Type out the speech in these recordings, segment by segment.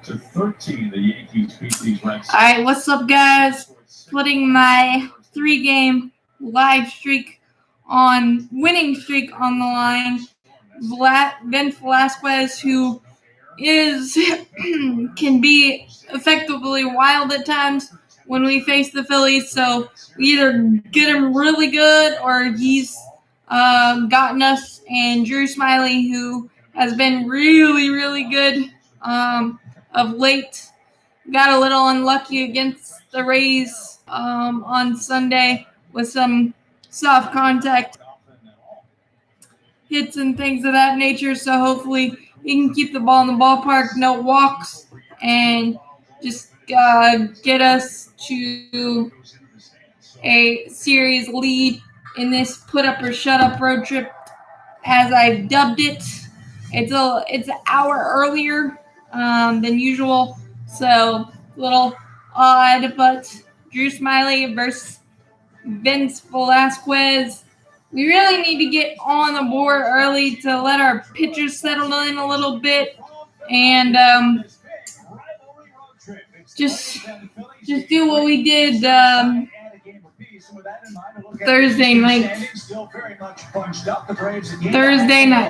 To 13, the Yankees beat these Reds. All right, what's up, guys? Putting my 3-game winning streak on the line. Vince Velasquez, who can be effectively wild at times when we face the Phillies. So we either get him really good or he's gotten us. And Drew Smiley, who has been really, really good of late, got a little unlucky against the Rays on Sunday with some soft contact hits and things of that nature. So hopefully he can keep the ball in the ballpark, no walks, and just get us to a series lead in this put up or shut up road trip, as I've dubbed it. It's an hour earlier than usual, so a little odd. But Drew Smiley versus Vince Velasquez. We really need to get on the board early to let our pitchers settle in a little bit and just do what we did Thursday night.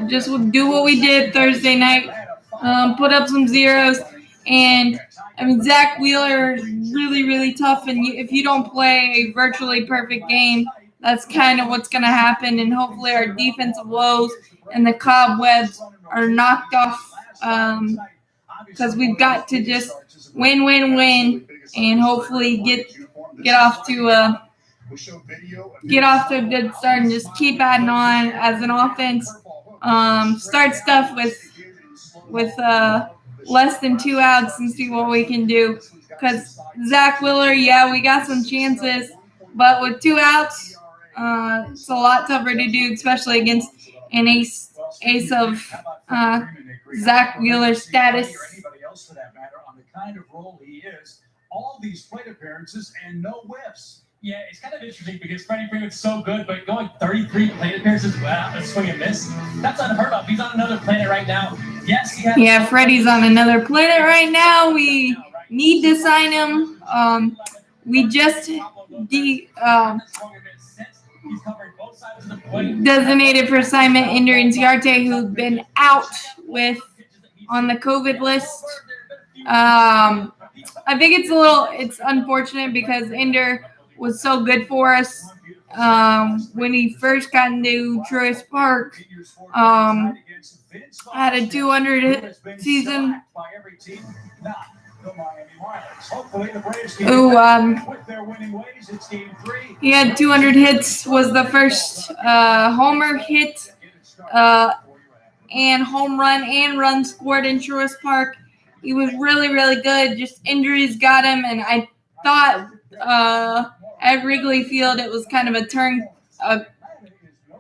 Just do what we did Thursday night. Put up some zeros. And, Zach Wheeler is really, really tough. And if you don't play a virtually perfect game, that's kind of what's going to happen. And hopefully our defensive woes and the cobwebs are knocked off, because we've got to just win, and hopefully get off to a good start and just keep adding on as an offense. Start stuff with less than 2 outs and see what we can do. Because Zach Wheeler, we got some chances, but with 2 outs, it's a lot tougher to do, especially against an ace of Zach Wheeler's status. Else for that matter, on the kind of role he is, all these plate appearances and no whiffs. Yeah, it's kind of interesting because Freddie Freeman's so good, but going 33 plate appearances without a swing and miss, that's unheard of. He's on another planet right now. Yes, he has. Freddie's on another planet right now. We need to sign him. We just designated for assignment Ender Inciarte, who's been out on the COVID list. I think it's unfortunate because Ender was so good for us when he first got into Truist Park. Had a 200 hit season. He had 200 hits, was the first homer hit and home run and run scored in Truist Park. He was really, really good. Just injuries got him, and I thought at Wrigley Field it was kind of a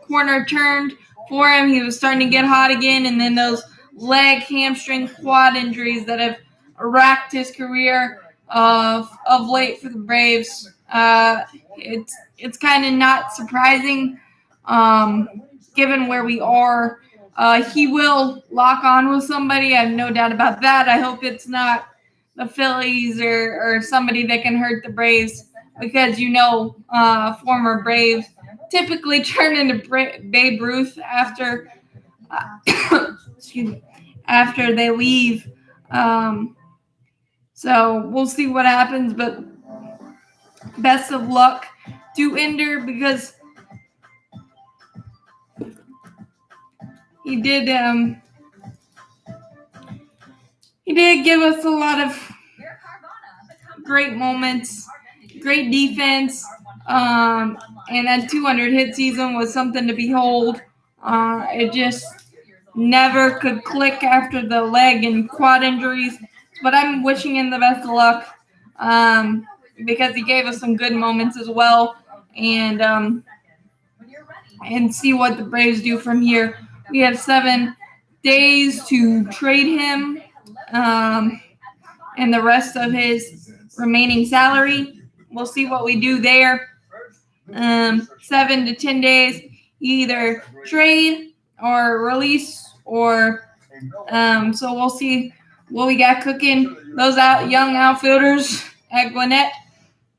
corner turned for him. He was starting to get hot again, and then those leg, hamstring, quad injuries that have racked his career of late for the Braves. It's kind of not surprising, given where we are. He will lock on with somebody. I have no doubt about that. I hope it's not the Phillies or somebody that can hurt the Braves, because former Braves typically turn into Babe Ruth after after they leave. So we'll see what happens, but best of luck to Ender, because he did give us a lot of great moments, great defense, and that 200 hit season was something to behold. It just never could click after the leg and quad injuries, but I'm wishing him the best of luck, because he gave us some good moments as well, and see what the Braves do from here. We have 7 days to trade him and the rest of his remaining salary. We'll see what we do there. 7 to 10 days, either trade or release, or so we'll see what we got cooking. Those young outfielders at Gwinnett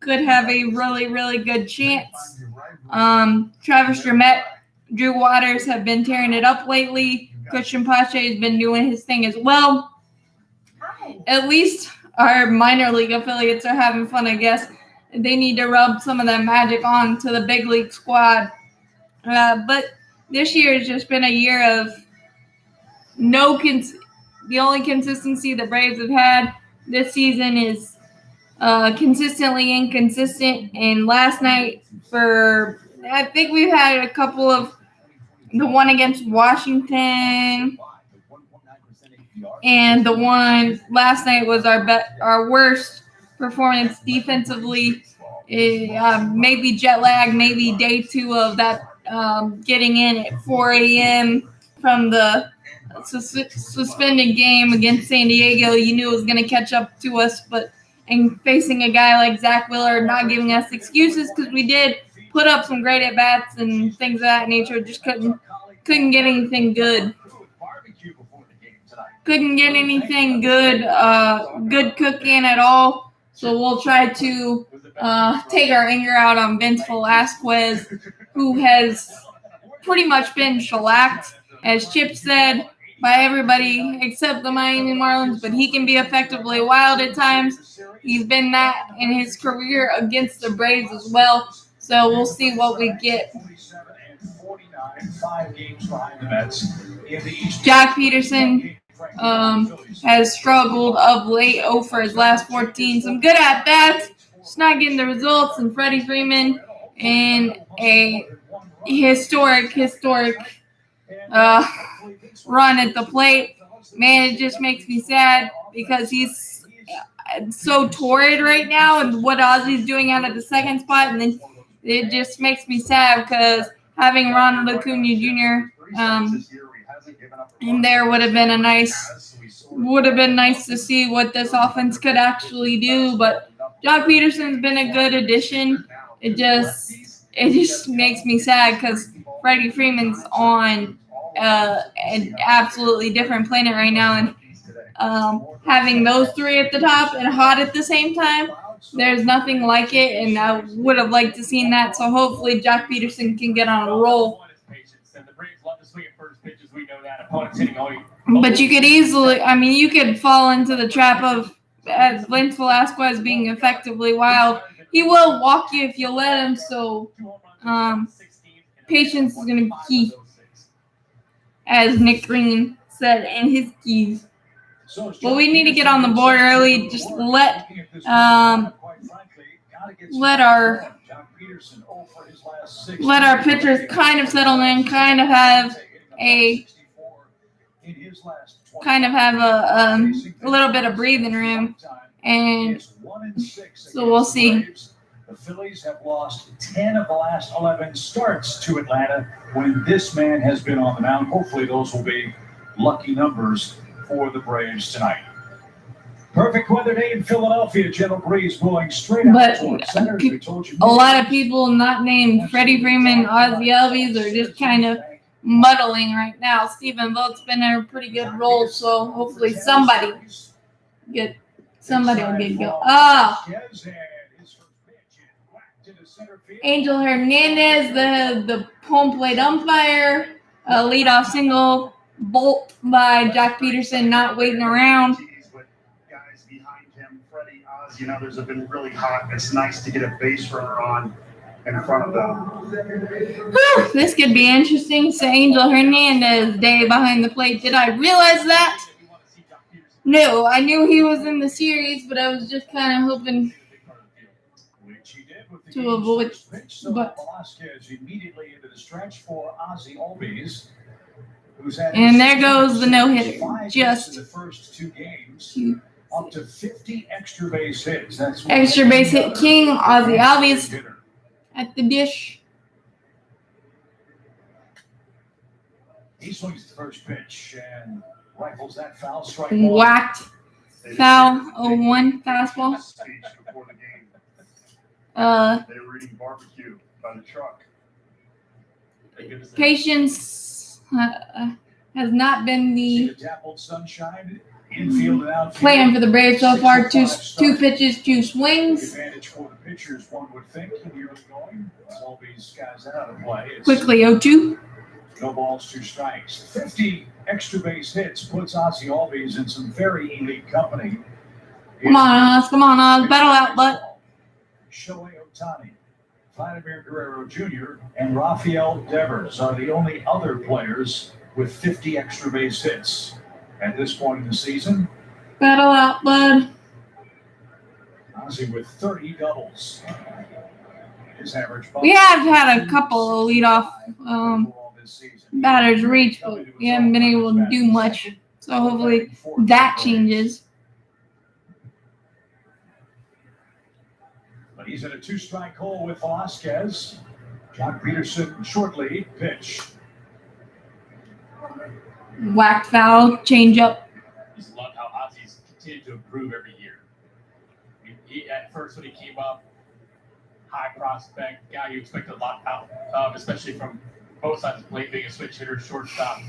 could have a really, really good chance. Travis Jermette, Drew Waters have been tearing it up lately. Christian Pache has been doing his thing as well. At least our minor league affiliates are having fun, I guess. They need to rub some of that magic on to the big league squad. But this year has just been a year of the only consistency the Braves have had this season is consistently inconsistent. And last night, I think we've had a couple of the one against Washington, and the one last night was our worst performance defensively. Maybe jet lag, maybe day 2 of that getting in at 4 a.m. from the suspended game against San Diego. You knew it was going to catch up to us, and facing a guy like Zach Wheeler, not giving us excuses because we did put up some great at-bats and things of that nature, just couldn't get anything good. Couldn't get anything good cooking at all. So we'll try to take our anger out on Vince Velasquez, who has pretty much been shellacked, as Chip said, by everybody except the Miami Marlins, but he can be effectively wild at times. He's been that in his career against the Braves as well. So we'll see what we get. Jock Peterson has struggled of late for his last 14. Some good at-bats, just not getting the results. And Freddie Freeman in a historic run at the plate. Man, it just makes me sad because he's so torrid right now, and what Ozzy's doing out of the second spot, and then it just makes me sad because having Ronald Acuna Jr. In there would have been nice to see what this offense could actually do. But Jock Peterson's been a good addition. It just makes me sad because Freddie Freeman's on an absolutely different planet right now, and having those three at the top and hot at the same time, there's nothing like it, and I would have liked to seen that. So hopefully Jock Peterson can get on a roll. But you could you could fall into the trap of Vince Velasquez being effectively wild. He will walk you if you let him, so patience is going to be key, as Nick Green said in his keys. Well, we need to get on the board early. Just let our pitchers kind of settle in, kind of have a little bit of breathing room, and so we'll see. The Phillies have lost 10 of the last 11 starts to Atlanta when this man has been on the mound. Hopefully those will be lucky numbers for the Braves tonight. Perfect weather day in Philadelphia. Gentle breeze blowing straight out towards center. A lot of people not named Freddie Freeman, Ozzy Albies are just kind of muddling right now. Stephen Vogt's been in a pretty good role, so hopefully somebody will get go. Angel Hernandez, the home plate umpire, leadoff single, bolt by Jock Peterson, not waiting around. Guys behind him, Freddie, Ozzy, and others have been really hot. It's nice to get a base runner on in front of them. Whew, this could be interesting. So Angel Hernandez day behind the plate. Did I realize that? No, I knew he was in the series, but I was just kind of hoping to avoid. But immediately into the stretch for Ozzy Albies, and there goes the no-hitter. Just the first 2 games, up to 50 extra base hits. That's extra base hit king, Ozzy Albies at the dish. He swings the first pitch and rifles that foul strike. Whacked. Foul 0-1 fastball. They were eating barbecue by the truck. Patience has not been the Infield and outfield. Playing for the Braves so far, two 6-5 start. pitches, 2 swings. Advantage for the pitchers, one would think, in the early going. All these guys out of play. It's Quickly, 0-2. no balls, 2 strikes. 50 extra base hits puts Ozzie Albies in some very elite company. Come on, Oz. Come on, Oz. Battle outlet. Shohei Ohtani, Vladimir Guerrero Jr., and Rafael Devers are the only other players with 50 extra base hits at this point in the season. Battle out, bud. Ozzie with 30 doubles. His average bump We have had a couple of leadoff overall this season. batters reach, but we haven't been able to do much. So hopefully that changes. But he's in a 2-strike hole with Velasquez. John Peterson shortly pitch. Whacked foul, change up. Just love how Ozzie's continued to improve every year. He, at first, when he came up, high prospect, guy you expect a lot out of, especially from both sides of the plate, being a switch hitter, shortstop.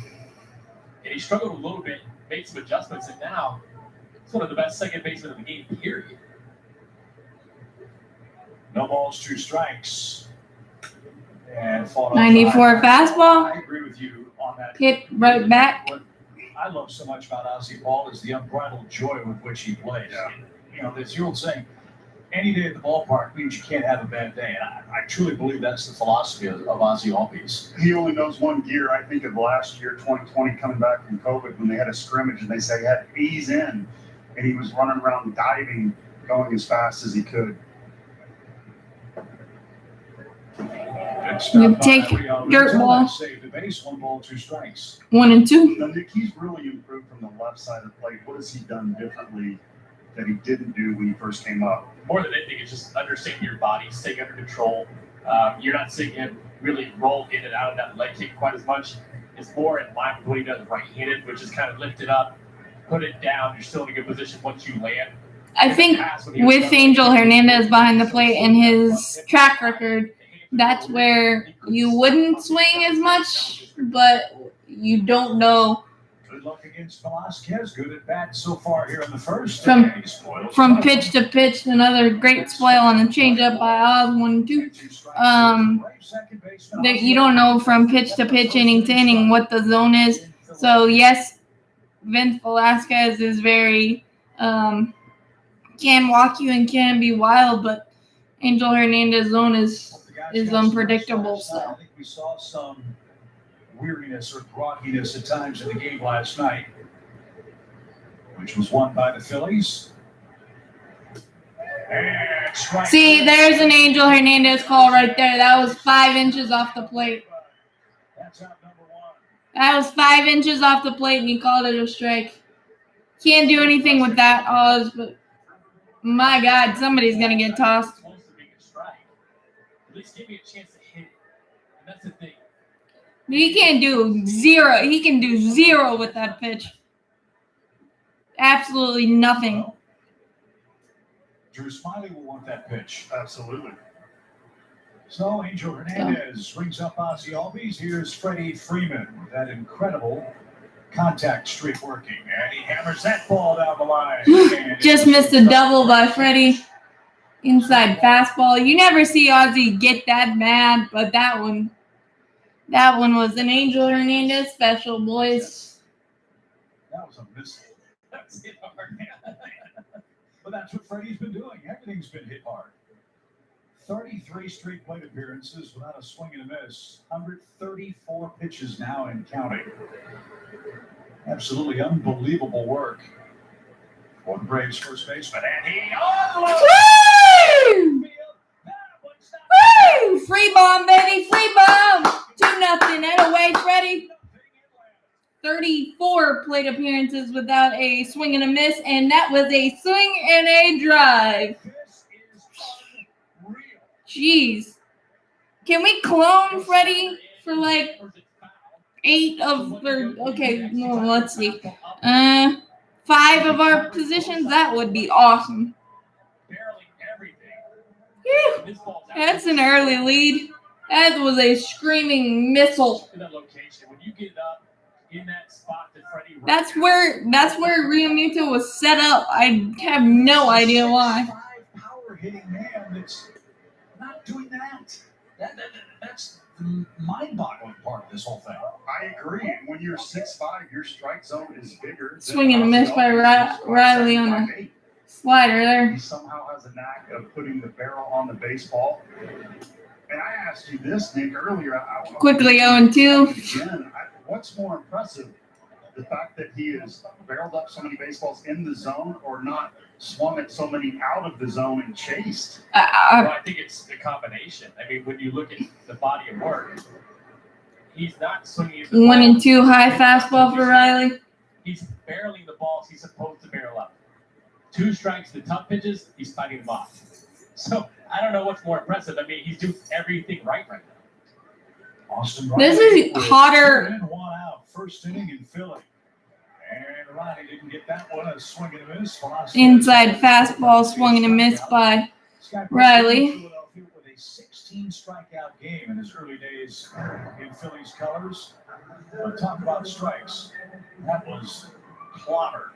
And he struggled a little bit, made some adjustments, and now he's one of the best second basemen in the game, period. No balls, 2 strikes. And 94 fastball. I agree with you on that. Hit right back. What I love so much about Ozzie Ball is the unbridled joy with which he plays. Yeah. You know, there's the old saying, any day at the ballpark means you can't have a bad day. And I truly believe that's the philosophy of Ozzie Albies. He only knows one gear. I think of last year, 2020, coming back from COVID, when they had a scrimmage and they said he had to ease in, and he was running around diving, going as fast as he could. You take dirt ball. Save the base, 1 ball, 2 strikes. 1 and 2. Now, Nick, he's really improved from the left side of the plate. What has he done differently that he didn't do when he first came up? More than anything, it's just understanding your body, staying under control. You're not seeing him really roll in and out of that leg kick quite as much. It's more in line with what he does right-handed, which is kind of lift it up, put it down. You're still in a good position once you land. I think with Angel Hernandez behind the plate and his track record, that's where you wouldn't swing as much, but you don't know. Good luck against Velasquez. Good at bat so far here in the first. From pitch to pitch, another great spoil on the changeup by Oz, 1 and 2. That you don't know from pitch to pitch, inning to inning, what the zone is. So yes, Vince Velasquez is very can walk you and can be wild, but Angel Hernandez zone is unpredictable. So I think we saw some weariness or grogginess at times in the game last night, which was won by the Phillies. See, there's an Angel Hernandez call right there. That was 5 inches off the plate. That's out number 1. That was 5 inches off the plate, and he called it a strike. Can't do anything with that, Oz, but my God, somebody's going to get tossed. Close to being a strike. At least give me a chance to hit it. And that's the thing. He can't do 0. He can do 0 with that pitch. Absolutely nothing. Drew Smiley will want that pitch. Absolutely. So Angel Hernandez rings up Ozzie Albies. Here's Freddie Freeman with that incredible contact streak working. And he hammers that ball down the line. Just missed a double by Freddie. Inside fastball. You never see Ozzie get that mad, but that one was an Angel Hernandez special, boys. That was a missile. That's hit hard. But that's what Freddie's been doing. Everything's been hit hard. 33 straight plate appearances without a swing and a miss. 134 pitches now and counting. Absolutely unbelievable work for the Braves first baseman. And he Woo! Woo! Free bomb, baby. Free bomb. 2-0. And away, Freddie. 34 plate appearances without a swing and a miss, and that was a swing and a drive. Jeez. Can we clone Freddie for like 8 of or okay, no, let's see. 5 of our positions? That would be awesome. Whew. That's an early lead. That was a screaming missile. In that location, when you get up, in that spot that Freddie. That's where Realmuto was set up. I have no idea why. 6'5" power hitting man that's not doing that. That's the mind-boggling part of this whole thing. I agree. When you're 6'5", your strike zone is bigger. Swing and a miss by Riley on a slider there. He somehow has a knack of putting the barrel on the baseball. And I asked you this, Nick, earlier. Quickly 0-2. Again, what's more impressive? The fact that he has barreled up so many baseballs in the zone or not swung at so many out of the zone and chased? Well, I think it's the combination. I mean, when you look at the body of work, he's not swinging. 1-2 high fastball for Riley. He's barreling the balls he's supposed to barrel up. 2 strikes, the tough pitches, he's fighting them off. So I don't know what's more impressive. I mean, he's doing everything right now. Austin This Riley is hotter. 2 in, 1 out, first inning in Philly. And Riley didn't get that one. A swing and a miss. Inside fastball swung and a miss by Riley. Philadelphia with a 16 strikeout game in his early days in Phillies colors. But talk about strikes. That was clobbered.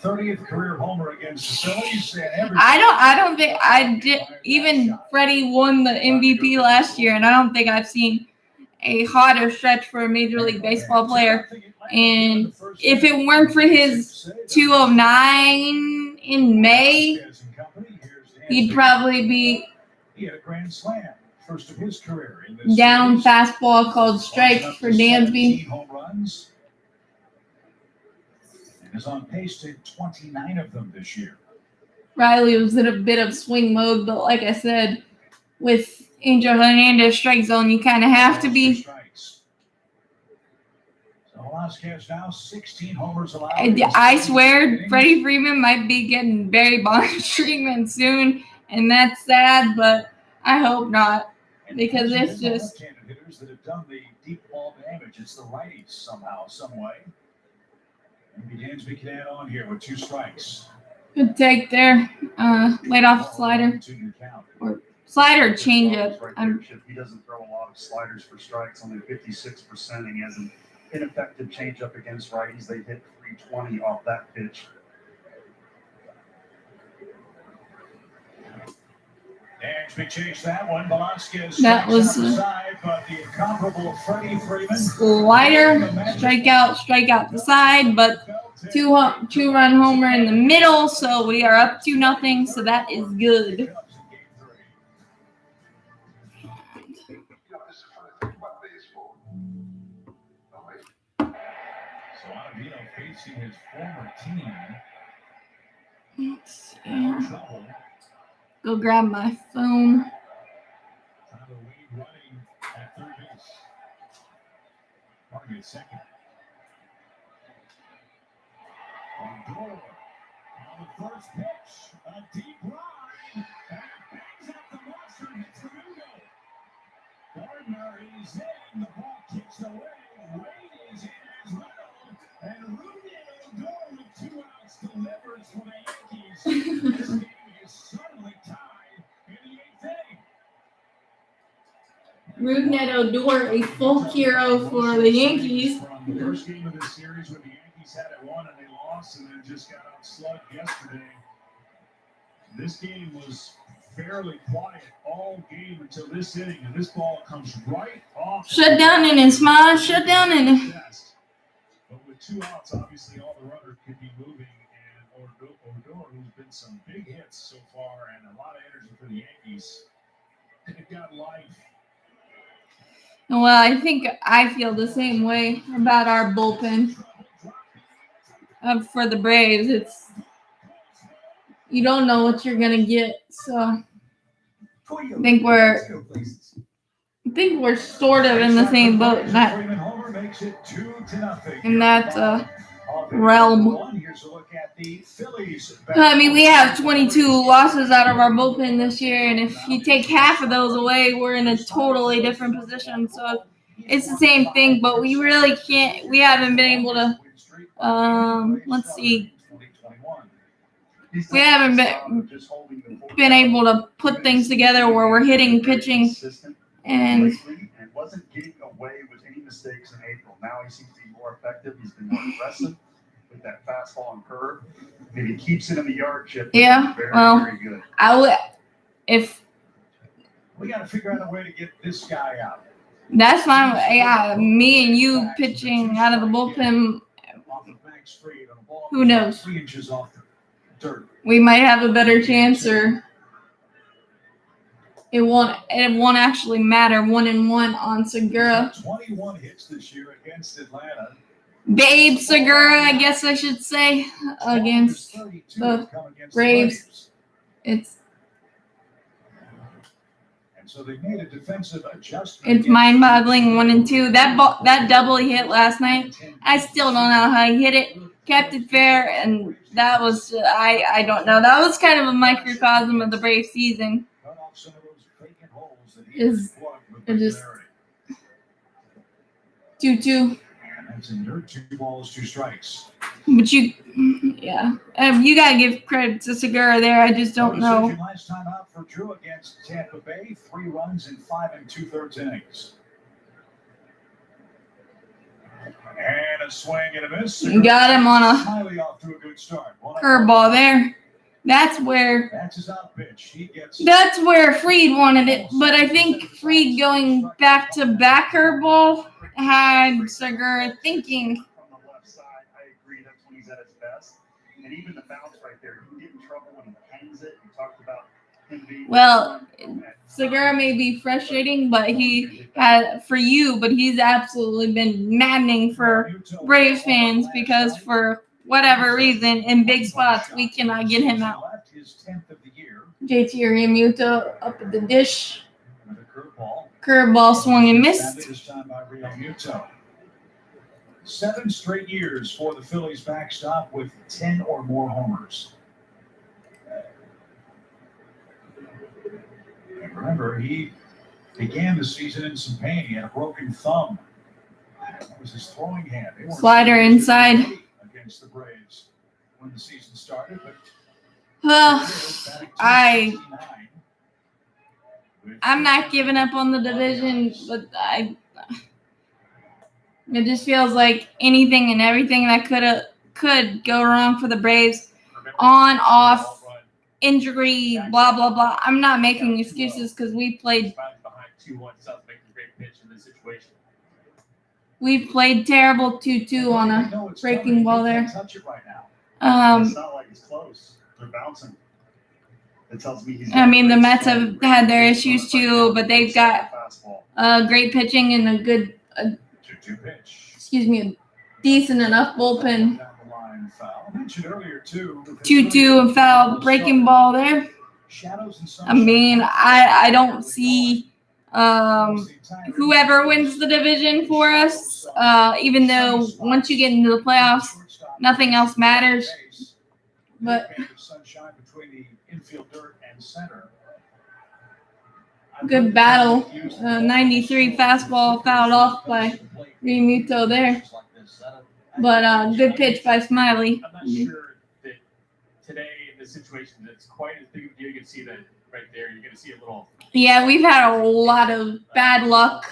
30th career homer against the Phillies. And I don't think I did. Even Freddie won the MVP last year, and I don't think I've seen a hotter stretch for a Major League Baseball player. And if it weren't for his 209 in May, he'd probably be he had a grand slam, first of his career in this down series. fastball called strike for Dansby. 17 home runs. And is on pace to 29 of them this year. Riley was in a bit of swing mode, but like I said, with Angel Hernandez strike zone, you kind of have to be. So Velasquez now 16 homers allowed. I swear, Freddie Freeman might be getting Barry Bonds treatment soon, and that's sad, but I hope not, because it's just. Hitters that have done the deep ball damage. It's the righties somehow, some way. Maybe Dansby can add on here with 2 strikes. Good take there. Laid off slider. Or slider changeup. He doesn't throw a lot of sliders for strikes, only 56%. He has an ineffective changeup against righties. They hit 320 off that pitch. Dansby chased that one. Velasquez that was side, but the incomparable Freddie Freeman. Slider, strikeout the side, but two-run homer in the middle, so we are up 2-0, so that is good. So Ottavino facing his former team. Let's see. Go grab my phone. Tyler Weed running at third base. Target second. On the first pitch, a deep line, and bangs out the monster, hits the window. Gardner is in, the ball kicks away, Wade is in as well, and Rudy Odor with 2 outs delivers for the Yankees. This game is suddenly tied in the 8th inning. Rudy Odor, a full hero for the Yankees. The first game of this series when the Yankees had it won and they lost and then just got outslugged yesterday. This game was fairly quiet all game until this inning, and this ball comes right off. Shut down inning, Smile. Shut down inning. But with 2 outs, obviously all the runners could be moving, and Odor, who's been some big hits so far and a lot of energy for the Yankees, they've got life. Well, I think I feel the same way about our bullpen for the Braves. You don't know what you're gonna get, so I think we're sort of in the same boat in that realm. I mean, we have 22 losses out of our bullpen this year, and if you take half of those away, we're in a totally different position. So it's the same thing, but we really can't. We haven't been able to. Let's see. We haven't been able to put things together where we're hitting, pitching, and away with any mistakes in April. Now he seems to be more effective. He's been more aggressive with that fastball and curve. And if he keeps it in the yard, Chip, Yeah, very, well, very good. We got to figure out a way to get this guy out. That's fine. Yeah, me and you pitching out of the bullpen, Off of back straight on a ball who knows? 3 inches off the dirt. We might have a better chance, or it won't actually matter. 1-1 on Segura. 21 hits this year against Atlanta. Babe Segura, I guess I should say, against the Braves. It's So they made a defensive adjustment. It's mind-boggling. 1-2. That double he hit last night, I still don't know how he hit it. Kept it fair, and that was I don't know. That was kind of a microcosm of the Braves season. Is it just 2-2? That's in dirt. 2 balls, 2 strikes. But you gotta give credit to Segura there. I just don't know. Last time out for Drew against Tampa Bay, 3 runs in 5 2/3 innings. And a swing and a miss. You got him on a Smiley off to a good start. curveball there. That's where his out pitch. That's where Fried wanted it, but I think Fried going back to back curveball had Segura thinking. From the left side, I agree. That's when he's at his best. And even the bounce right there, he can get in trouble when he hangs it. We talked about him being. Well, Segura may be frustrating, but he's absolutely been maddening for Braves fans because for whatever reason, in big spots, we cannot get him out. JT Realmuto up at the dish. Curveball swung and missed. This time by Realmuto. 7 straight years for the Phillies backstop with 10 or more homers. And remember, he began the season in some pain. He had a broken thumb. That was his throwing hand. Slider inside. Against the Braves when the season started, but well, I'm not giving up on the division, but it just feels like anything and everything that could go wrong for the Braves. On, off, injury, blah blah blah. I'm not making excuses because we played. We played terrible 2-2 on a breaking ball there. It's not like it's close. They're bouncing. It tells me I mean, the Mets have had their issues too, but they've got great pitching and a good, a decent enough bullpen. 2-2 and foul breaking ball there. I mean, I don't see whoever wins the division for us, even though once you get into the playoffs, nothing else matters. But good battle. 93 fastball fouled off by Realmuto there. But good pitch by Smiley. I'm not sure that today in this situation that's quite as big of a deal. You can see that right there. You're going to see a little. Yeah, we've had a lot of bad luck.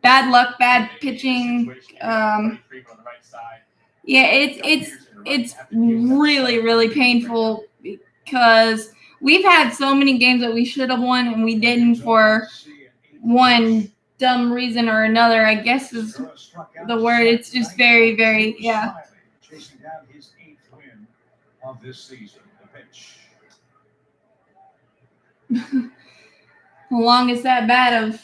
Bad luck, bad pitching. Yeah, it's really, really painful because we've had so many games that we should have won and we didn't for one dumb reason or another, I guess is the word. It's just very, very, yeah. Chasing down his 8th win of this season. The pitch. How long is that bat of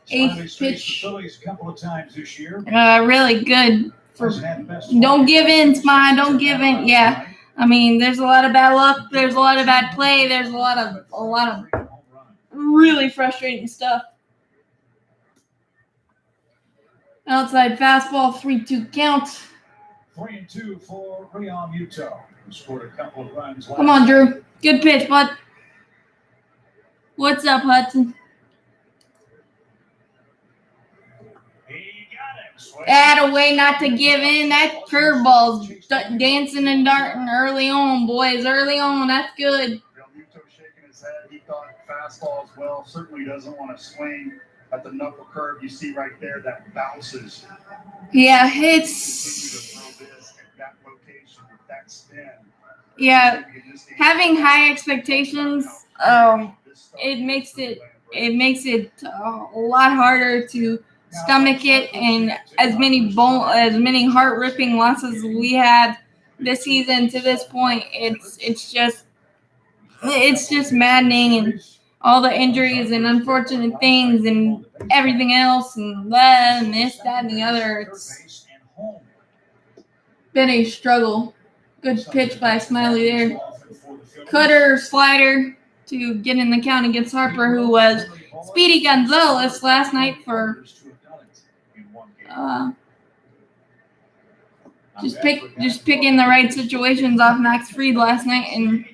8th pitch? Phillies a couple of times this year. Really good. Don't give in, Smile. Don't give in. Yeah. I mean, there's a lot of bad luck. There's a lot of bad play. There's a lot of really frustrating stuff. Outside fastball, 3-2 count. 3-2 for Realmuto, who scored a couple of runs. Come on, Drew. Good pitch, bud. What's up, Hudson? Add a way not to give in. That curveball's dancing and darting early on, boys. Early on, that's good. Realmuto shaking his head. He thought fastball as well. Certainly doesn't want to swing at the knuckle curve you see right there that bounces. Yeah, Continue it's to throw this at that location with that spin. yeah. Having high expectations, it makes it a lot harder to stomach it, and as many heart ripping losses we had this season to this point, it's just maddening, and all the injuries and unfortunate things and everything else and that and this, that, and the other. It's been a struggle. Good pitch by Smiley there. Cutter, slider to get in the count against Harper, who was Speedy Gonzalez last night for just picking the right situations off Max Fried last night and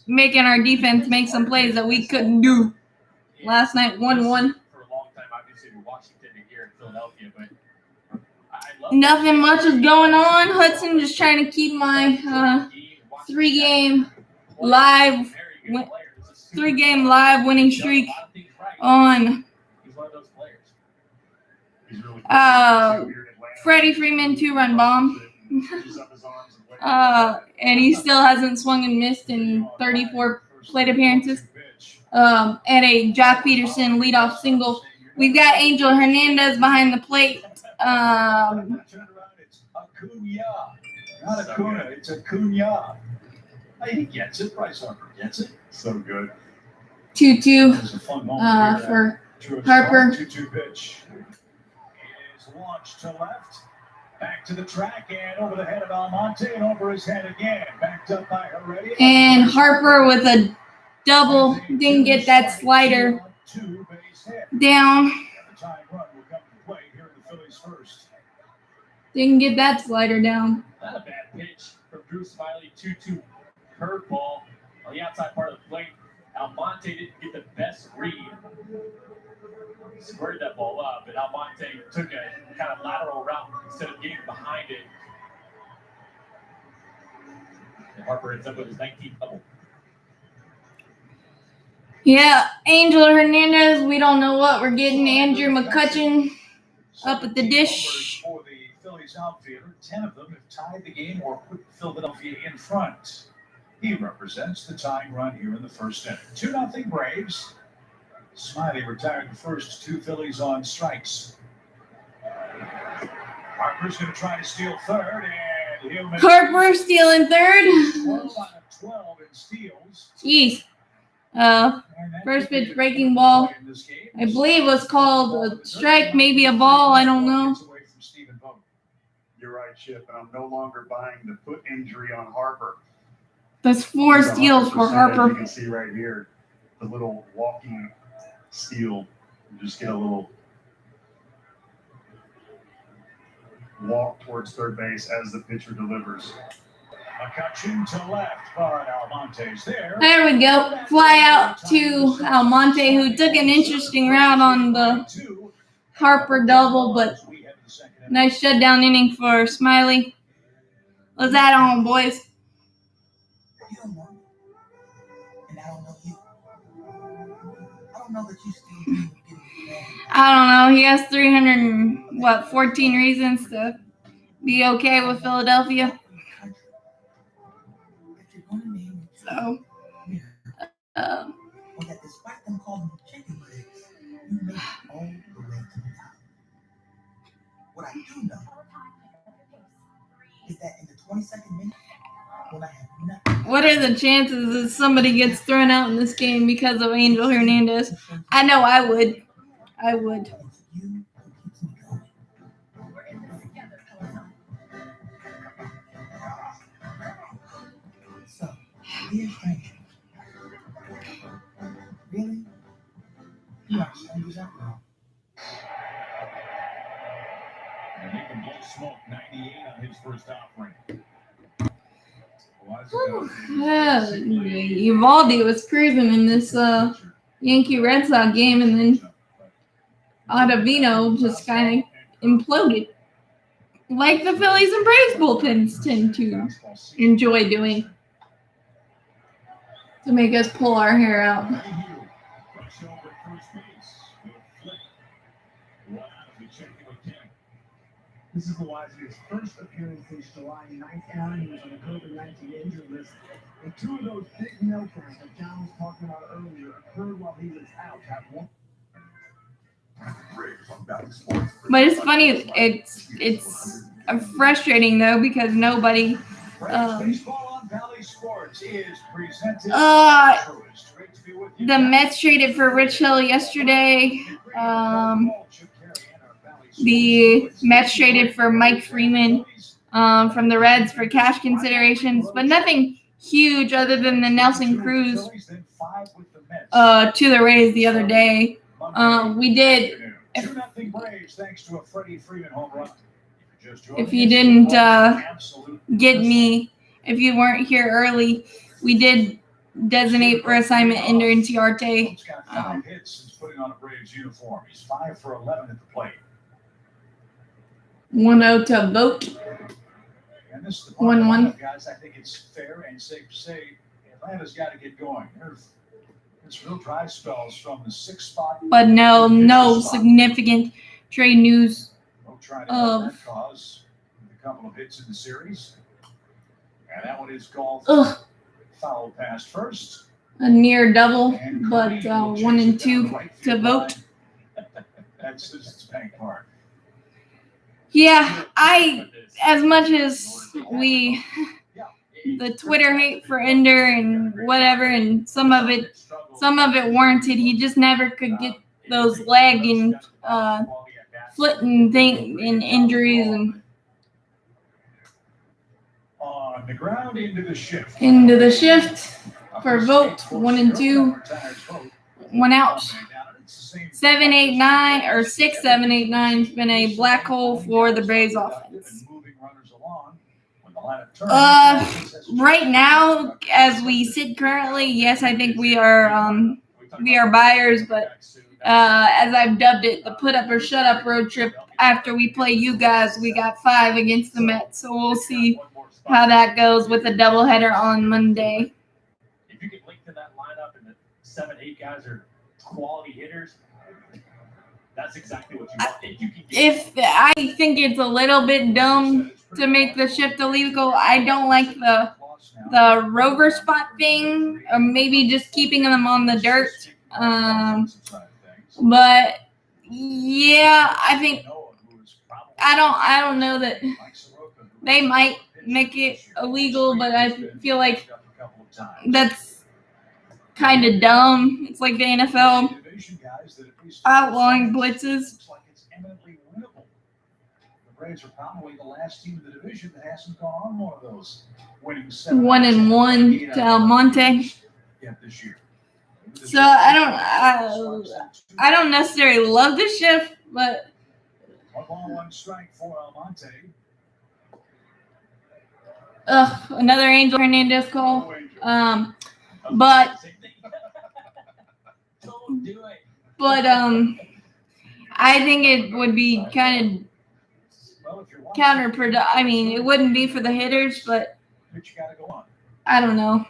making our defense make some plays that we couldn't do last night. 1-1. For a long time, obviously, in Washington and here in Philadelphia, but Nothing much is going on. Hudson just trying to keep my three-game live winning streak on. Freddie Freeman 2-run bomb. And he still hasn't swung and missed in 34 plate appearances. And a Jock Peterson leadoff single. We've got Angel Hernandez behind the plate. It's Acuna. Not Acuna, it's Acuna. He gets it. Bryce Harper gets it. So good. 2-2 It was a fun moment for here. Harper. 2-2 pitch. Is launched to left. Back to the track and over the head of Almonte and over his head again. Backed up by Heredia. And Harper with a double. Didn't get that slider down. Didn't get that slider down. Not a bad pitch from Drew Smiley. 2-2 curveball on the outside part of the plate. Almonte didn't get the best read. Squared that ball up, but Almonte took a kind of lateral route instead of getting behind it. And Harper ends up with his 19th double. Yeah, Angel Hernandez, we don't know what we're getting. Andrew McCutcheon up at the dish. For the Phillies outfielder, 10 of them have tied the game or put Philadelphia in front. He represents the tying run here in the first inning. 2-0 Braves. Smiley retired the first two Phillies on strikes. Harper's going to try to steal third, and he'll make Harper stealing third. 12 out of 12 in steals. Jeez. First pitch breaking ball. I believe was called a strike, maybe a ball. I don't know. You're right, Chip, and I'm no longer buying the foot injury on Harper. That's 4 steals for You Harper. can see right here, the little walking steal. You just get a little walk towards third base as the pitcher delivers. McCutcheon to left, but Almonte's there. There we go. Fly out to Almonte, who took an interesting route on the Harper double, but nice shutdown inning for Smiley. What's that on, boys? You don't know. And I don't know you. I don't know that you still do getting I don't know. He has 14 reasons to be okay with Philadelphia. So, that despite them calling you chicken legs, you make it all the way to the top. What I do know is that in the 22nd minute, when I have nothing. what are the chances that somebody gets thrown out in this game because of Angel Hernandez? I know I would. I would. It's you who keeps me going. So, dear stranger, really? You are strangers after all. And he can blow smoke 98 on his first offering. Yeah, Evaldi was cruising in this Yankee Red Sox game, and then Ottavino just kind of imploded. Like the Phillies and Braves bullpens tend to enjoy doing. To make us pull our hair out. This is the Wazir's first appearance since July 9th. He was on the COVID-19 injury list. And two of those big meltdowns that John was talking about earlier occurred while he was out. That one. But it's funny. It's frustrating though because nobody. Baseball on Valley Sports is presented. The Mets traded for Rich Hill yesterday. The Mets traded for Mike Freeman from the Reds for cash considerations, but nothing huge other than the Nelson Cruz to the Rays the other day. We did. If you didn't get me, if you weren't here early, we did designate for assignment Ender Inciarte. He's got 5 hits since putting on a Braves uniform. He's 5 for 11 at the plate. 1-0 to vote. And this is the 1-1. Guys, I think it's fair and safe to say Atlanta's got to get going. There's real dry spells from the 6th spot. But no significant trade news of that cause a couple of hits in the series. And that one is called foul past first. A near double, but 1 and 2 to vote. That's his bank part. Yeah, as much as the Twitter hate for Ender and whatever, and some of it warranted, he just never could get those leg and foot and injuries and on the ground into the shift for vote 1 and 2, 1 out. 7-8-9 or 6-7-8-9 has been a black hole for the Braves offense. Right now, as we sit currently, yes, I think we are buyers, but as I've dubbed it, the put up or shut up road trip. After we play you guys, we got 5 against the Mets, so we'll see how that goes with a doubleheader on Monday. If you could link to that lineup and the 7-8 guys are quality hitters, that's exactly what you want. I think it's a little bit dumb to make the shift illegal. I don't like the rover spot thing, or maybe just keeping them on the dirt. But yeah, I think I don't know that they might make it illegal, but I feel like that's kind of dumb. It's like the NFL outlawing blitzes. The Braves are probably the last team in the division that hasn't gone on one of those winning 1-1 to Almonte. This year. So I don't necessarily love the shift, but 1 ball, 1 strike for Almonte. Another Angel Hernandez call. But I think it would be kind of counterproductive. I mean, it wouldn't be for the hitters, but I don't know.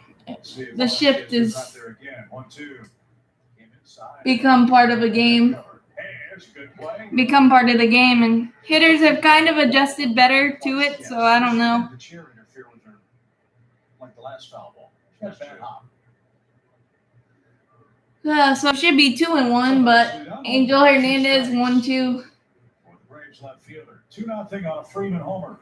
The shift is become part of a game. Become part of the game, and hitters have kind of adjusted better to it, so I don't know. So it should be 2-1, but Angel Hernandez 1-2. For the Braves left fielder, 2-0 on a Freeman homer.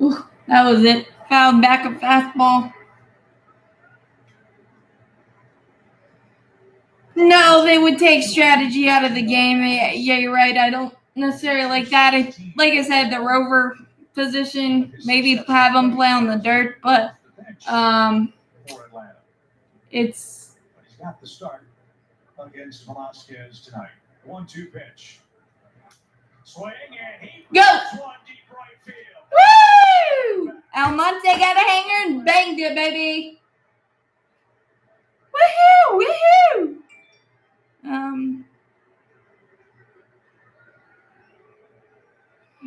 Ooh, that was it. Fouled back a fastball. No, they would take strategy out of the game. Yeah, you're right. I don't necessarily like that. Like I said, the rover position, maybe have them play on the dirt, but it's. But he's got the start against Velasquez tonight. 1-2 pitch. Swing and he go. One deep right field. Woo! Almonte got a hanger and banged it, baby. Woohoo!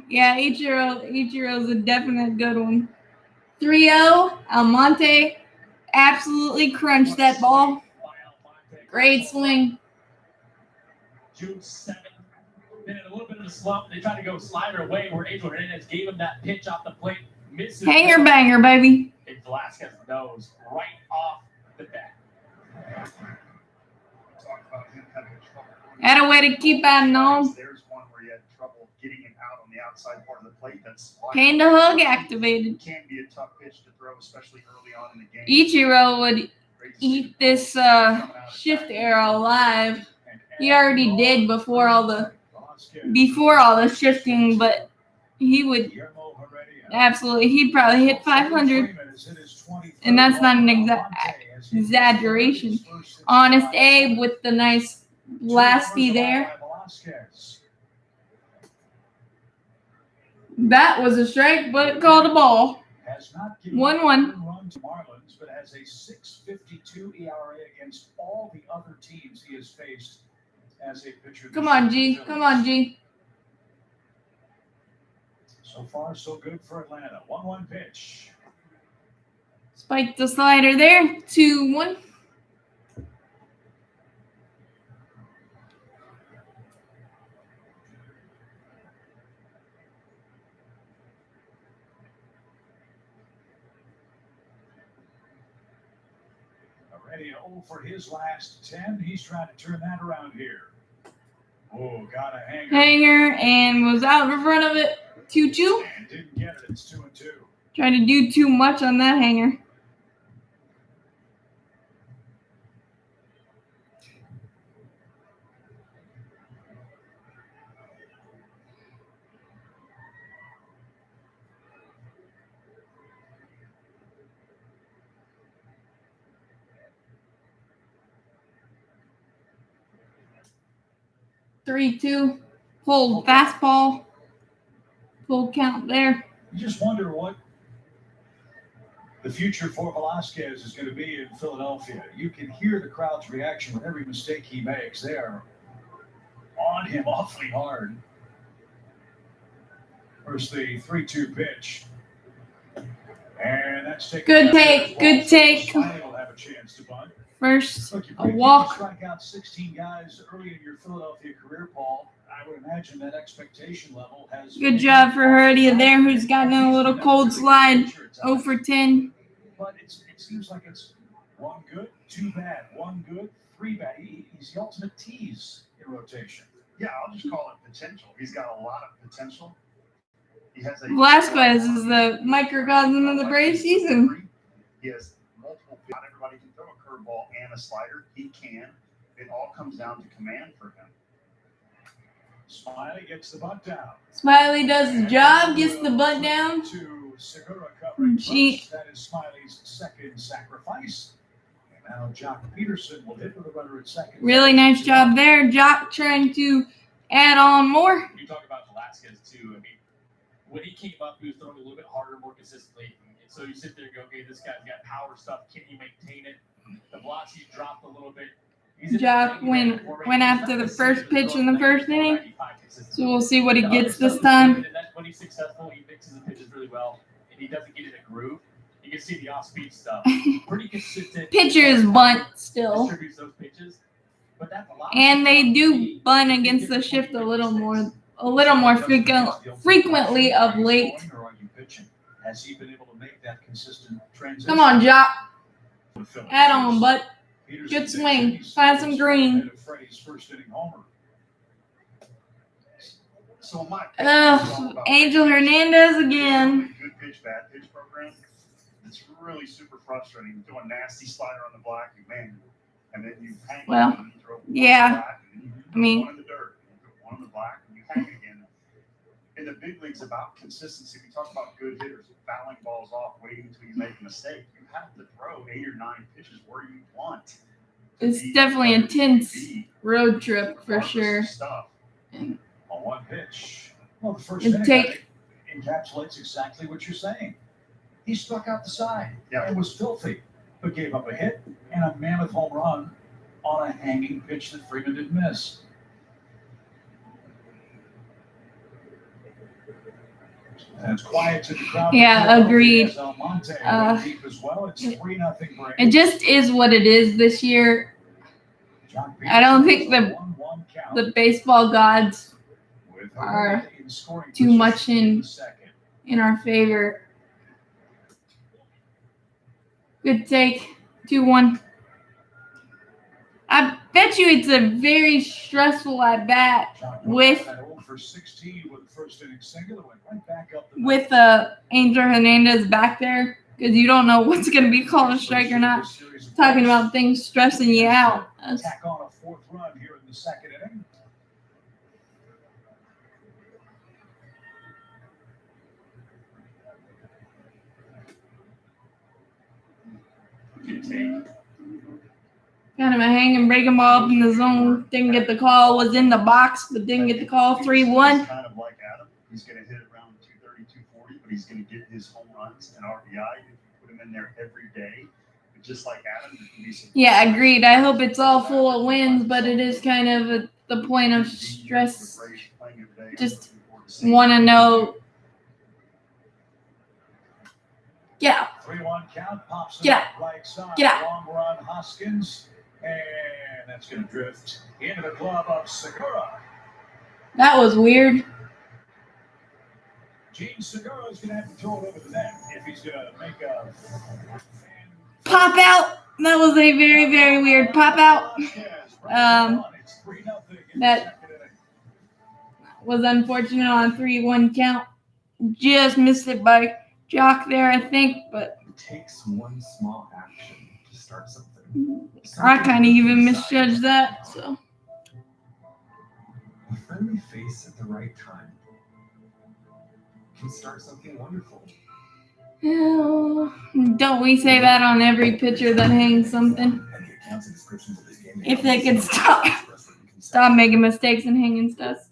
Yeah, Ichiro's a definite good one. 3-0, Almonte absolutely crunched that ball. Great swing. June 7th. Then in a little bit of a slump, they tried to go slider away where Angel Hernandez gave him that pitch off the plate. Misses. Hanger banger, baby. And Velasquez nose right off the bat. Talk about him having trouble. Had a way to keep adding on. There's one where he had trouble getting it out on the outside part of the plate. That's Pain to hug activated. Can be a tough pitch to throw, especially early on in the game. Ichiro would eat this shift era alive. He already did before all the shifting, but he would absolutely. He'd probably hit 500, and that's not an exaggeration. Honest Abe with the nice blasty there. That was a strike, but called a ball. 1-1. Marlins, but has a 6.52 ERA against all the other teams he has faced as a pitcher. Come on, G. Come on, G. So far, so good for Atlanta. 1-1 pitch. Spike the slider there. 2-1. Already 0 for his last 10. He's trying to turn that around here. Oh, got a hanger. Hanger and was out in front of it. 2-2. And didn't get it. It's 2-2. Trying to do too much on that hanger. Three, 2. Hold fastball. Full count there. You just wonder what the future for Velasquez is going to be in Philadelphia. You can hear the crowd's reaction with every mistake he makes. They are on him awfully hard. First, the 3-2 pitch. And that's taken. Good take. Good take. Smiley will have a chance to bunt. First, Look, a walk. Strike out 16 guys early in your Philadelphia career, Paul. I would imagine that expectation level has. Good job for Herdia there, who's gotten a little cold slide. 0 for 10. But it seems like it's 1 good, 2 bad, 1 good, 3 bad. He's the ultimate tease in rotation. Yeah, I'll just call it potential. He's got a lot of potential. He has a Velasquez is the microcosm of the Braves season. He has multiple. Not everybody can throw a curveball and a slider. He can. It all comes down to command for him. Smiley gets the bunt down. Smiley does his job, gets the butt down. To Segura covering Gee. first. That is Smiley's second sacrifice. And now Jock Peterson will hit with a runner at second. Really nice job there. Jock trying to add on more. You talk about Velasquez too. I mean, when he came up, he was throwing a little bit harder, more consistently. And so you sit there and go, okay, this guy's got power stuff. Can he maintain it? The velocity dropped a little bit. Jock went after the first pitch in the first inning. So we'll see what he gets this time. When he's successful, he mixes the pitches really well, and he doesn't get in a groove. You can see the off-speed stuff. Pretty consistent. Pitcher is bunt still. Distributes those pitches, but that velocity And they do bunt against the shift a little more frequently of late. Has he been able to make that consistent transition? Come on, Jock. Add on, butt. Good swing. Find some green. First inning homer. So my Angel Hernandez again. Good pitch, bad pitch program. It's really super frustrating. You throw a nasty slider on the black, and then you hang. Well, and you throw one yeah. on the black, and you throw I mean- one in the dirt, and you throw one on the black, and you hang again. In the big leagues, about consistency. We talk about good hitters fouling balls off, waiting until you make a mistake. You have to throw 8 or 9 pitches where you want. It's definitely a tense road trip for sure. Stuff. On 1 pitch. Well, the first It inning take- I think, encapsulates exactly what you're saying. He struck out the side. Yeah. It was filthy, but gave up a hit and a mammoth home run on a hanging pitch that Freeman didn't miss. And it's quiet to the crowd. Yeah, agreed. As Almonte went deep as well. It's 3-0 Braves. It just is what it is this year. John I don't Peterson think was a the 1-1 count. the baseball gods with are Herrera in scoring too much position the second. in our favor. Good take. 2-1. I bet you it's a very stressful at bat with 0 for 16 with the first inning single, went right back up the with Angel Hernandez back there, because you don't know what's going to be called a strike or not. Talking about things stressing you out. Tack on a fourth run here in the second inning. Good take. Kind of a hang and break 'em up in the zone. Didn't get the call. Was in the box, but didn't get the call. 3-1. He's kind of like Adam. He's going to hit around 230, 240, but he's going to get his home runs and RBI if you put him in there every day. But just like Adam, there can be some. Yeah, agreed. I hope it's all full of wins, but it is kind of the point of stress. Just want to know. Get out. 3-1 count, pops Get it up right side. Get out. Long run, Hoskins. And that's going to drift into the glove of Segura. That was weird. Gene Segura is going to have to throw it over the net if he's going to make a Pop out. That was a very, very weird pop out. That was unfortunate on a 3-1 count. Just missed it by Jock there, I think, but It takes one small action to start something. I kind of even misjudged that. So A friendly face at the right time can start something wonderful. yeah, don't we say that on every pitcher that hangs something? If they could stop making mistakes and hanging stuff.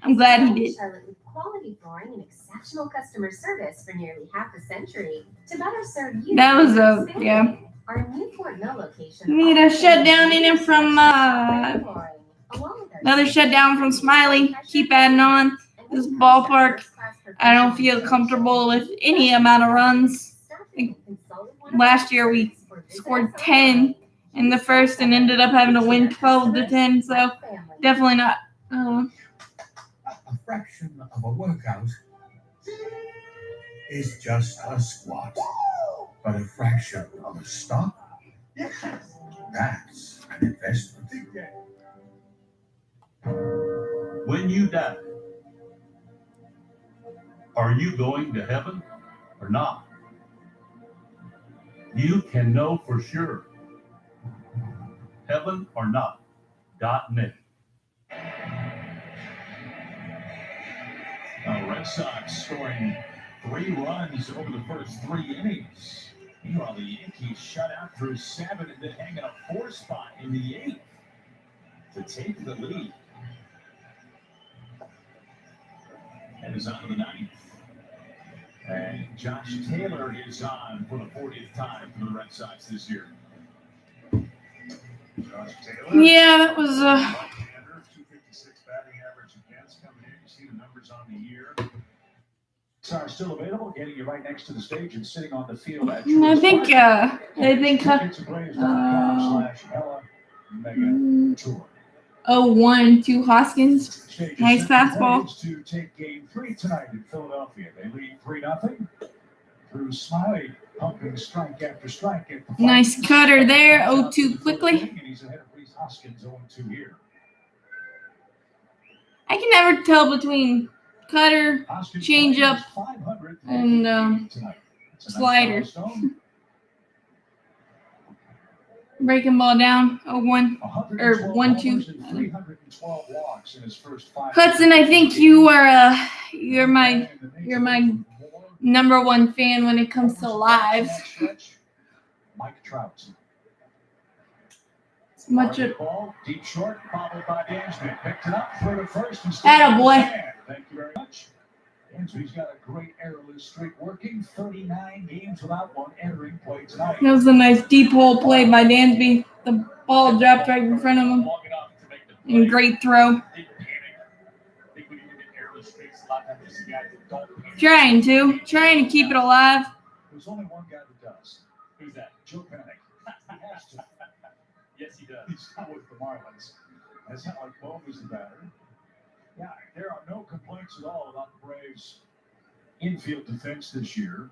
I'm glad he did. Charlotte with quality flooring and exceptional customer service for nearly half a century. To better serve you, That was yeah. Our Newport Mill location. We need a shutdown in it from another shutdown from Smiley. Keep adding on. This ballpark, I don't feel comfortable with any amount of runs. Last year we scored 10 in the first and ended up having to win 12-10. So definitely not. A fraction of a workout is just a squat, but a fraction of a stop, that's an investment. When you die, are you going to heaven or not? You can know for sure. Heaven or not.net. The Red Sox scoring 3 runs over the first 3 innings. Meanwhile, the Yankees shut out through 7 and then hang in a 4 spot in the 8th to take the lead. And is on to the 9th. And Josh Taylor is on for the 40th time for the Red Sox this year. Josh Taylor. Yeah, that was 256 batting average against coming in. You see the numbers on the year. Are still available, getting you right next to the stage and sitting on the field at I think Mega Tour. 0-1 to Hoskins. Nice fastball. To take game 3 tonight in Philadelphia. They lead 3-0 through Smiley pumping strike after strike. Nice cutter there. 0-2 quickly. And he's ahead of Reese Hoskins 0-2 here. I can never tell between cutter, changeup, and slider. Breaking ball down. 0-1 or 1-2. Hudson, I think you're my number 1 fan when it comes to live. Mike Trout. Much of ball, deep short, followed by Dansby. Picked it up, threw to first. Attaboy. Thank you very much. Dansby's got a great errorless streak working. 39 games without one entering play tonight. That was a nice deep hole play by Dansby. The ball dropped right in front of him. And great throw. Trying to keep it alive. There's only one guy that does. Who's that? Joe Panic. He has to. Yes, he does. He's not with the Marlins. That's not like Bohm was the batter. Yeah, there are no complaints at all about the Braves' infield defense this year,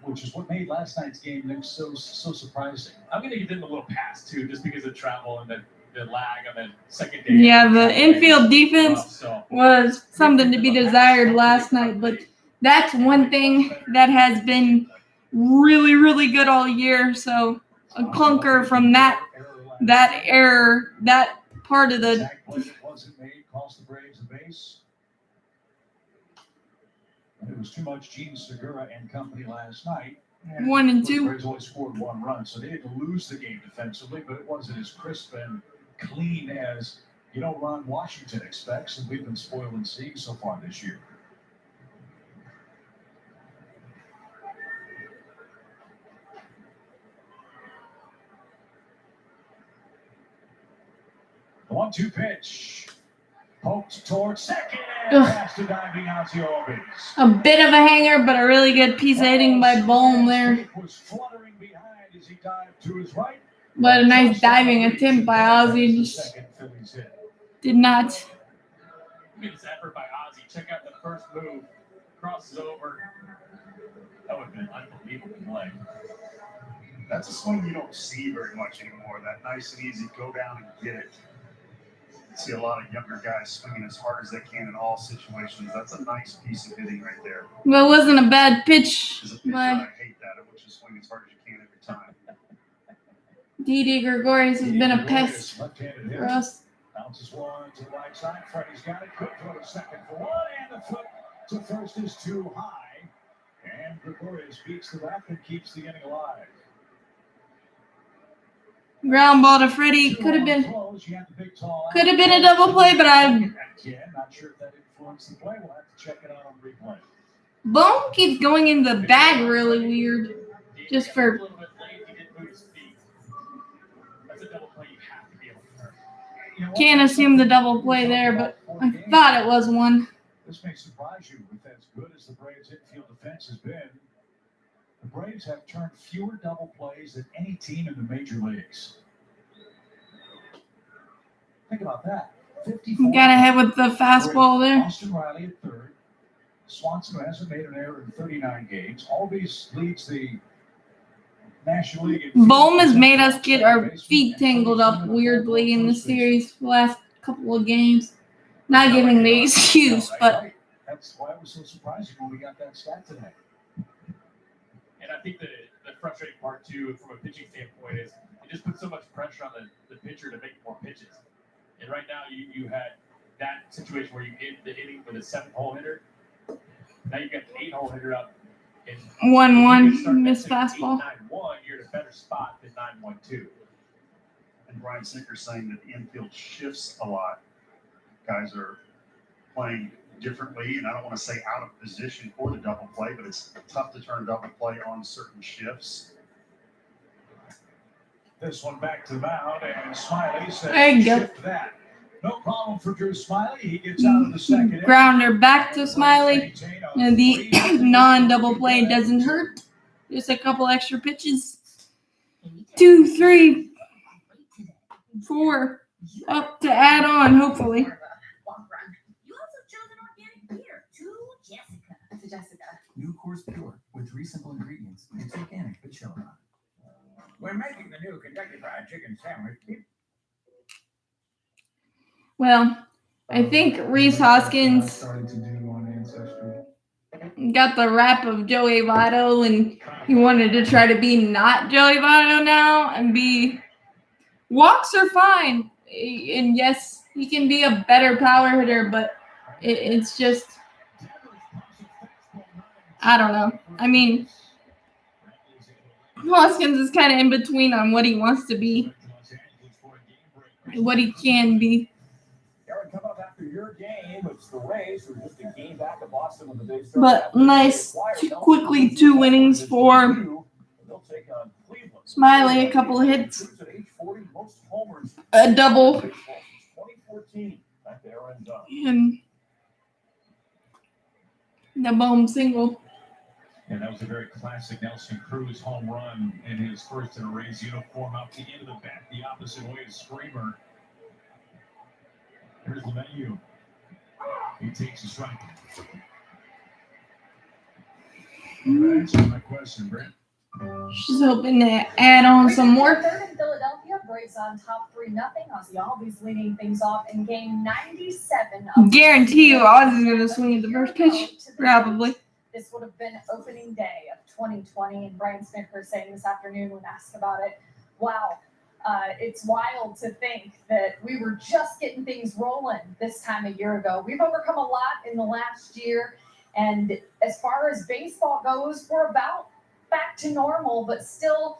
which is what made last night's game look so surprising. I'm going to give them a little pass, too, just because of travel and the lag on the second day. Yeah, the infield defense was something to be desired last night, but that's one thing that has been really, really good all year. So a clunker from that error, that part of the. Zach play that wasn't made cost the Braves a base. And it was too much Gene Segura and company last night. 1 and 2. The Braves only scored 1 run, so they didn't lose the game defensively, but it wasn't as crisp and clean as Ron Washington expects, and we've been spoiled and seeing so far this year. The 1-2 pitch. Poked towards second and past to diving Alciobis. A bit of a hanger, but a really good piece of hitting by Bohm there. Was fluttering behind as he dived to his right. But a nice diving attempt by Ozzie. Just did not. Look at this effort by Ozzie. Check out the first move. Crosses over. That would have been an unbelievable play. That's a swing you don't see very much anymore. That nice and easy go down and get it. See a lot of younger guys swinging as hard as they can in all situations. That's a nice piece of hitting right there. Well, it wasn't a bad pitch. As a pitcher, But I hate that. I want you to swing as hard as you can every time. Didi Gregorius has been a pest for us. Bounces one to the right side. Freddie's got it. Good throw to second for one, and the foot to first is too high. And Gregorius beats the back and keeps the inning alive. Ground ball to Freddie. Could have been a double play, but Not sure if that influenced the play. We'll have to check it out on replay. Bohm keeps going in the bag really weird. Just for. A little bit late. He didn't move his feet. That's a double play you have to be able to. Can't assume the double play there, but I thought it was one. This may surprise you with as good as the Braves' infield defense has been. The Braves have turned fewer double plays than any team in the major leagues. Think about that. 54. Got ahead with the fastball there. Austin Riley at third. Swanson hasn't made an error in 39 games. Always leads the National League. Bohm has made us get our feet tangled up weirdly in the series the last couple of games. Not giving the excuse, but that's why it was so surprising when we got that stat today. And I think the frustrating part, too, from a pitching standpoint, is it just puts so much pressure on the pitcher to make more pitches. And right now, you had that situation where you end the inning with a 7-hole hitter. Now you've got the 8-hole hitter up. 1-1 missed fastball. 9-1, you're in a better spot than 9-1-2. And Brian Sinker's saying that the infield shifts a lot. Guys are playing differently, and I don't want to say out of position for the double play, but it's tough to turn double play on certain shifts. This one back to the mound, and Smiley says, there you go. Shift that. No problem for Drew Smiley. He gets out of the second. Grounder back to Smiley. And the non-double play doesn't hurt. Just a couple extra pitches. 2, 3, 4. Up to add on, hopefully. Jessica. New Course Pure with 3 simple ingredients. It's organic but chill. We're making the new Kentucky Fried Chicken sandwich. Well, I think Reese Hoskins Starting to do on Ancestry. got the rap of Joey Votto, and he wanted to try to be not Joey Votto now and be. Walks are fine, and yes, he can be a better power hitter, but it's just. I don't know. I mean, Hoskins is kind of in between on what he wants to be, what he can be. But nice, quickly 2 innings for Smiley, a couple of hits, a double, and the Bohm single. And that was a very classic Nelson Cruz home run in his first in a Rays uniform out the end of the bat. The opposite way is Screamer. Here's the menu. He takes a strike. That answers my question, Brent. She's hoping to add on some more. Third in Philadelphia, Braves on top 3-0. Ozzy Albies leading things off in game 97. Guarantee you Ozzy's going to swing at the first pitch. Probably. This would have been opening day of 2020, and Brian Snicker saying this afternoon when asked about it, wow, it's wild to think that we were just getting things rolling this time a year ago. We've overcome a lot in the last year, and as far as baseball goes, we're about back to normal, but still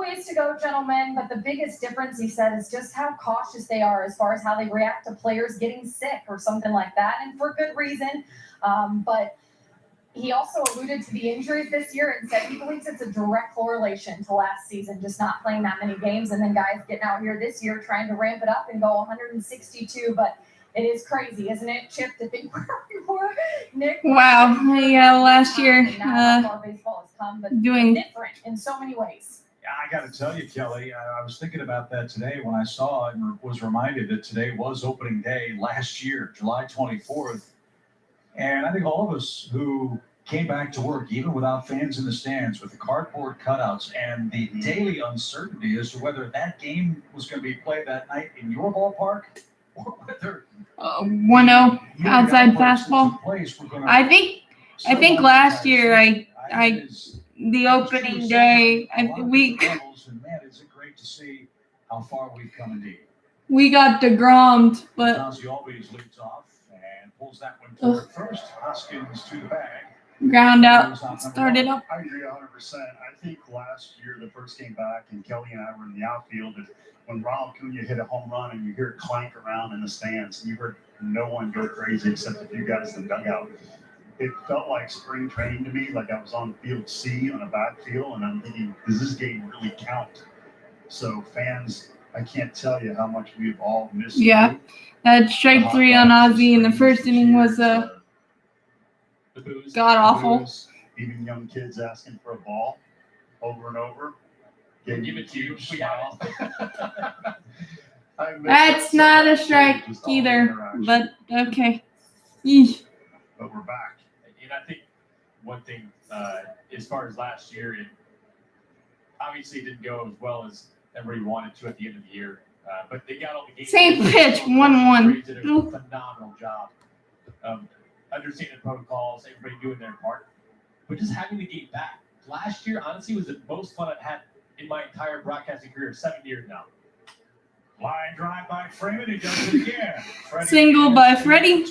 ways to go, gentlemen. But the biggest difference, he said, is just how cautious they are as far as how they react to players getting sick or something like that, and for good reason. But he also alluded to the injuries this year and said he believes it's a direct correlation to last season, just not playing that many games, and then guys getting out here this year trying to ramp it up and go 162. But it is crazy, isn't it, Chip, to think where we were, Nick? Wow. Yeah, last year, And now how far baseball has come, but doing different in so many ways. Yeah, I got to tell you, Kelly, I was thinking about that today when I saw it and was reminded that today was opening day last year, July 24th. And I think all of us who came back to work, even without fans in the stands, with the cardboard cutouts and the daily uncertainty as to whether that game was going to be played that night in your ballpark or whether 1-0 outside fastball. I think last year I the opening day we great to see how far we've come indeed. We got DeGrommed, but Ozzy always leads off and pulls that one toward first. Hoskins to the bag. ground out, started up. I agree 100%. I think last year, the first game back, and Kelly and I were in the outfield, and when Ronald Acuna hit a home run and you hear it clank around in the stands, and you heard no one go crazy except a few guys in the dugout. It felt like spring training to me, like I was on field C on a backfield, and I'm thinking, does this game really count? So fans, I can't tell you how much we've all missed. Yeah, that strike 3 on Ozzy in the first inning was god awful. Even young kids asking for a ball over and over. Give it to you. Smile. That's not a strike either, but okay. Yeesh. But we're back. And I think one thing, as far as last year, it obviously didn't go as well as everybody wanted to at the end of the year. But they got all the games. Same pitch, 1-1. Did a phenomenal job of understanding the protocols, everybody doing their part. But just having the game back. Last year, honestly, was the most fun I've had in my entire broadcasting career, 7 years now. Line drive by Freeman. He does it again. Single by Freddie.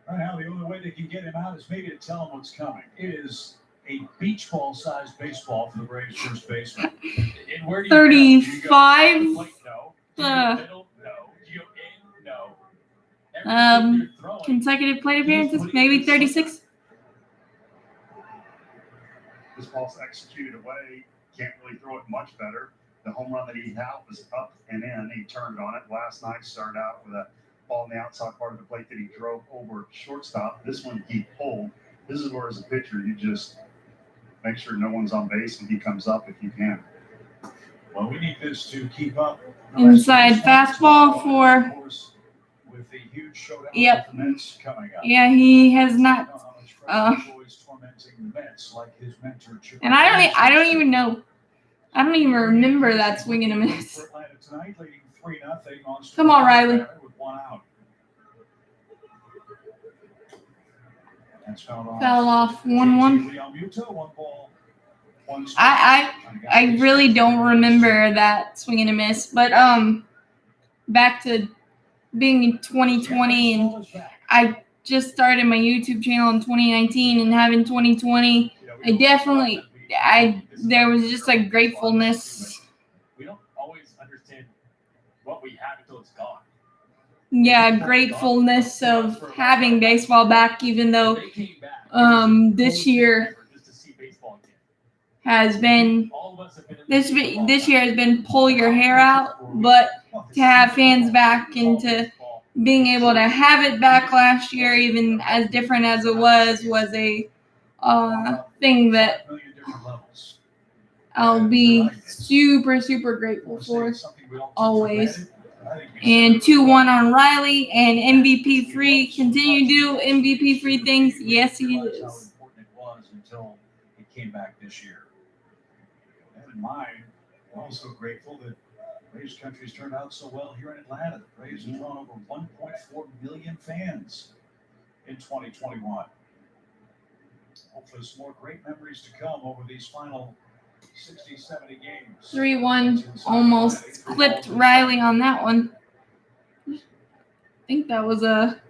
Right now, the only way they can get him out is maybe to tell him what's coming. It is a beach ball sized baseball for the Braves first baseman. And where do you 35. go? Do you go to the plate? No. Do you go to the middle? No. Do you go in? No. Everything you're throwing, Consecutive plate appearances, maybe 36. This ball's executed away. Can't really throw it much better. The home run that he had was up and in. He turned on it. Last night started out with a ball in the outside part of the plate that he drove over shortstop. This one he pulled. This is where, as a pitcher, you just make sure no one's on base and he comes up if you can. Well, we need this to keep up. Inside fastball for. With the huge showdown Yep. with the Mets coming up. Yeah, he has not. Tormenting the Mets like his mentor. And I don't even know. I don't even remember that swing and a miss. Tonight, leading 3-0 Come on, Riley. With 1 out. That's Fell off 1-1. I really don't remember that swing and a miss. But back to being in 2020, and I just started my YouTube channel in 2019, and having 2020, there was just a gratefulness. We don't always understand what we have until it's gone. Yeah, gratefulness of having baseball back, even though this year has been this year has been pull your hair out, but to have fans back and to being able to have it back last year, even as different as it was thing that 5 million different levels. I'll be super, super grateful for always. And 2-1 on Riley and MVP free. Continue to do MVP free things. Yes, he How is. important it was until it came back this year. With that in mind, we're also grateful that Braves country's turned out so well here in Atlanta. The Braves have drawn over 1.4 million fans in 2021. Hopefully some more great memories to come over these final 60, 70 games. 3-1 almost clipped Riley on that one. I think that was a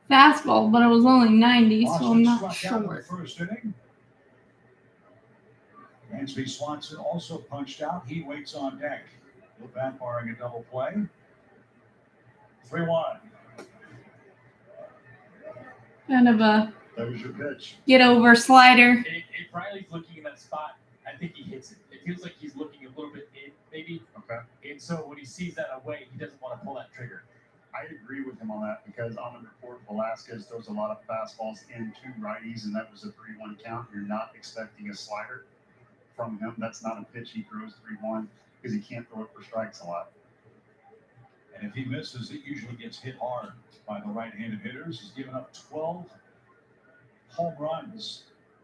fastball, but it was only 90, so I'm not sure. First inning. Dansby Swanson also punched out. He waits on deck. No bat barring a double play. 3-1. Kind of a That was your pitch. get over slider. If Riley's looking in that spot, I think he hits it. It feels like he's looking a little bit in, maybe. Okay. And so when he sees that away, he doesn't want to pull that trigger. I agree with him on that because on the report, Velasquez throws a lot of fastballs into righties, and that was a 3-1 count. You're not expecting a slider from him. That's not a pitch he throws 3-1 because he can't throw it for strikes a lot. And if he misses, it usually gets hit hard by the right-handed hitters. He's given up 12 home runs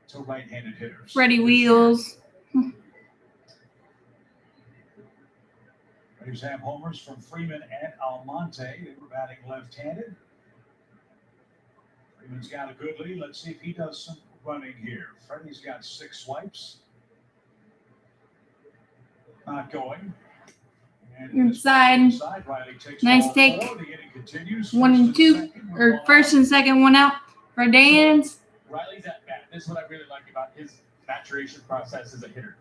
to right-handed hitters. Freddie Wheels. Braves have homers from Freeman and Almonte. They were batting left-handed. Freeman's got a good lead. Let's see if he does some running here. Freddie's got 6 swipes. Not going. And Inside. Riley takes Nice ball take. 4. The inning continues. 1 and 2, or first and second, 1 out for Dans. Riley's at bat. This is what I really like about his maturation process as a hitter.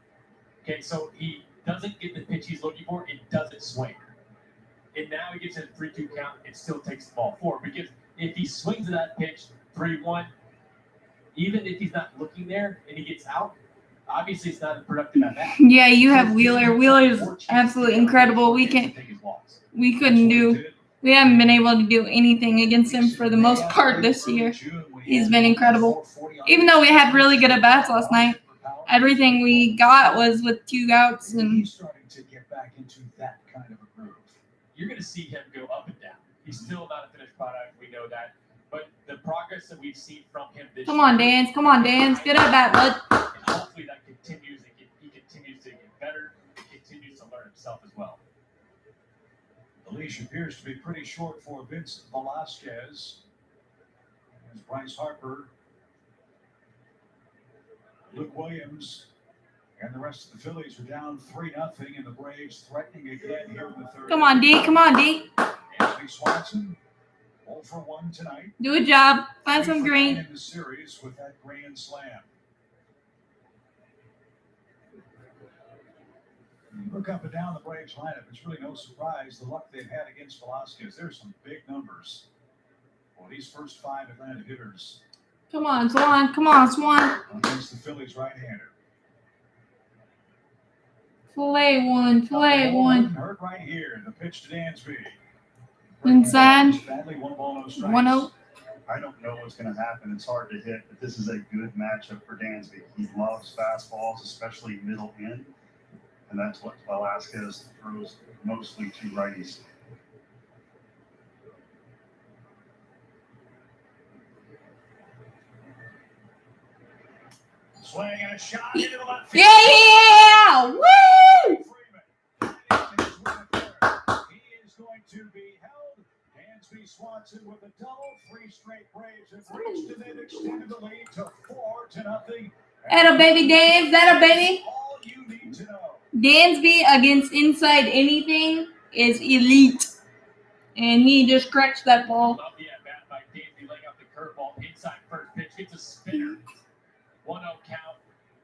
Okay, so he doesn't get the pitch he's looking for. It doesn't swing. And now he gets a 3-2 count. It still takes the ball forward. Because if he swings at that pitch, 3-1, even if he's not looking there and he gets out, obviously it's not a productive at bat. Yeah, you have Wheeler. Wheeler's absolutely incredible. We haven't been able to do anything against him for the most part this year. He's been incredible. Even though we had really good at-bats last night, everything we got was with 2 outs. And he's starting to get back into that kind of a groove. You're going to see him go up and down. He's still not a finished product. We know that. But the progress that we've seen from him this Come on, year. Dans. Come on, Dans. Get at bat, bud. And hopefully that continues. He continues to get better. He continues to learn himself as well. The leash appears to be pretty short for Vincent Velasquez. As Bryce Harper, Luke Williams, and the rest of the Phillies are down 3-0, and the Braves threatening again here in the third. Come on, D. Come on, D. Anthony Swanson, 0 for 1 tonight. Do a job. Find 3 some for green. 9 in the series with that grand slam. You look up and down the Braves lineup, it's really no surprise the luck they've had against Velasquez. There's some big numbers for these first 5 Atlanta hitters Come on, Swan. Come on, Swan. against the Phillies right-hander. Fillet one. Heard right here, the pitch to Dansby. Inside. Badly, 1 ball, no strikes. 1-0. I don't know what's going to happen. It's hard to hit, but this is a good matchup for Dansby. He loves fastballs, especially middle in, and that's what Velasquez throws mostly to righties. Swing and a shot into the left field. Yeah! Woo! He is going to be held. Dansby Swanson with a double. 3 straight Braves have reached, and they've extended the lead to 4-0. Atta baby Dans. That a baby. All you need to know. Dansby against inside anything is elite. And he just cracked that ball. Love the at-bat by Dansby, laying out the curveball inside first pitch. Hits a spinner. 1-0 count.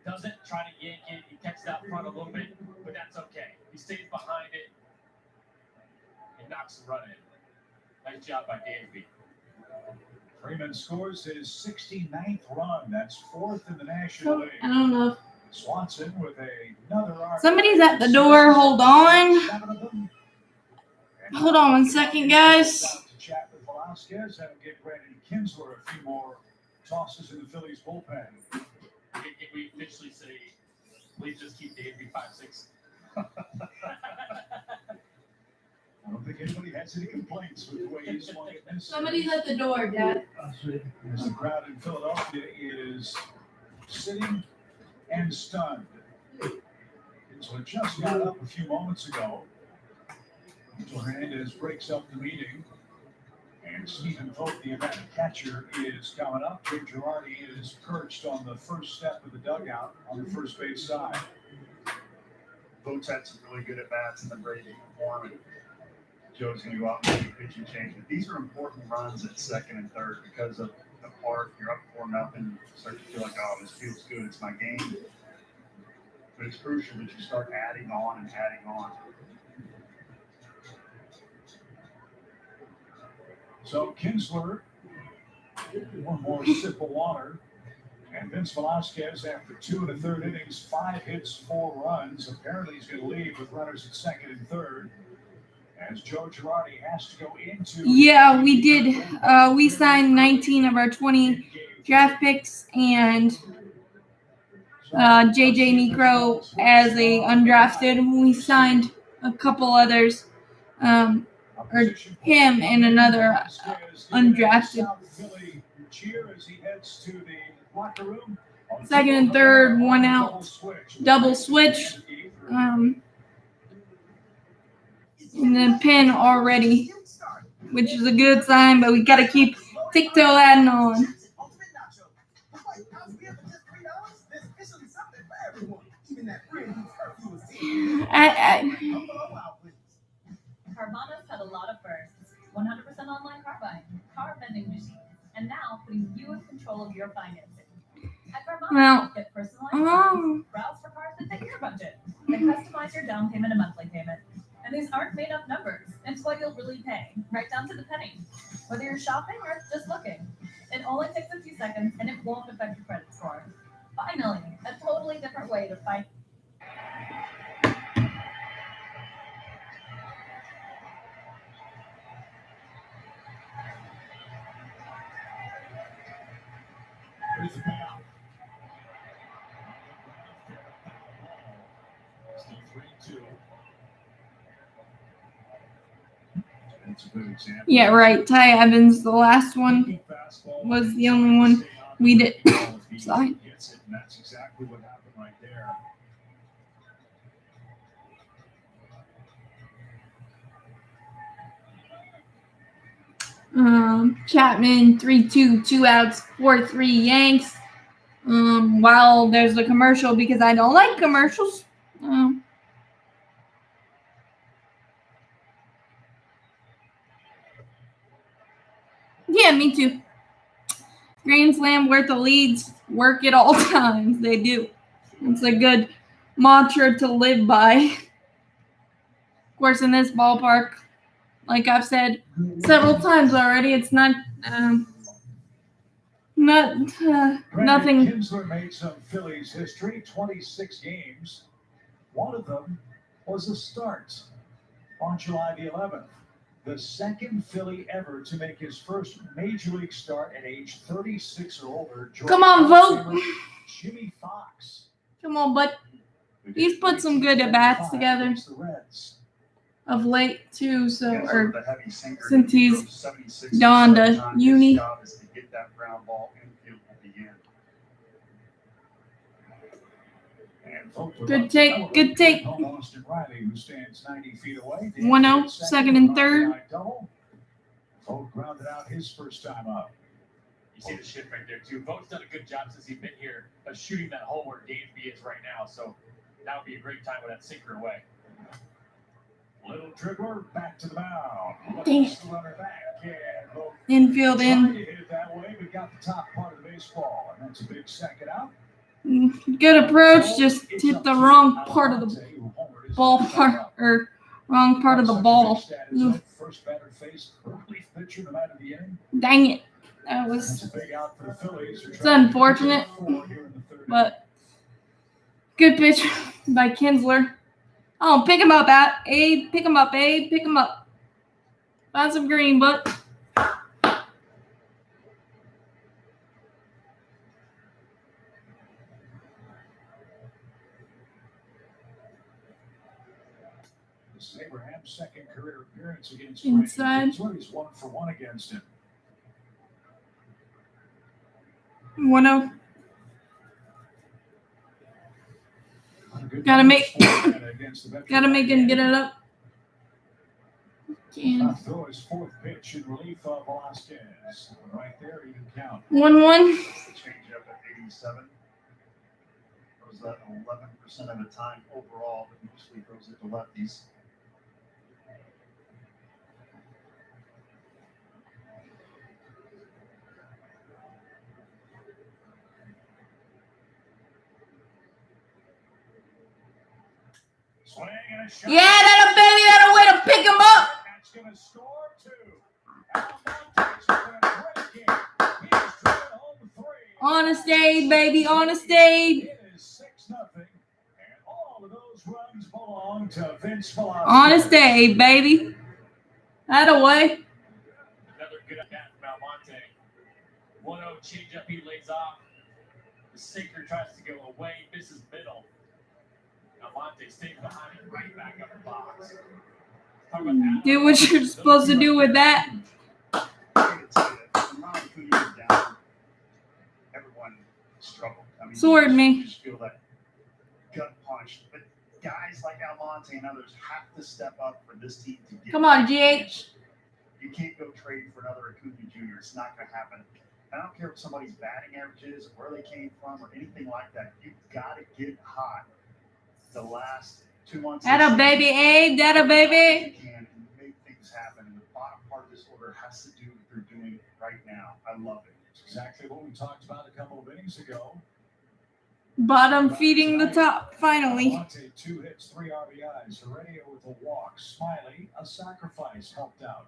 Doesn't try to yank it. He catches out front a little bit, but that's okay. He stays behind it and knocks the run in. Nice job by Dansby. Freeman scores his 69th run. That's 4th in the National League. I don't know. Swanson with another RBI. Somebody's at the door. Hold on. 7 of them. Hold on 1 second, guys. To chat with Velasquez and give Brandon Kinsler a few more tosses in the Phillies bullpen. We officially say, please just keep Davey 5-6. I don't think anybody has any complaints with the way he swung it in this Somebody's series. at the door, Dad. As the crowd in Philadelphia is sitting and stunned. So it just got up a few moments ago. So Hernandez breaks up the meeting. And Stephen Vogt, the event catcher, is coming up. Joe Girardi is perched on the first step of the dugout on the first base side. Vogt's had some really good at-bats in the Brady form, and Joe's going to go out and make a pitching change. But these are important runs at second and third because of the park. You're up 4-0, start to feel like, oh, this feels good. It's my game. But it's crucial that you start adding on and adding on. So Kinsler, one more sip of water. And Vince Velasquez, after 2 1/3 innings, 5 hits, 4 runs. Apparently he's going to leave with runners at second and third. As Joe Girardi has to go into... Yeah, we did. We signed 19 of our 20 draft picks and JJ Necro as a undrafted. We signed a couple others, or him and another undrafted. Second and third, 1 out, double switch. And then pin already, which is a good sign, but we got to keep tiptoe adding on. Carvana's had a lot of firsts. 100% online car buying, car vending machines, and now putting you in control of your financing. At Carvana, Well, you get personalized loans, browse for cars that fit your budget, then customize your down payment and monthly payment. And these aren't made up numbers. It's what you'll really pay, right down to the penny. Whether you're shopping or just looking, it only takes a few seconds and it won't affect your credit score. Finally, a totally different way to fight. Here's the payoff. Still 3-2. That's a good example. Yeah, right. Ty Evans, the last one, was the only one we did sign. That's exactly what happened right there. Chapman, 3-2, 2 outs, 4-3 Yanks. While there's a commercial because I don't like commercials. Yeah, me too. Grand Slam worth the leads, work at all times. They do. It's a good mantra to live by. Of course, in this ballpark, like I've said several times already, it's not nothing. Kinsler made some Phillies history, 26 games. One of them was a start on July the 11th. The second Philly ever to make his first major league start at age 36 or older. Come on, Vogt. Jimmy Fox. Come on, bud. He's put some good at-bats together of late, too. So, or since he's gone to uni. Good take, good take. 1-0, second and third. Vogt grounded out his first time up. You see the shift right there, too. Vogt's done a good job since he's been here of shooting that hole where Dansby is right now. So that would be a great time with that sinker away. Little dribbler back to the mound. Dang it. Runner back. Yeah, Vogt Infield in. tried to hit it that way, but got the top part of the baseball. And that's a big second out. Good approach, just hit the wrong part of the ballpark, or wrong part of the ball. Ugh. First batter faced relief pitcher no matter the inning. Dang it. That was, That's a big out for the Phillies. it's unfortunate, but good pitch by Kinsler. Oh, pick him up, Abe. Pick him up, Abe. Pick him up. Find some green, but Abraham's second career appearance against Inside. Phillies, 1-for-1 against him. 1-0. Good Gotta numbers make- for Atlanta against the veteran Gotta make him get it up. About to throw his fourth pitch in relief of Velasquez. Right there, even count. 1-1. It's the changeup at 87. Throws that 11% of the time overall, but mostly throws it to lefties. Swing and a shot. Yeah, that'll baby, that'll way to pick him up. That's gonna score two. Almonte's having a great game. He's driven home 3. Honest Abe, baby, honest Abe. It is 6-0, and all of those runs belong to Vince Velasquez. Honest Abe, baby. That'll way. Another good at bat from Almonte. 1-0 changeup, he lays off. The sinker tries to go away, misses middle. Almonte stays behind it, right back up the box. Talk about that. Do what you're supposed to do with that. I gotta tell you, when Ronald Acuna was down, everyone struggled. I mean, Sword me. You just feel that gut punch. But guys like Almonte and others have to step up for this team to get. Come on, GH. You can't go trade for another Acuna Jr. It's not going to happen. I don't care what somebody's batting average is, or where they came from, or anything like that. You've got to get hot the last 2 months. That'll baby, Abe. That'll baby. You can and make things happen. And the bottom part of this order has to do what they're doing right now. I love it. It's exactly what we talked about a couple of innings ago. Bottom feeding the top, finally. Almonte, 2 hits, 3 RBIs. Heredia with a walk. Smiley, a sacrifice, helped out.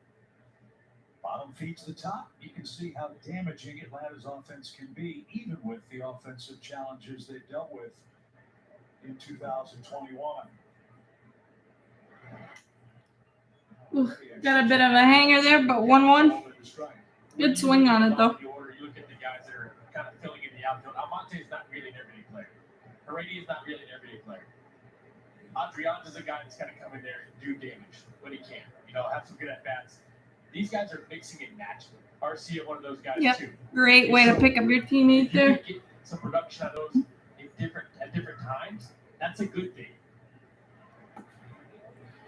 Bottom feeds the top. You can see how damaging Atlanta's offense can be, even with the offensive challenges they dealt with in 2021. Oof, got a bit of a hanger there, but 1-1. Good swing on it, though. You look at the guys that are kind of filling in the outfield. Almonte is not really an everyday player. Heredia is not really an everyday player. Adrian is a guy that's going to come in there and do damage when he can. You know, have some good at bats. These guys are mixing it naturally. Arcia, one of those guys Yep. too. Great way to pick up your teammate If you there. can get some production out of those at different times, that's a good thing.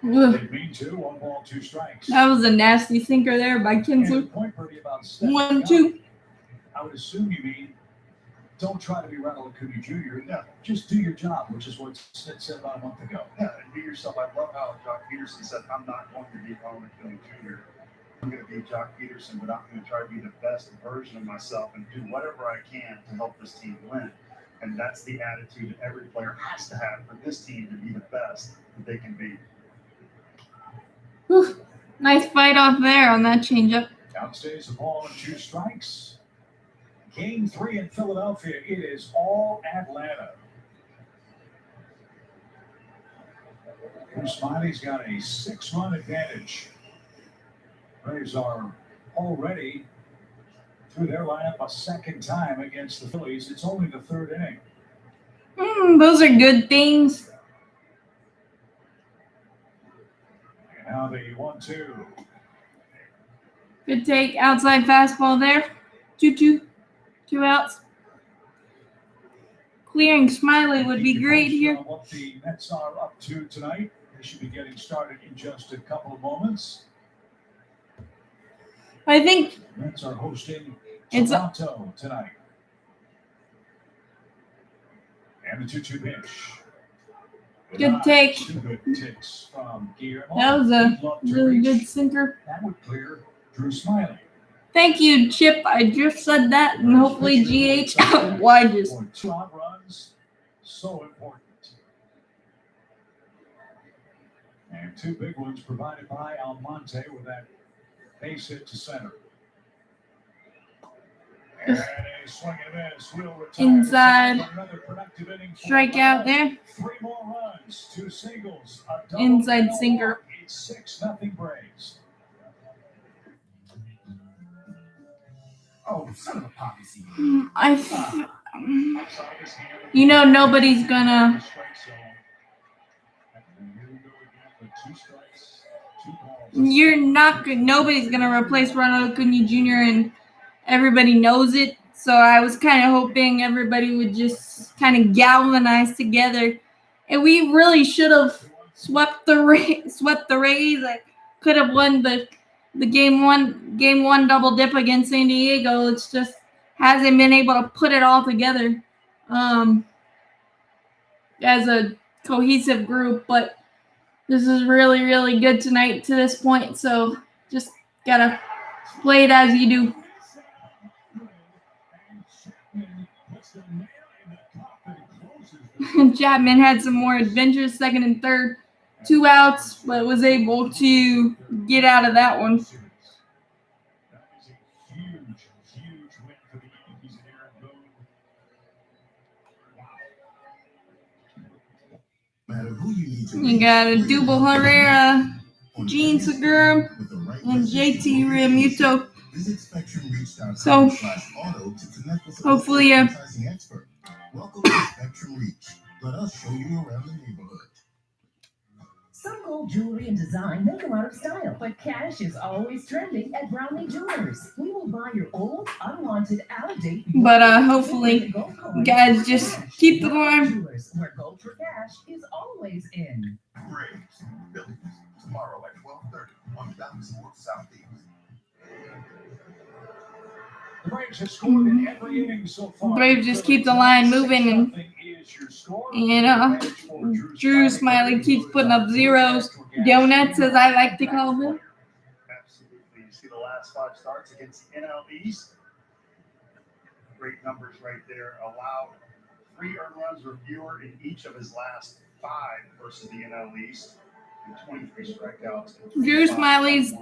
Ugh, They mean to. 1 ball, 2 strikes. that was a nasty sinker there by And Kinsler. the point, Birdie, about stepping 1-2. up, I would assume you mean don't try to be Ronald Acuna Jr. Yeah. Just do your job, which is what Sid said about a month ago. Yeah, and be yourself. I love how Jock Peterson said, I'm not going to be Ronald Acuna Jr. I'm going to be Jock Peterson, but I'm going to try to be the best version of myself and do whatever I can to help this team win. And that's the attitude that every player has to have for this team to be the best that they can be. Whew. Nice fight off there on that changeup. Count stays 1 ball and 2 strikes. Game 3 in Philadelphia. It is all Atlanta. Bruce Smiley's got a 6-run advantage. Braves are already through their lineup a second time against the Phillies. It's only the 3rd inning. Those are good things. And now the 1-2. Good take. Outside fastball there. 2-2. 2 outs. Clearing Smiley would be great here. What the Mets are up to tonight. They should be getting started in just a couple of moments. I think The Mets are hosting It's a- Toronto tonight. And the 2-2 pitch. Good take. 2 good ticks from Guillermo. That was a He'd love to really reach. good sinker. That would clear Drew Smiley. Thank you, Chip. I just said that, and hopefully GH obliges. For 2 out runs, so important. And 2 big ones provided by Almonte with that base hit to center. And a swing and a miss. Will retire Inside. for another productive inning for Strikeout Atlanta. there. 3 more runs, 2 singles, a double Inside and a sinker. walk. It's 6-0 Braves. Oh, son of a poppy seed. Outside his hand. You know nobody's gonna Strike zone. And here we go again with 2 strikes. Nobody's going to replace Ronald Acuna Jr. and everybody knows it. So I was kind of hoping everybody would just kind of galvanize together. And we really should have swept the Rays. I could have won the game one double dip against San Diego. It's just hasn't been able to put it all together as a cohesive group. But this is really, really good tonight to this point. So just gotta play it as you do. Chapman had some more adventures, second and third, 2 outs, but was able to get out of that one. That was a huge, huge win for the Yankees and Aaron Boone. You got a Double Herrera, Gene Segura, and JT Realmuto. So hopefully Welcome to Spectrum Reach. Let us show you around the neighborhood. Some gold jewelry and design may go out of style, but cash is always trending at Brownlee Jewelers. We will buy your old, unwanted, out-of-date. But hopefully, guys, just keep the line. Jewelers, where gold for cash is always in. Braves, Phillies, tomorrow at 12:30 on Fox Sports Southeast. The Braves have scored in every inning so far. Braves just keep the line moving, and Drew Smiley keeps putting up zeros, donuts, as I like to call them. Absolutely. You see the last 5 starts against the NL East. Great numbers right there. Allowed 3 earned runs or fewer in each of his last 5 versus the NL East. And 23 strikeouts. Drew Smiley's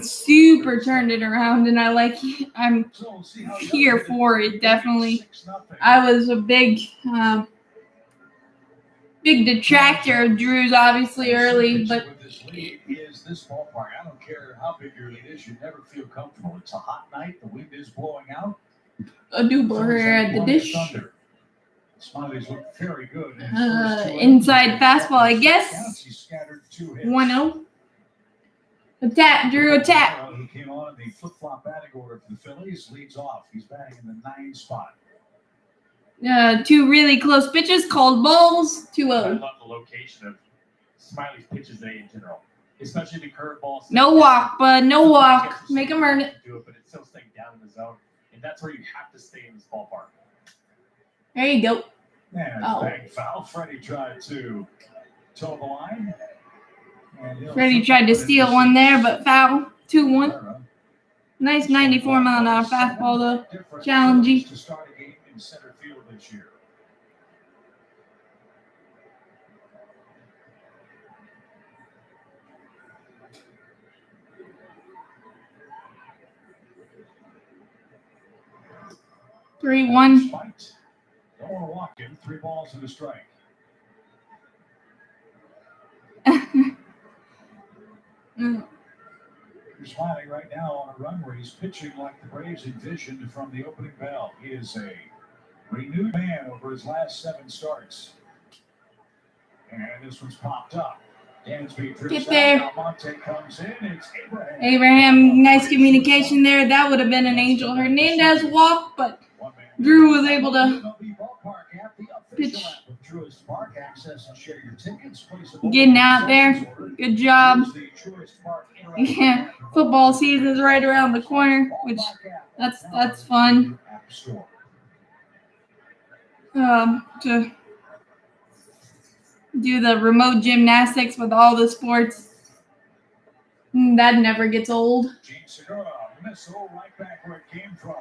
super turned it around, and I'm here for it. Definitely, I was a big detractor of Drew's obviously early, but is this ballpark. I don't care how big your lead is, you never feel comfortable. It's a hot night, the wind is blowing out. a Double Herrera at the dish. Smiley's looked very good. Inside fastball, I guess. 1-0. A tap, Drew, a tap. Who came on in the flip-flop batting order for the Phillies, leads off. He's batting in the 9 spot. 2 really close pitches, called balls, 2-0. I love the location of Smiley's pitches today in general, especially the curveballs. No walk, bud. No walk. Make him earn it. But it's still staying down in the zone, and that's where you have to stay in this ballpark. There you go. And bang foul. Freddie tried to toe the line. Freddie tried to steal one there, but foul. 2-1. Nice 94-mile-an-hour fastball, though. Challenging. To start a game in center field this year. Three, 1. Don't want to walk him. 3 balls and a strike. You're smiling right now on a run where he's pitching like the Braves envisioned from the opening bell. He is a renewed man over his last 7 starts. And this one's popped up. Get there. Almonte comes in. It's Abraham, nice communication there. That would have been an Angel Hernandez walk, but Drew was able to pitch. Getting out there. Good job. Yeah, football season is right around the corner, which that's fun. To do the remote gymnastics with all the sports. That never gets old. Gene Segura, missile right back where it came from.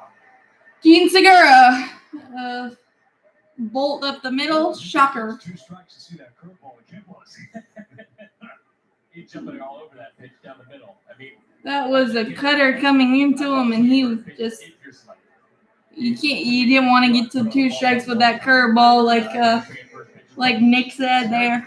Gene Segura, bolt up the middle, shocker. 2 strikes to see that curveball again was. He's jumping all over that pitch down the middle. I mean, that was a cutter coming into him, and he was just. You didn't want to get to 2 strikes with that curveball, like Nick said there.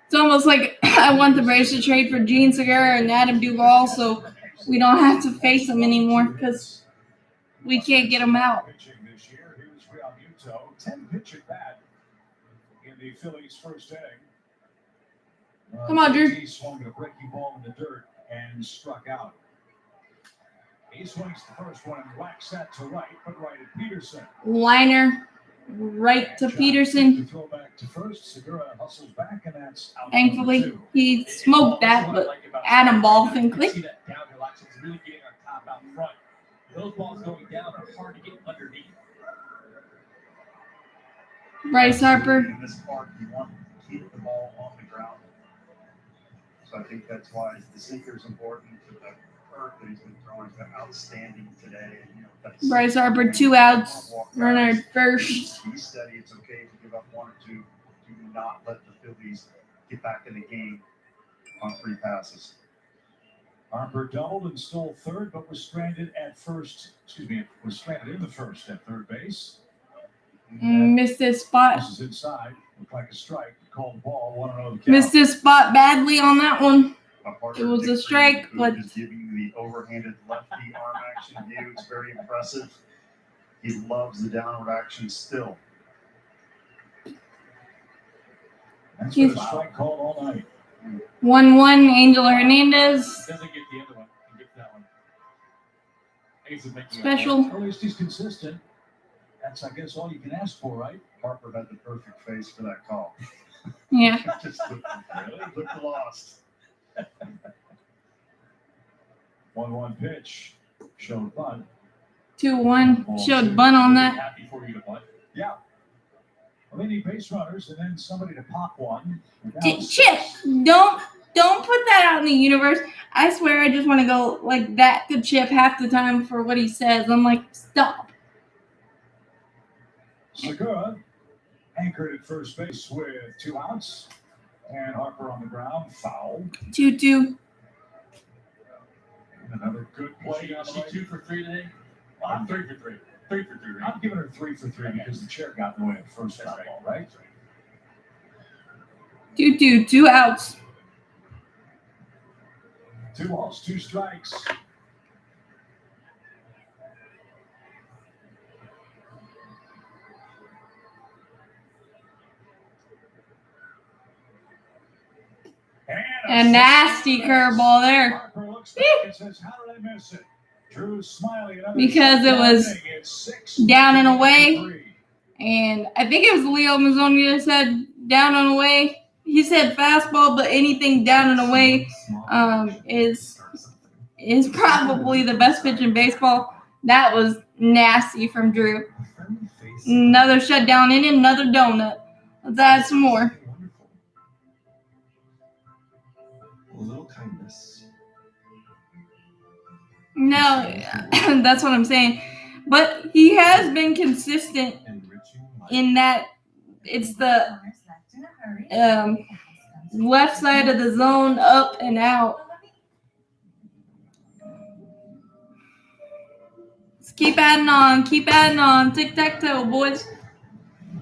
It's almost like I want the Braves to trade for Gene Segura and Adam Duvall, so we don't have to face them anymore because we can't get them out. This year, here's Realmuto, 10 pitch at bat in the Phillies' first inning. Come on, Drew. He swung a breaking ball in the dirt and struck out. He swings the first one and whacks that to right, but right at Peterson. Liner right to Peterson. Throw back to first. Segura hustles back, and that's out. Thankfully, he smoked that, but Adam Ball, thankfully. See that downhill action is really getting on top out front. Those balls going down are hard to get underneath. Bryce Harper. In this park, you want to keep the ball on the ground. So I think that's why the sinker is important. To the earth that he's been throwing has been outstanding today. And, Bryce Harper, 2 outs. Runner at first. Be steady. It's okay to give up 1 or 2. Do not let the Phillies get back in the game on free passes. Harper doubled and stole third, but was stranded at first. Was stranded in the first at third base. Missed his spot. This is inside. Looked like a strike. Called the ball. 1-0 the count. Missed his spot badly on that one. It was a strike, but just giving you the overhanded lefty arm action view. It's very impressive. He loves the downward action still. That's been a strike called all night. 1-1 Angel Hernandez. Doesn't get the other one. He gets that one. He's making Special. At least he's consistent. That's, I guess, all you can ask for, right? Harper had the perfect face for that call. Yeah. Just looked lost. 1-1 pitch. Showed bunt. 2-1. Showed bunt on that. Happy for you to bunt. Yeah. Well, they need base runners and then somebody to pop one. Chip, don't put that out in the universe. I swear I just want to go like that to Chip half the time for what he says. I'm like, stop. Segura anchored at first base with 2 outs. And Harper on the ground, foul. 2-2. Another good play. Is she 2 for 3 today? I'm 3 for 3. 3 for 3, right? I'm giving her 3 for 3 because the chair got in the way of the first foul ball, right? 2-2. 2 outs. 2 balls, 2 strikes. A nasty curveball there. Harper looks back and says, "How did I miss it?" Drew Smiley. Because it was down and away. And I think it was Leo Mazzoni that said down and away. He said fastball, but anything down and away is probably the best pitch in baseball. That was nasty from Drew. Another shutdown inning, another donut. Let's add some more. A little kindness. No, that's what I'm saying. But he has been consistent in that it's the left side of the zone, up and out. Let's keep adding on. Keep adding on. Tic-tac-toe, boys.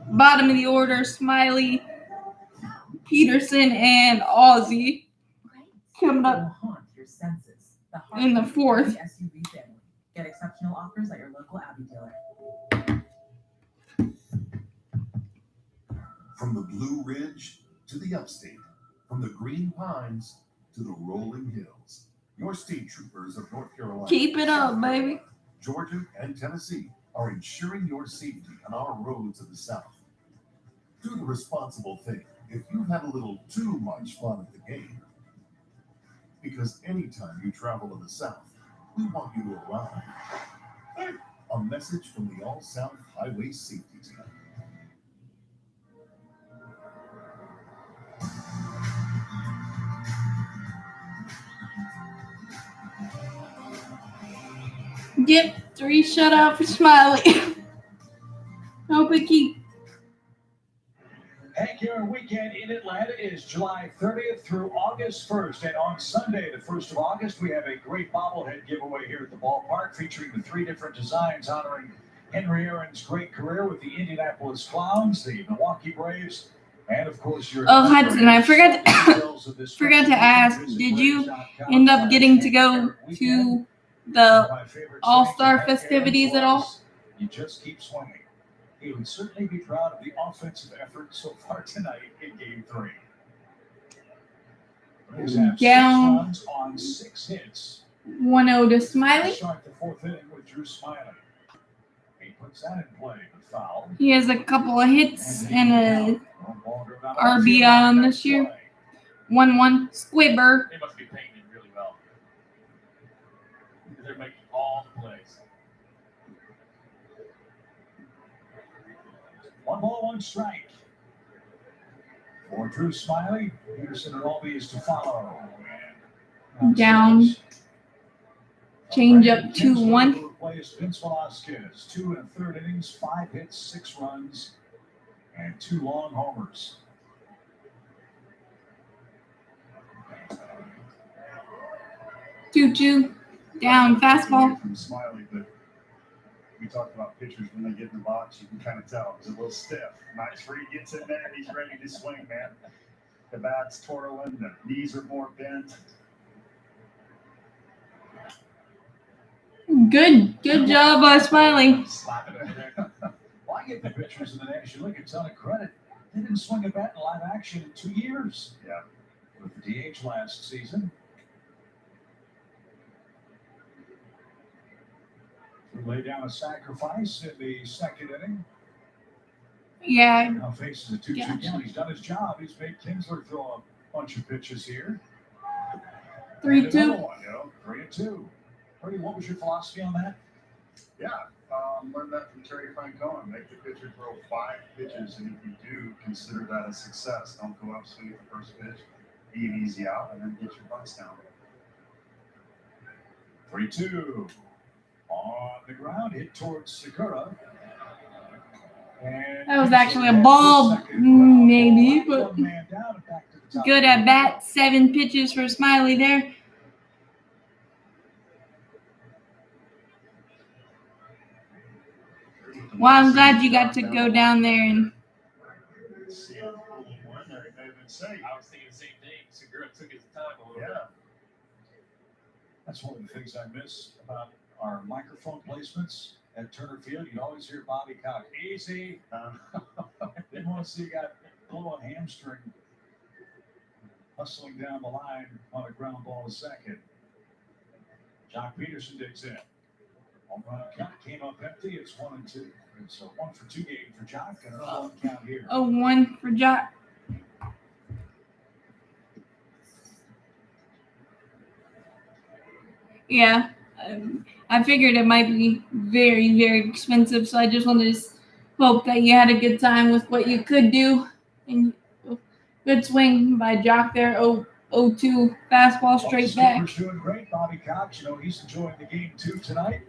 Bottom of the order, Smiley, Peterson, and Ozzy. Coming up in the 4th. SUV family. Get exceptional offers at your local Abbey dealer. From the Blue Ridge to the Upstate, from the Green Pines to the Rolling Hills, your state troopers of North Carolina, Keep it up, baby. Georgia, and Tennessee are ensuring your safety on our roads of the South. Do the responsible thing if you've had a little too much fun at the game. Because anytime you travel to the South, we want you to arrive. A message from the All-South Highway Safety Team. Get 3 shutout for Smiley. Hope it keep. Hank weekend in Atlanta is July 30th through August 1st. And on Sunday, the 1st of August, we have a great bobblehead giveaway here at the ballpark featuring the 3 different designs honoring Henry Aaron's great career with the Indianapolis Clowns, the Milwaukee Braves, and of course your... Oh, Hudson, I forgot to ask, did you end up getting to go to the All-Star festivities at all? You just keep swinging. He would certainly be proud of the offensive effort so far tonight in Game 3. Braves have Down. 6 runs on 6 hits. 1-0 to Smiley. Start the 4th inning with Drew Smiley. He puts that in play, but foul. He has a couple of hits and a No longer about RBI on this play. year. 1-1 Squibber. They must be paying him really well. Because they're making all the plays. 1 ball, 1 strike. For Drew Smiley, Peterson and Albee is to follow. And Down. Change up 2-1. Replaced Vince Velasquez. 2 1/3 innings, 5 hits, 6 runs, and 2 long homers. Two down fastball. From Smiley, but we talked about pitchers when they get in the box, you can kind of tell it's a little stiff. Nice where he gets in there, he's ready to swing, man. The bat's twirling, the knees are more bent. Good job by Smiley. Slap it over there. Well, I give the pitchers in the National League a ton of credit. They didn't swing a bat in live action in 2 years. Yeah. With the DH last season. He laid down a sacrifice in the 2nd inning. Yeah, Now faces a 2-2 Gotcha. count. He's done his job. He's made Kinsler throw a bunch of pitches here. 3-2. And another one, 3-2. Freddie, what was your philosophy on that? Yeah, learned that from Terry Francona. Make the pitcher throw 5 pitches, and if you do, consider that a success. Don't go up, swing at the first pitch, be an easy out, and then get your butts down. 3-2. On the ground, hit towards Segura. And That was actually a ball, maybe, but good at bat. 7 pitches for Smiley there. Well, I'm glad you got to go down there and See him pull one there, he may have been safe. I was thinking the same thing. Segura took his time a little Yeah. That's one of the things I miss about our microphone placements at Turner Field. You always hear Bobby Cock, easy. Didn't want to see a guy pull on hamstring, hustling down the line on a ground ball to second. Jock Peterson digs in. Home run count came up empty. It's 1-2. It's a 1-for-2 game for Jock and another 1 count here. 0-1 for Jock. Yeah, I figured it might be very, very expensive, so I just wanted to hope that you had a good time with what you could do. And good swing by Jock there. 0-2 fastball straight back. Skipper's doing great. Bobby Cox, he's enjoying the game too tonight.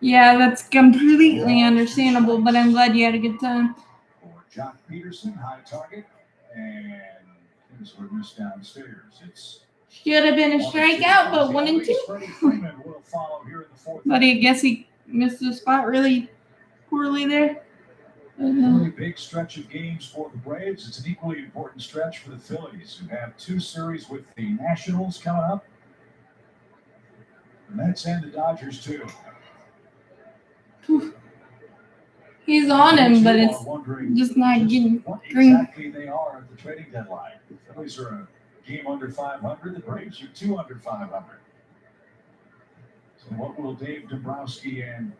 Yeah, that's completely understandable, but I'm glad you had a good time. For Jock Peterson, high target, and Kinsler missed downstairs. It's Should have been a strikeout, but 1-2. Freddie Freeman will follow here in the 4th. But I guess he missed the spot really poorly there. Really big stretch of games for the Braves. It's an equally important stretch for the Phillies, who have 2 series with the Nationals coming up. The Mets and the Dodgers too. He's on him, but it's just not getting green. Exactly they are at the trading deadline. The Phillies are a game under 500. The Braves are 2 under 500. So what will Dave Dombrowski and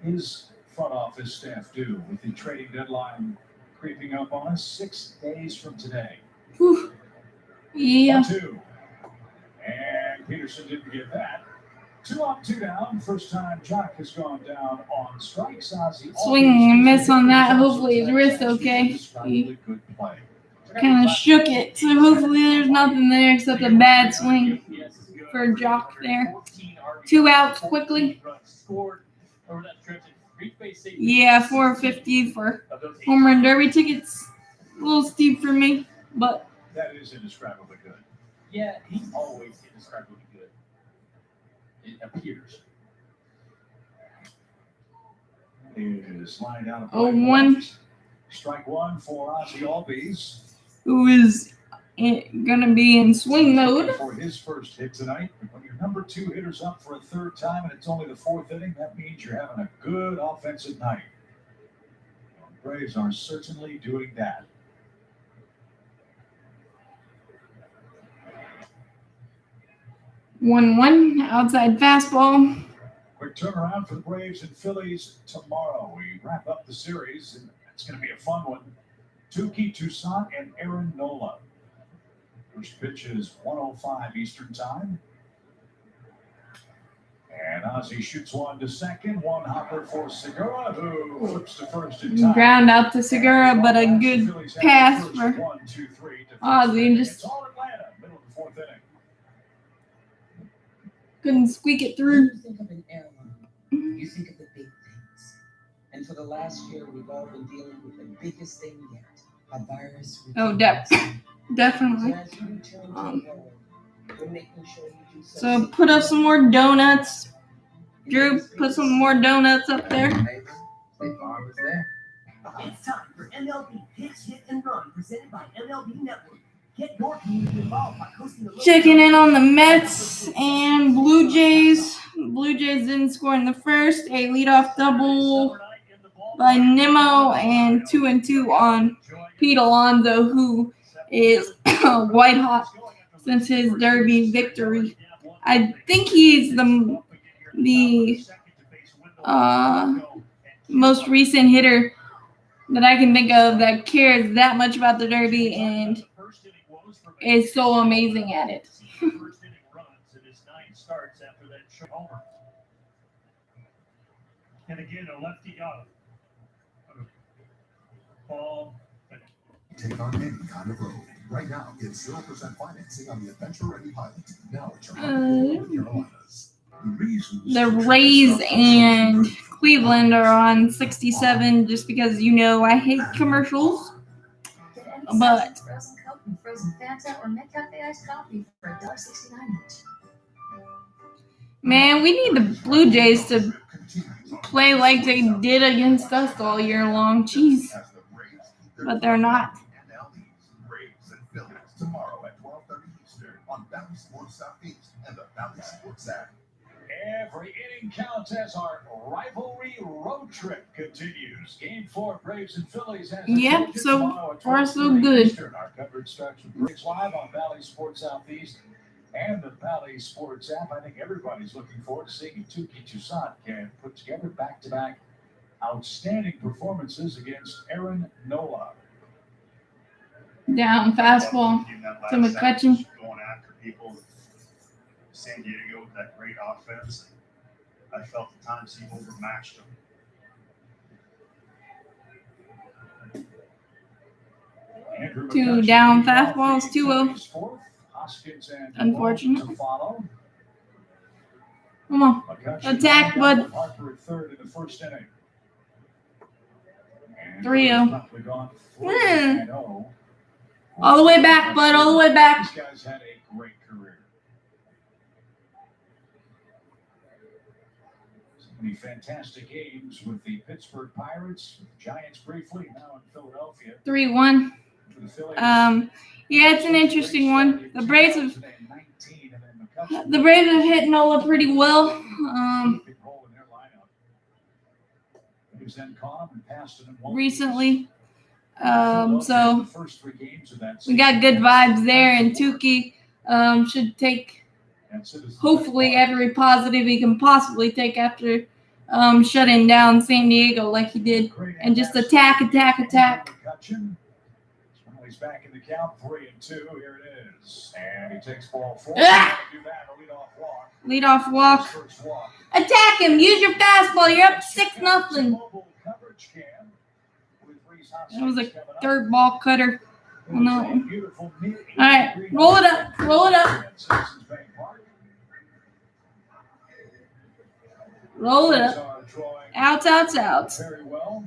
his front office staff do with the trading deadline creeping up on us 6 days from today? Whew. Yeah. 1-2. And Peterson didn't get that. 2 up, 2 down. First time Jock has gone down on strikes. Swing and miss on that. Hopefully his wrist okay. He kind of shook it, so hopefully there's nothing there except a bad swing for Jock there. 2 outs quickly. Yeah, 450 for home run derby tickets. A little steep for me, but that is indescribably good. Yeah, he's always indescribably good. It appears. Is lined out of 0-1. Strike 1 for Ozzie Albies. Who is gonna be in swing mode. For his first hit tonight, when your number 2 hitter's up for a third time and it's only the 4th inning, that means you're having a good offensive night. The Braves are certainly doing that. One outside fastball. Quick turnaround for the Braves and Phillies tomorrow. We wrap up the series, and it's going to be a fun one. Touki Toussaint and Aaron Nola. First pitch is 1:05 Eastern Time. And Ozzie shoots one to second. One hopper for Segura, who flips to first in time. Ground out to Segura, but a good pass for 1, 2, 3 to Ozzie. first. Just It's all Atlanta, middle of the 4th inning. couldn't squeak it When through. you think of an airline, you think of the big things. And for the last year, we've all been dealing with the biggest thing yet, a virus. Oh, definitely. So as you return to the world, we're making sure you do So put up some more donuts. Drew, put some more donuts up there. State Farm is there. It's time for MLB Pitch, Hit, and Run, presented by MLB Network. Get your community involved by hosting a Checking in on the Mets and Blue Jays. Blue Jays didn't score in the first. A leadoff double by Nimmo and 2-2 on Pete Alonso, who is white hot since his Derby victory. I think he's the most recent hitter that I can think of that cares that much about the Derby and is so amazing at it. And again, a lefty ball. Take on any kind of road. Right now, get 0% financing on the adventure-ready Pilot. Now at your home in the Carolinas. The Rays and Cleveland are on 67 just because I hate commercials. But Frozen Coke and frozen Fanta or McCafe iced coffee for $1.69 each. man, we need the Blue Jays to play like they did against us all year long. Jeez. But they're not. Braves and Phillies tomorrow at 12:30 Eastern on Valley Sports Southeast and the Valley Sports app. Every inning counts as our rivalry road trip continues. Game 4, Braves and Phillies. Yep, so far so good. Our coverage starts with Braves Live on Valley Sports Southeast and the Valley Sports app. I think everybody's looking forward to seeing if Touki Toussaint can put together back-to-back outstanding performances against Aaron Nola. Down fastball to McCutcheon. Going after people. San Diego with that great offense. I felt at times he overmatched them. 2 down fastballs, 2-0. Unfortunate. Come on. Attack, bud. 3-0. All the way back, bud. All the way back. These guys had a great career. So many fantastic games with the Pittsburgh Pirates, Giants briefly, now in Philadelphia. 3-1. Yeah, it's an interesting one. The Braves have hit Nola pretty well. Recently. So we got good vibes there, and Touki should take hopefully every positive he can possibly take after shutting down San Diego like he did, and just attack. He's back in the count, 3-2. Here it is, and he takes ball 4. Leadoff walk. Attack him. Use your fastball. You're up 6-0. That was a third ball cutter on that one. All right, roll it up. Roll it up. Outs. Very well.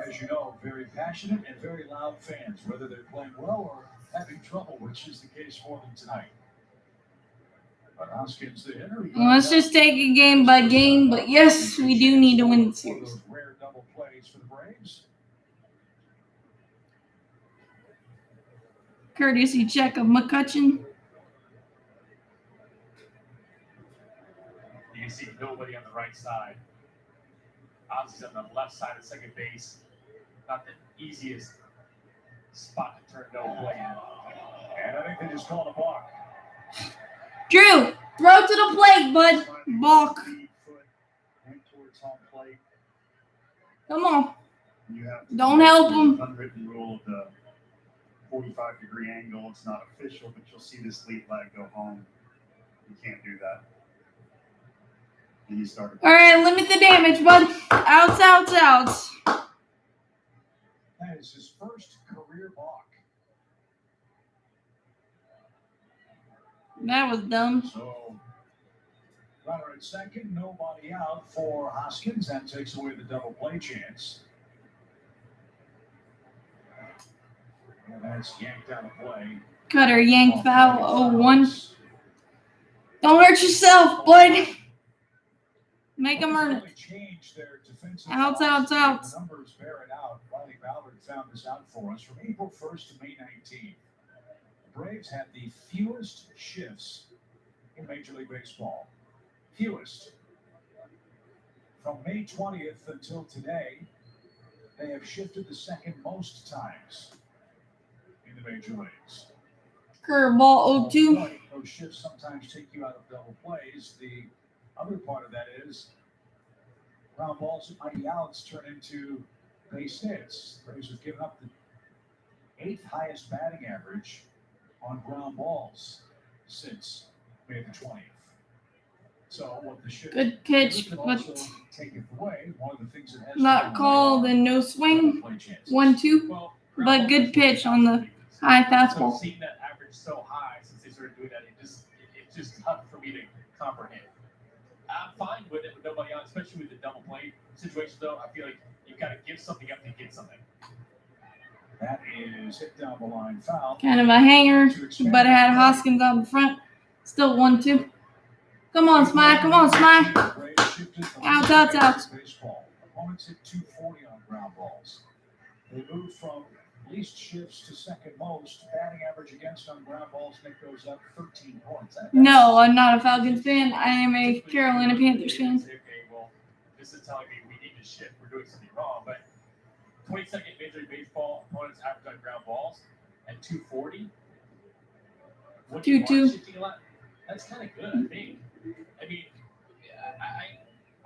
As you know, very passionate and very loud fans, whether they're playing well or having trouble, which is the case for them tonight. But Hoskins, the hitter. Let's just take it game by game, but yes, we do need to win the series. Rare double plays for the Braves. Courtesy check of McCutcheon. You can see nobody on the right side. Ozzy's on the left side of second base. Not the easiest spot to turn no play in. And I think they just called a balk. Drew, throw to the plate, bud. Balk. Went towards home plate. Come on. You have Don't help him. Unwritten rule of the 45-degree angle. It's not official, but you'll see this lead leg go home. You can't do that. And you start. All right, limit the damage, bud. Outs, outs, outs. That is his first career balk. That was dumb. So, runner at second, nobody out for Hoskins. That takes away the double play chance. And that's yanked out of play. Cutter yanked foul 0-1. Don't hurt yourself, bud. Make him earn it. Outs, outs, outs. The numbers bear it out. Riley Ballard found this out for us. From April 1st to May 19th, the Braves had the fewest shifts in Major League Baseball. Fewest. From May 20th until today, they have shifted the second most times in the Major Leagues. Curveball 0-2. Those shifts sometimes take you out of double plays. The other part of that is ground balls that might be outs turn into base hits. The Braves have given up the 8th highest batting average on ground balls since May the 20th. So what the shift Good pitch, could but also take it away. One of the things that has not called and no swing. 1-2. Well, But good pitch on the high So fastball. seeing that average so high since they started doing that, it's just tough for me to comprehend. I'm fine with it with nobody on, especially with the double play situation. Though I feel like you've got to give something up to get something. That is hit down the line foul. Kind of a hanger, but it had Hoskins on the front. Still 1-2. Come on, Smile. Come on, Smile. Outs, outs, outs. Baseball. Opponents hit 240 on ground balls. They moved from least shifts to second most. Batting average against on ground balls, Nick goes up 13 points. No, I'm not a Falcons fan. I am a Carolina Panthers fan. Okay, well, this is telling me we need to shift. We're doing something wrong. But 22nd Major League Baseball opponents average on ground balls at 240. 2-2. That's kind of good, I think. I mean,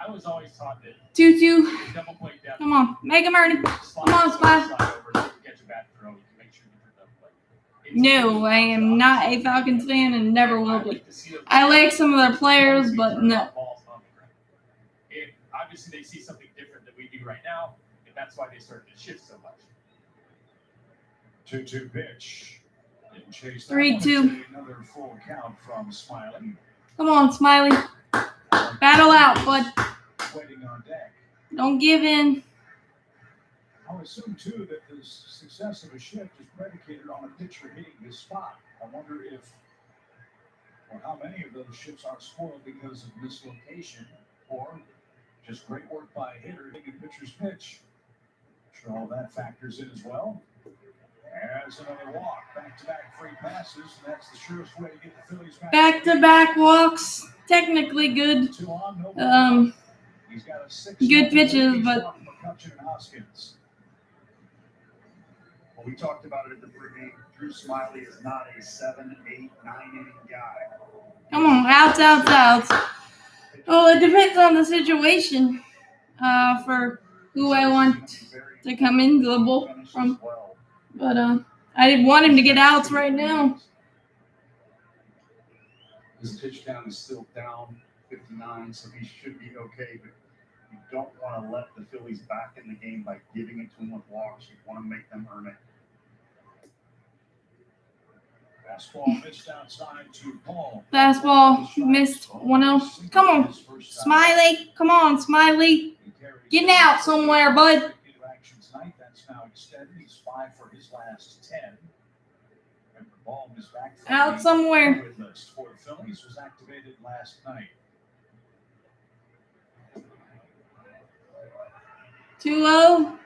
I was always taught that 2-2. double play depth. Come on, make him earn it. Come on, Smile. No, I am not a Falcons fan and never will be. I like some of their players, but no. And obviously, they see something different than we do right now, and that's why they started to shift so much. 2-2 pitch. 3-2. Another full count from Smiley. Come on, Smiley. Battle out, bud. Waiting on deck. Don't give in. I would assume, too, that the success of a shift is predicated on a pitcher hitting his spot. I wonder if, or how many of those shifts are spoiled because of mislocation or just great work by a hitter hitting a pitcher's pitch. I'm sure all that factors in as well. As another walk, back-to-back free passes, and that's the surest way to get the Phillies back. Back-to-back walks. Technically good. Good pitches, but well, we talked about it at the pregame. Drew Smiley is not a 7, 8, 9 inning guy. come on, outs, outs, outs. Well, it depends on the situation for who I want to come in the bull from. But I didn't want him to get outs right now. His pitch count is still down 59, so he should be okay. But you don't want to let the Phillies back in the game by giving it to him with walks. You want to make them earn it. Fastball missed outside to Paul. Fastball missed 1-0. Come on, Smiley. Come on, Smiley. Getting out somewhere, bud. That's now extended. He's 5 for his last 10. And the ball was back Out somewhere. List for the Phillies was activated last night. 2-0.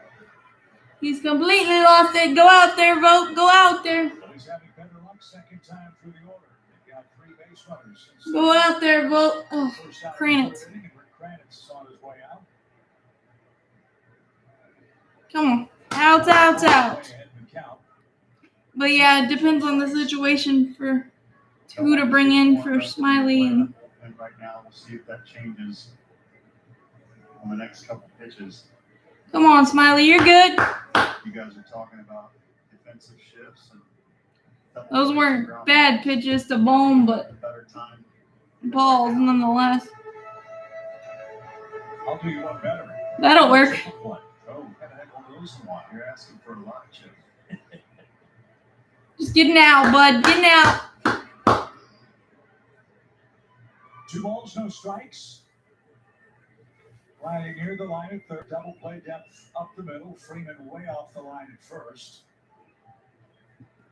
He's completely lost it. Go out there, vote. Go out there. Phillies having better second time through the order. They've got 3 base runners. Go out there, Vogt. Oh, First out of the Kranitz. third inning, and Rick Kranitz is on his way out. Come on. Out, out, out. Way ahead in the count. But yeah, it depends on the situation for who to bring in for Smiley. And right now, we'll see if that changes on the next couple pitches. come on, Smiley, you're good. You guys are talking about defensive shifts and Those weren't bad pitches to Bohm, but better time. balls nonetheless. I'll do you one better. That'll work. Oh, had a heck of a losing one. You're asking for a lot, Chip. Just getting out, bud. Getting out. 2 balls, no strikes. Riding near the line at third. Double play depth up the middle. Freeman way off the line at first.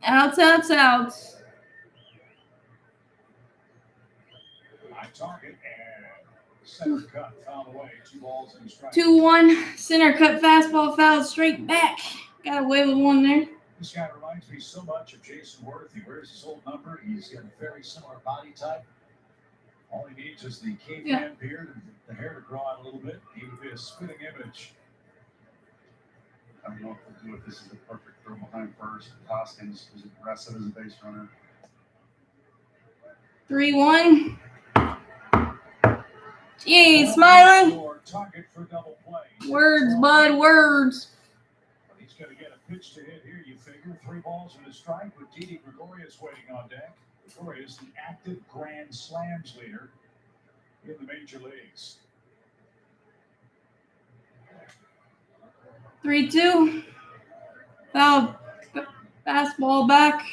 Outs, outs, outs. High target and center cut fouled away. 2 balls and a strike. 2-1. Center cut fastball fouled straight back. Got away with one there. This guy reminds me so much of Jason Worth. He wears his old number. He's got a very similar body type. All he needs is the caveman beard and the hair to grow out a little bit. He would be a spitting image. I don't know if we'll do it. This is the perfect throw behind first. Hoskins is aggressive as a base runner. 3-1. Jeez, Smiley. Target for double play. Words, bud, words. But he's going to get a pitch to hit here, you figure. 3 balls and a strike with Didi Gregorius waiting on deck. Gregorius, the active Grand Slams leader in the major leagues. 3-2. Fouled fastball back.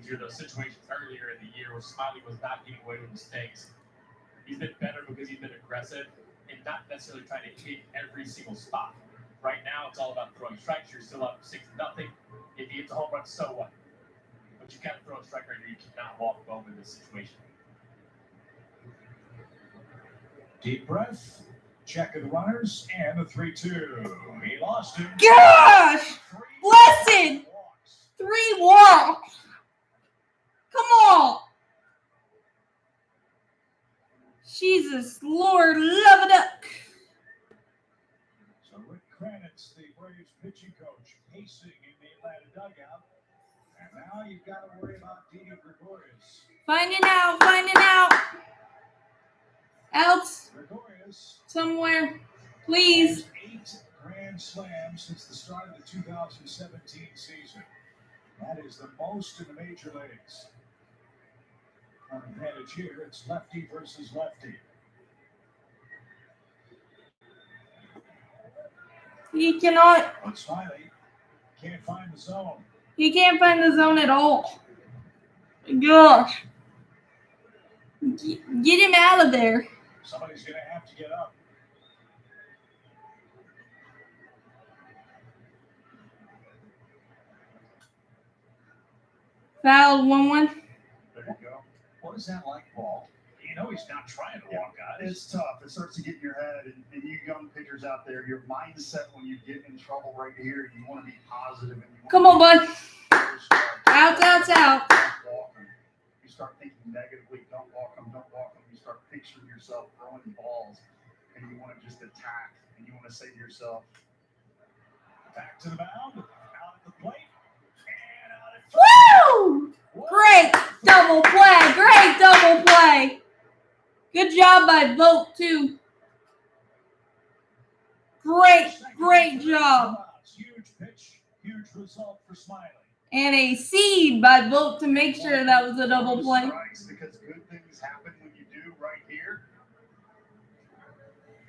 These are those situations earlier in the year where Smiley was not getting away with mistakes. He's been better because he's been aggressive and not necessarily trying to hit every single spot. Right now, it's all about throwing strikes. You're still up 6-0. If he hits a home run, so what? But you can't throw a strike right here. You cannot walk Bohm in this situation. Deep breath. Check of the runners and the 3-2. He lost him. Gosh! Blessed! 3 walks. Come on. Jesus, Lord, love a duck. So Rick Kranitz, the Braves pitching coach, pacing in the Atlanta dugout. And now you've got to worry about Didi Gregorius. Finding out, finding out. Outs. Gregorius. Somewhere. Please. 8 grand slams since the start of the 2017 season. That is the most in the major leagues. On advantage here, it's lefty versus lefty. He cannot. But Smiley can't find the zone. He can't find the zone at all. Gosh. Get him out of there. Somebody's going to have to get up. Fouled 1-1. There you go. What is that like, Paul? You know he's not trying to walk guys. It's tough. It starts to get in your head. And you young pitchers out there, your mindset when you get in trouble right here, you want to be positive. And you Come on, bud. Out, out, out. You start thinking negatively, don't walk them. You start picturing yourself throwing balls, and you want to just attack, and you want to say to yourself, back to the mound, out at the plate, and out at Woo! Great double play. Great double play. Good job by Vogt, too. Great job. Huge pitch, huge result for Smiley. And a seed by Vogt to make sure that was a double play. Because good things happen when you do right here.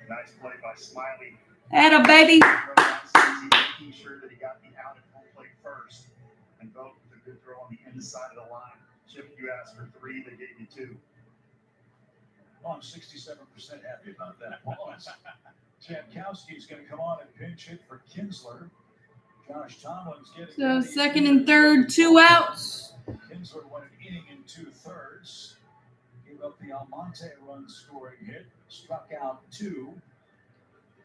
Nice play by Smiley. Atta baby. Making sure that he got the out at home plate first. And Vogt with a good throw on the inside of the line. Chip, you asked for 3, they gave you 2. Oh, I'm 67% happy about that. Jankowski's going to come on and pinch hit for Kinsler. Josh Tomlin's getting So second and third, 2 outs. Kinsler went an inning in 2/3. Gave up the Almonte run scoring hit. Struck out 2.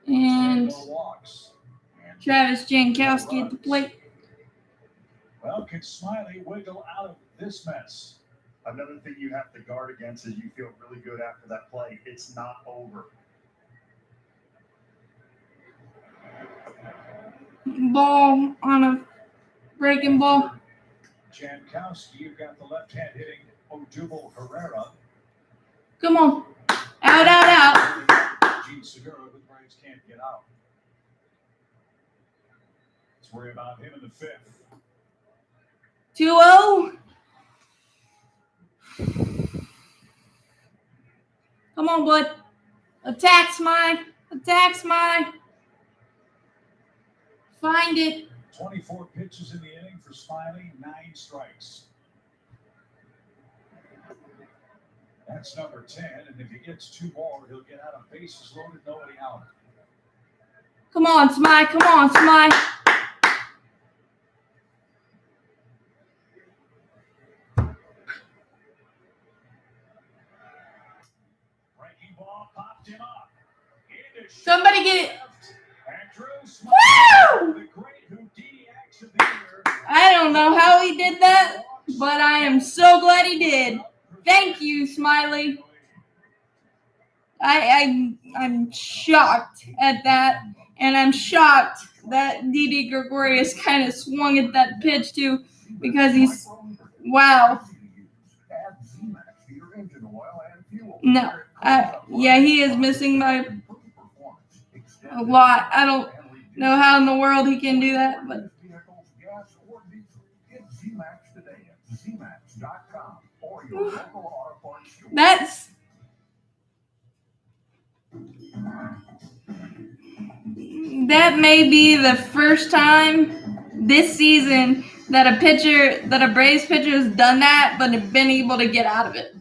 And no walks. Travis Jankowski at the plate. Well, can Smiley wiggle out of this mess? Another thing you have to guard against is you feel really good after that play. It's not over. Ball on a breaking ball. Jankowski, you've got the left hand hitting Odubel Herrera. Come on. Out. Gene Segura, the Braves can't get out. Let's worry about him in the fifth. 2-0. Come on, bud. Attack, Smythe. Find it. 24 pitches in the inning for Smiley, 9 strikes. That's number 10, and if he gets 2 more, he'll get out of bases loaded, nobody out. Come on, Smythe. Breaking ball popped him up. Somebody get it. Woo! The great Houdini action here. I don't know how he did that, but I am so glad he did. Thank you, Smiley. I'm shocked at that, and I'm shocked that Didi Gregorius kind of swung at that pitch too, because he's wow. No, yeah, he is missing by a lot. I don't know how in the world he can do that, but that may be the first time this season that a Braves pitcher has done that, but have been able to get out of it.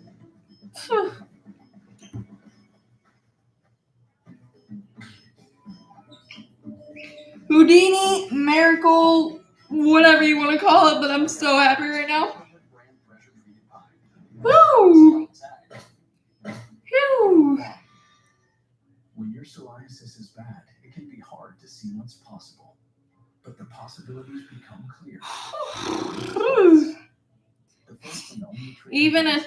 Houdini, miracle, whatever you want to call it, but I'm so happy right now. Woo! Phew. When your psoriasis is bad, it can be hard to see what's possible, but the possibilities become clear. Even a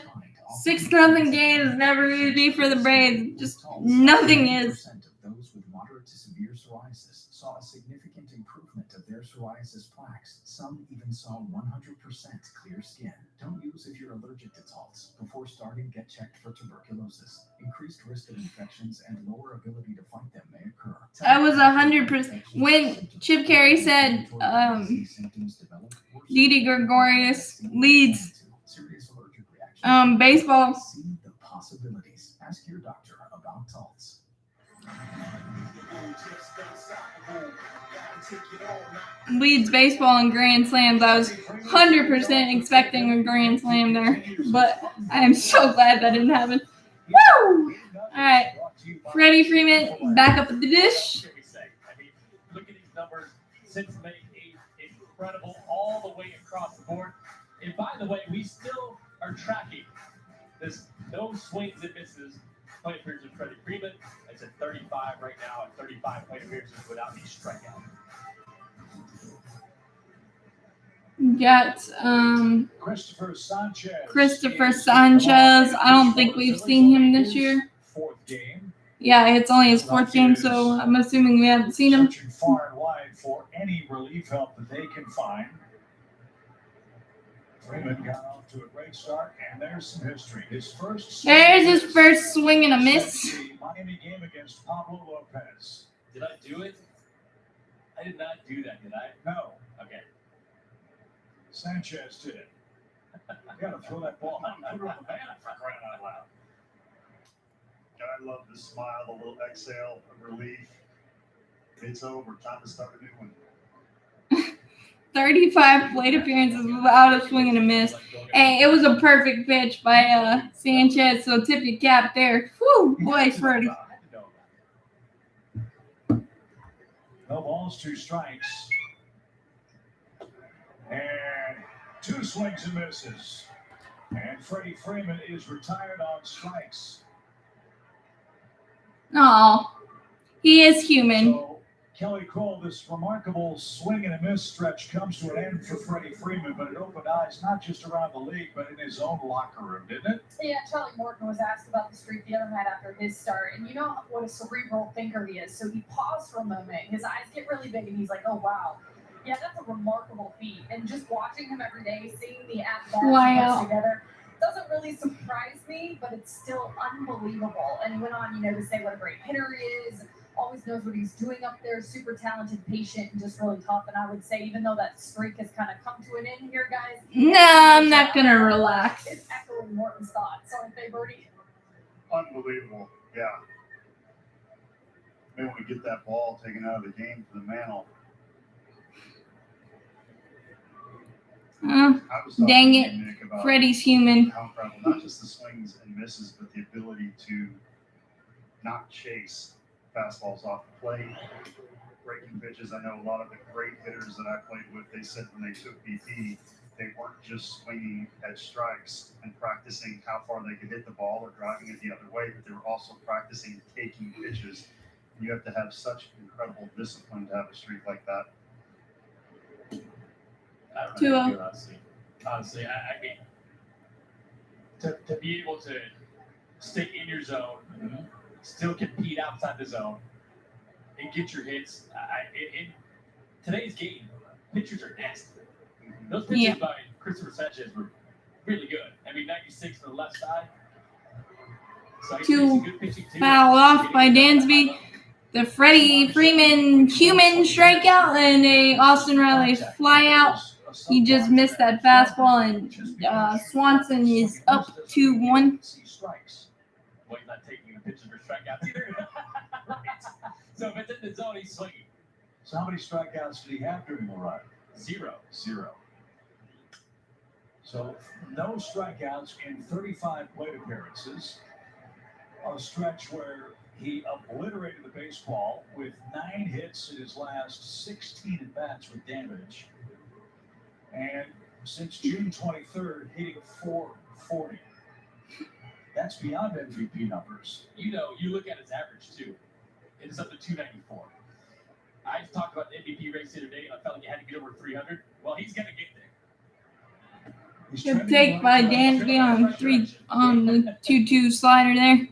6-0 game is never easy for the Braves. Just nothing is. Those with moderate to severe psoriasis saw a significant improvement of their psoriasis plaques. Some even saw 100% clear skin. Don't use if you're allergic to salts. Before starting, get checked for tuberculosis. Increased risk of infections and lower ability to fight them may occur. I was 100%. When Chip Carey said Didi Gregorius leads baseball. See the possibilities. Ask your doctor about salts. Leads baseball in grand slams. I was 100% expecting a grand slam there, but I am so glad that didn't happen. Woo! All right, Freddie Freeman back up at the dish. I mean, look at these numbers. 6 May 8, incredible all the way across the board. And by the way, we still are tracking this no swings and misses plate appearances of Freddie Freeman. It's at 35 right now, at 35 plate appearances without any strikeout. Got Christopher Sanchez. I don't think we've seen him this year. 4th game. Yeah, it's only his 4th game, so I'm assuming we haven't seen him. Searching far and wide for any relief help that they can find. Freeman got off to a great start, and there's some history. There's his first swing and a miss. Miami game against Pablo Lopez. Did I do it? I did not do that, did I? No. Okay. Sanchez did it. You got to throw that ball out and put it on the man for crying out loud. I love the smile, the little exhale of relief. It's over. Time to start a new one. 35 plate appearances without a swing and a miss. Hey, it was a perfect pitch by Sanchez, so tip your cap there. Whew, boy, Freddie. No balls, 2 strikes. And 2 swings and misses. And Freddie Freeman is retired on strikes. Oh, he is human. So Kelly Cole, this remarkable swing and a miss stretch comes to an end for Freddie Freeman, but it opened eyes not just around the league, but in his own locker room, didn't it? Yeah, Charlie Morton was asked about the streak the other night after his start, and you know what a cerebral thinker he is. So he paused for a moment. His eyes get really big, and he's like, "Oh wow, yeah, that's a remarkable feat." And just watching him every day, seeing the at-bats he puts together, doesn't really surprise me, but it's still unbelievable. And he went on, to say what a great hitter he is. Always knows what he's doing up there, super talented, patient, and just really tough. And I would say, even though that streak has kind of come to an end here, guys. No, I'm not going to relax. It's echoing Morton's thoughts. Aren't they, Birdie? Unbelievable. Yeah. Maybe we get that ball taken out of the game for the Mantle. Dang it. Freddie's human. How incredible. Not just the swings and misses, but the ability to not chase fastballs off the plate, breaking pitches. I know a lot of the great hitters that I played with, they said when they took BP, they weren't just swinging at strikes and practicing how far they could hit the ball or driving it the other way, but they were also practicing taking pitches. And you have to have such incredible discipline to have a streak like that. I don't know, honestly, I mean, to be able to stay in your zone, still compete outside the zone, and get your hits. In today's game, pitchers are nasty. Those pitches by Christopher Sanchez were really good. I mean, 96 on the left side. So Two foul off by Dansby. The Freddie Freeman human strikeout and a Austin Riley fly out. He just missed that fastball, and Swanson is up 2-1. Well, he's not taking the pitches for strikeouts either. Right. So if it's in the zone, he's swinging. So how many strikeouts did he have during the run? Zero. So no strikeouts in 35 plate appearances. A stretch where he obliterated the baseball with 9 hits in his last 16 at-bats with damage. And since June 23rd, hitting .440. That's beyond MVP numbers. You look at his average, too. It's up to 294. I talked about the MVP race the other day, and I felt like you had to get over 300. Well, he's going to get there. Good take by Dansby on the 2-2 slider there.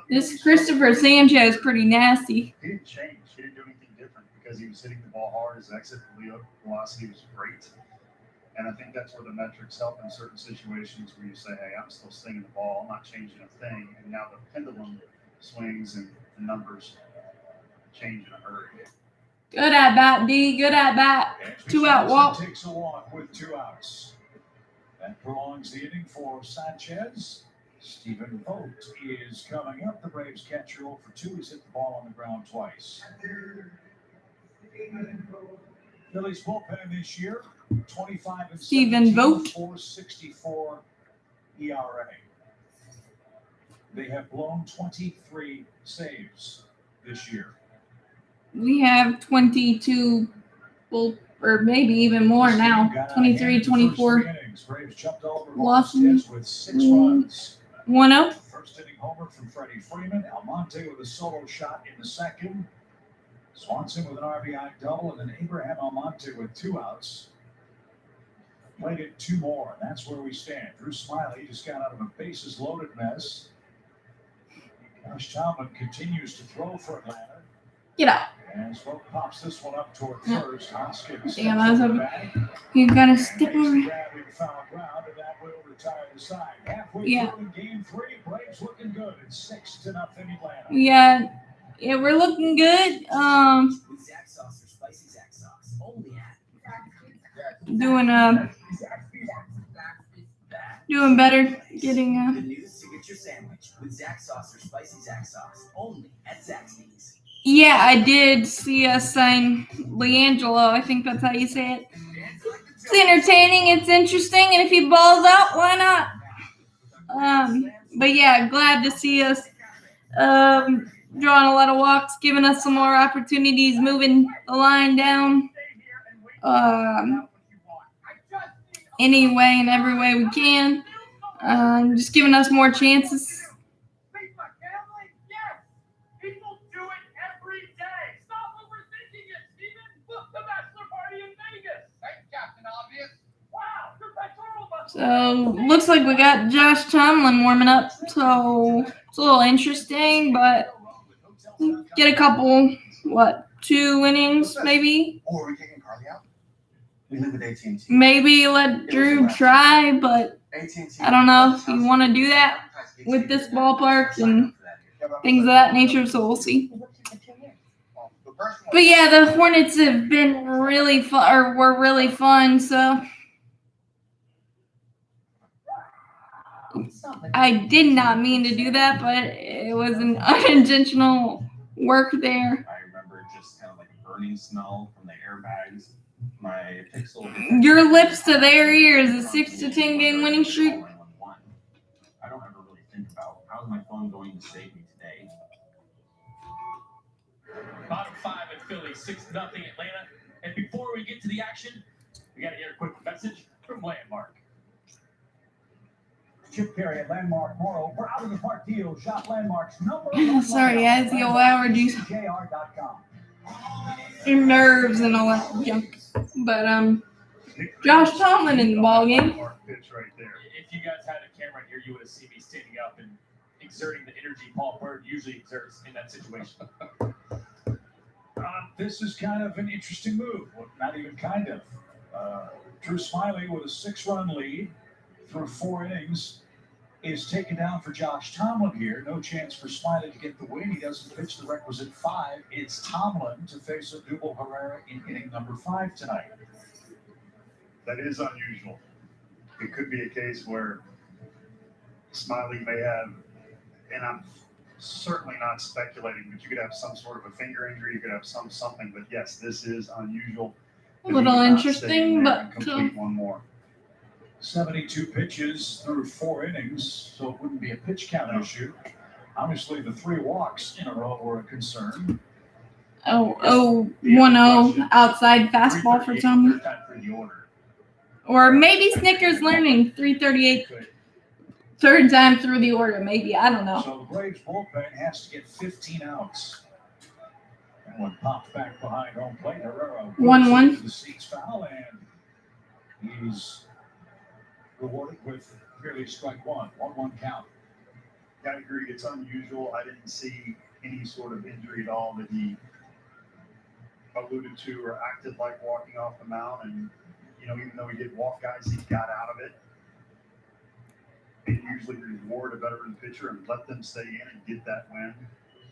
This Christopher Sanchez pretty nasty. He didn't change. He didn't do anything different because he was hitting the ball hard. His exit velocity was great. And I think that's where the metrics help in certain situations where you say, hey, I'm still swinging the ball. I'm not changing a thing. And now the pendulum swings and the numbers change in a hurry. Good at bat, D. Good at bat. 2-out walk. Takes a walk with 2 outs. That prolongs the inning for Sanchez. Stephen Vogt is coming up. The Braves catcher 0 for 2. He's hit the ball on the ground twice. Phillies bullpen this year, 25 and Stephen Vogt. 4.64 ERA. They have blown 23 saves this year. We have 22, or maybe even more now. 23, 24. Braves jumped over Losses with 6 runs. 1-0. First inning homer from Freddie Freeman. Almonte with a solo shot in the second. Swanson with an RBI double, and then Abraham Almonte with 2 outs. Played it 2 more, and that's where we stand. Drew Smiley just got out of a bases-loaded mess. Josh Tomlin continues to throw for Atlanta. Get out. And Swope pops this one up toward first. Hoskins Damn, I was hoping you gotta stick over. Foul ground, and that will retire the side. Halfway through in game 3, Braves looking good. It's 6-0 Atlanta. Yeah, we're looking good. With Zack Sauce or spicy Zack Sauce, only at doing better. Getting the new signature sandwich with Zack Sauce or spicy Zack Sauce, only at Zaxby's. Yeah, I did see us sign LiAngelo. I think that's how you say it. It's entertaining, it's interesting, and if he balls out, why not? But yeah, glad to see us drawing a lot of walks, giving us some more opportunities, moving the line down any way and every way we can. Just giving us more chances. So looks like we got Josh Tomlin warming up. So it's a little interesting, but get a couple, 2 innings maybe? Or we kicking Carly out? We live with AT&T. Maybe let Drew try, but I don't know if you want to do that with this ballpark and things of that nature, so we'll see. But yeah, the Hornets have been really fun, or were really fun, so I did not mean to do that, but it was an unintentional work there. I remember just kind of like burning smell from the airbags. My pixel. Your lips to their ears, a 6 to 10 game winning streak. I don't ever really think about how's my phone going to save me today. Bottom 5 at Phillies, 6-0 Atlanta. And before we get to the action, we got to hear a quick message from Landmark. Chip Carey at Landmark Morrow. For out of the park deals, shop Landmark's #1. Sorry, guys, the old allergies. JR.com. Your nerves and all that junk. But Josh Tomlin in the ballgame. Pitch right there. If you guys had a camera here, you would have seen me standing up and exerting the energy Paul Bird usually exerts in that situation. This is kind of an interesting move. Well, not even kind of. Drew Smiley with a 6-run lead through 4 innings is taken down for Josh Tomlin here. No chance for Smiley to get the win. He doesn't pitch the requisite 5. It's Tomlin to face Odubel Herrera in inning number 5 tonight. That is unusual. It could be a case where Smiley may have, and I'm certainly not speculating, but you could have some sort of a finger injury, you could have something, but yes, this is unusual. A little interesting, but complete one more. 72 pitches through 4 innings, so it wouldn't be a pitch count issue. Obviously, the 3 walks in a row were a concern. 1-0 outside fastball for Tomlin. Or maybe Snickers learning 338. Third time through the order, maybe. I don't know. So the Braves bullpen has to get 15 outs. And one popped back behind home plate. Herrera 1-1. The seats foul, and he's rewarded with merely strike 1. 1-1 count. I agree. It's unusual. I didn't see any sort of injury at all that he alluded to or acted like walking off the mound. And, you know, even though he did walk guys, he got out of it. They usually reward a veteran pitcher and let them stay in and get that win.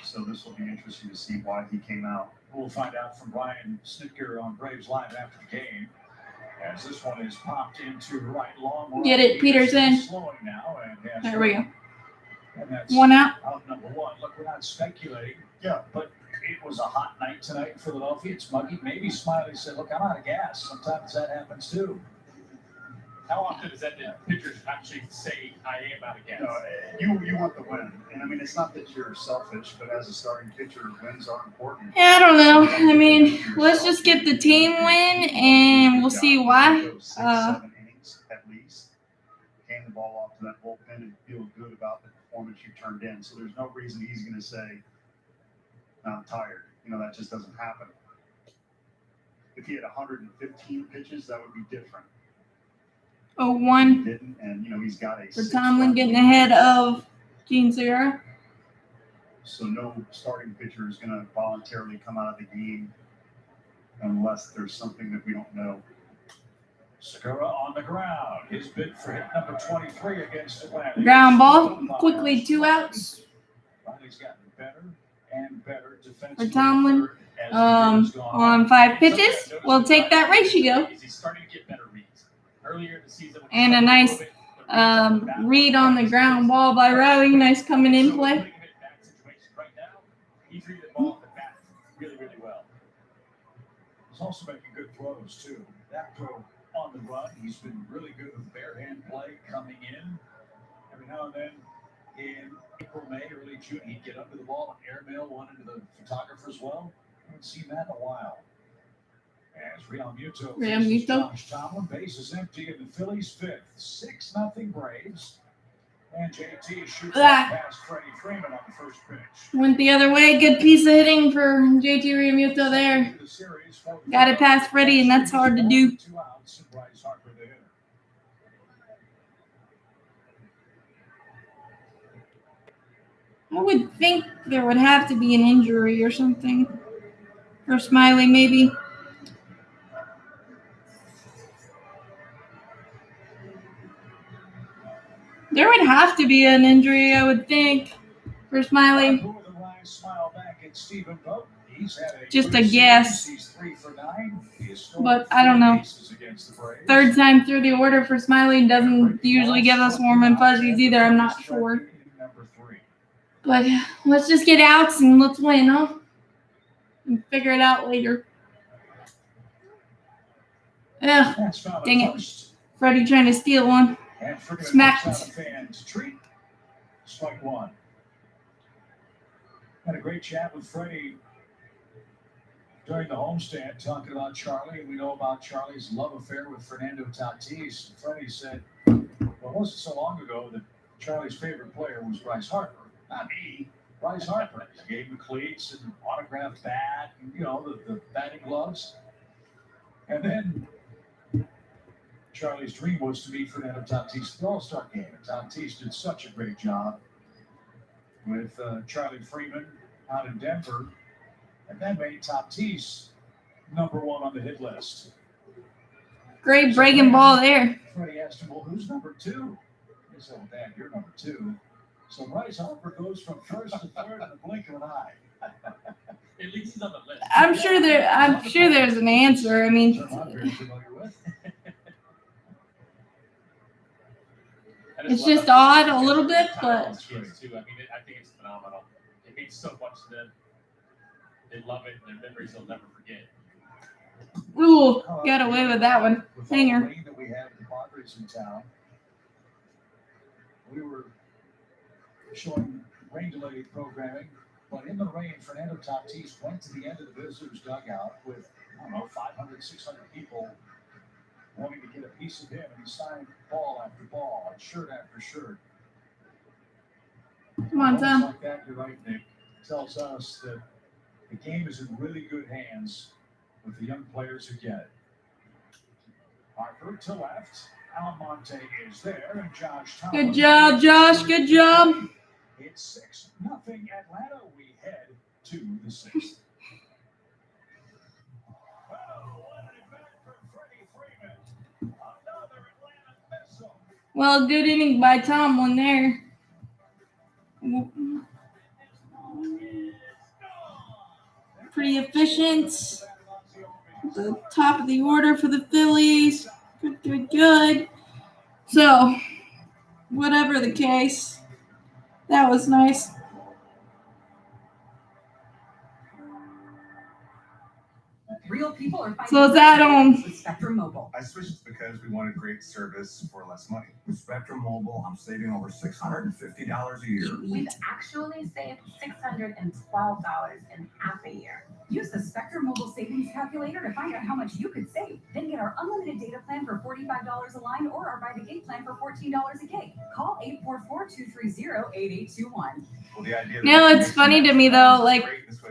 So this will be interesting to see why he came out. We'll find out from Brian Snitker on Braves Live after the game. As this one is popped into right long. Get it, Peterson. Slowing now, and there we go. And that's 1 out. Out number 1. Look, we're not speculating. Yeah. But it was a hot night tonight in Philadelphia. It's muggy. Maybe Smiley said, look, I'm out of gas. Sometimes that happens too. How often is that the pitchers actually say, I am out of gas? No, you want the win. And I mean, it's not that you're selfish, but as a starting pitcher, wins are important. Yeah, I don't know. I mean, let's just get the team win, and we'll see why. 7 innings at least. Hand the ball off to that bullpen and feel good about the performance you turned in. So there's no reason he's going to say, I'm tired. You know, that just doesn't happen. If he had 115 pitches, that would be different. 0-1 Didn't, and you know he's got a for Tomlin getting ahead of Gene Segura. So no starting pitcher is going to voluntarily come out of the game unless there's something that we don't know. Segura on the ground. His bid for hit number 23 against Atlanta. Ground ball. Quickly 2 outs. Riley's gotten better and better defensively. For Tomlin. On 5 pitches. We'll take that ratio. He's starting to get better reads. Earlier in the season, and a nice read on the ground ball by Riley. Nice coming in play. Right now, he's reading the ball at the bat really, really well. He's also making good throws, too. That throw on the run, he's been really good with bare hand play coming in. Every now and then in April, May, early June, he'd get under the ball and airmail one into the photographer's well. I haven't seen that in a while. As Realmuto Josh Tomlin, base is empty in the Phillies 5th. 6-0 Braves. And JT shoots past Freddie Freeman on the first pitch. Went the other way. Good piece of hitting for JT Realmuto there. Got it past Freddie, and that's hard to do. 2 outs and Bryce Harper the hitter. I would think there would have to be an injury or something. For Smiley, maybe. There would have to be an injury, I would think, for Smiley. Just a guess. But I don't know. Third time through the order for Smiley doesn't usually give us warm and fuzzies either. I'm not sure. But let's just get outs and let's win, huh? And figure it out later. Ugh, dang it. Freddie trying to steal one. Smacked. Strike one. Had a great chat with Freddie during the homestand, talking about Charlie. We know about Charlie's love affair with Fernando Tatis. Freddie said, well, it wasn't so long ago that Charlie's favorite player was Bryce Harper. Not me, Bryce Harper. He gave him cleats and autographed bat, and, the batting gloves. And then Charlie's dream was to meet Fernando Tatis at the All-Star game. And Tatis did such a great job with Charlie Freeman out in Denver. And that made Tatis number one on the hit list. Great breaking ball there. Freddie asked him, well, who's number two? He said, well, Dan, you're number two. So Bryce Harper goes from first to third in the blink of an eye. At least he's on the list. I'm sure there's an answer. I mean, it's just odd a little bit, but I mean, I think it's phenomenal. It means so much to them. They love it. Their memories they'll never forget. Ooh, got away with that one. Hanger. Rain that we had at the Padres in town. We were showing rain delay programming, but in the rain, Fernando Tatis went to the end of the visitors' dugout with, 500, 600 people wanting to get a piece of him, and he signed ball after ball, and shirt after shirt. Come on, Tom. Like that, you're right, Nick. Tells us that the game is in really good hands with the young players who get it. Harper to left. Almonte is there, and Josh Thomas. Good job, Josh. Good job. It's 6-0 Atlanta. We head to the sixth. Well, good inning by Tomlin there. Pretty efficient. The top of the order for the Phillies. Good. So, whatever the case, that was nice. Real people are So is that on Spectrum Mobile. I switched because we wanted great service for less money. With Spectrum Mobile, I'm saving over $650 a year. We've actually saved $612 in half a year. Use the Spectrum Mobile Savings Calculator to find out how much you could save. Then get our unlimited data plan for $45 a line or our by the gig plan for $14 a gig. Call 844-230-8821. Well, the idea it's funny to me though, like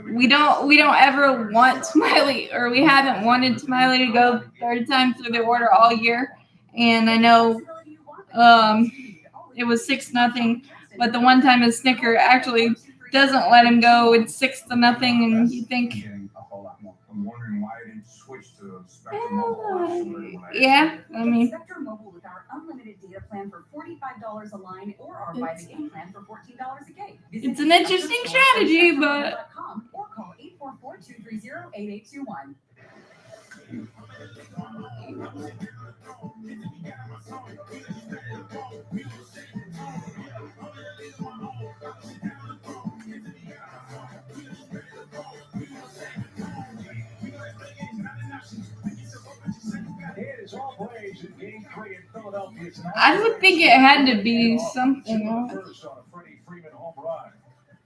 we don't ever want Smiley, or we haven't wanted Smiley to go third time through the order all year. And I know it was 6-0, but the one time his Snicker actually doesn't let him go. It's 6-0, and you think, I'm wondering why I didn't switch to Spectrum Mobile. Yeah, I mean, Spectrum Mobile with our unlimited data plan for $45 a line or our by the gig plan for $14 a gig. It's an interesting strategy, but or call 844-230-8821. I would think it had to be something else. First on a Freddie Freeman home run.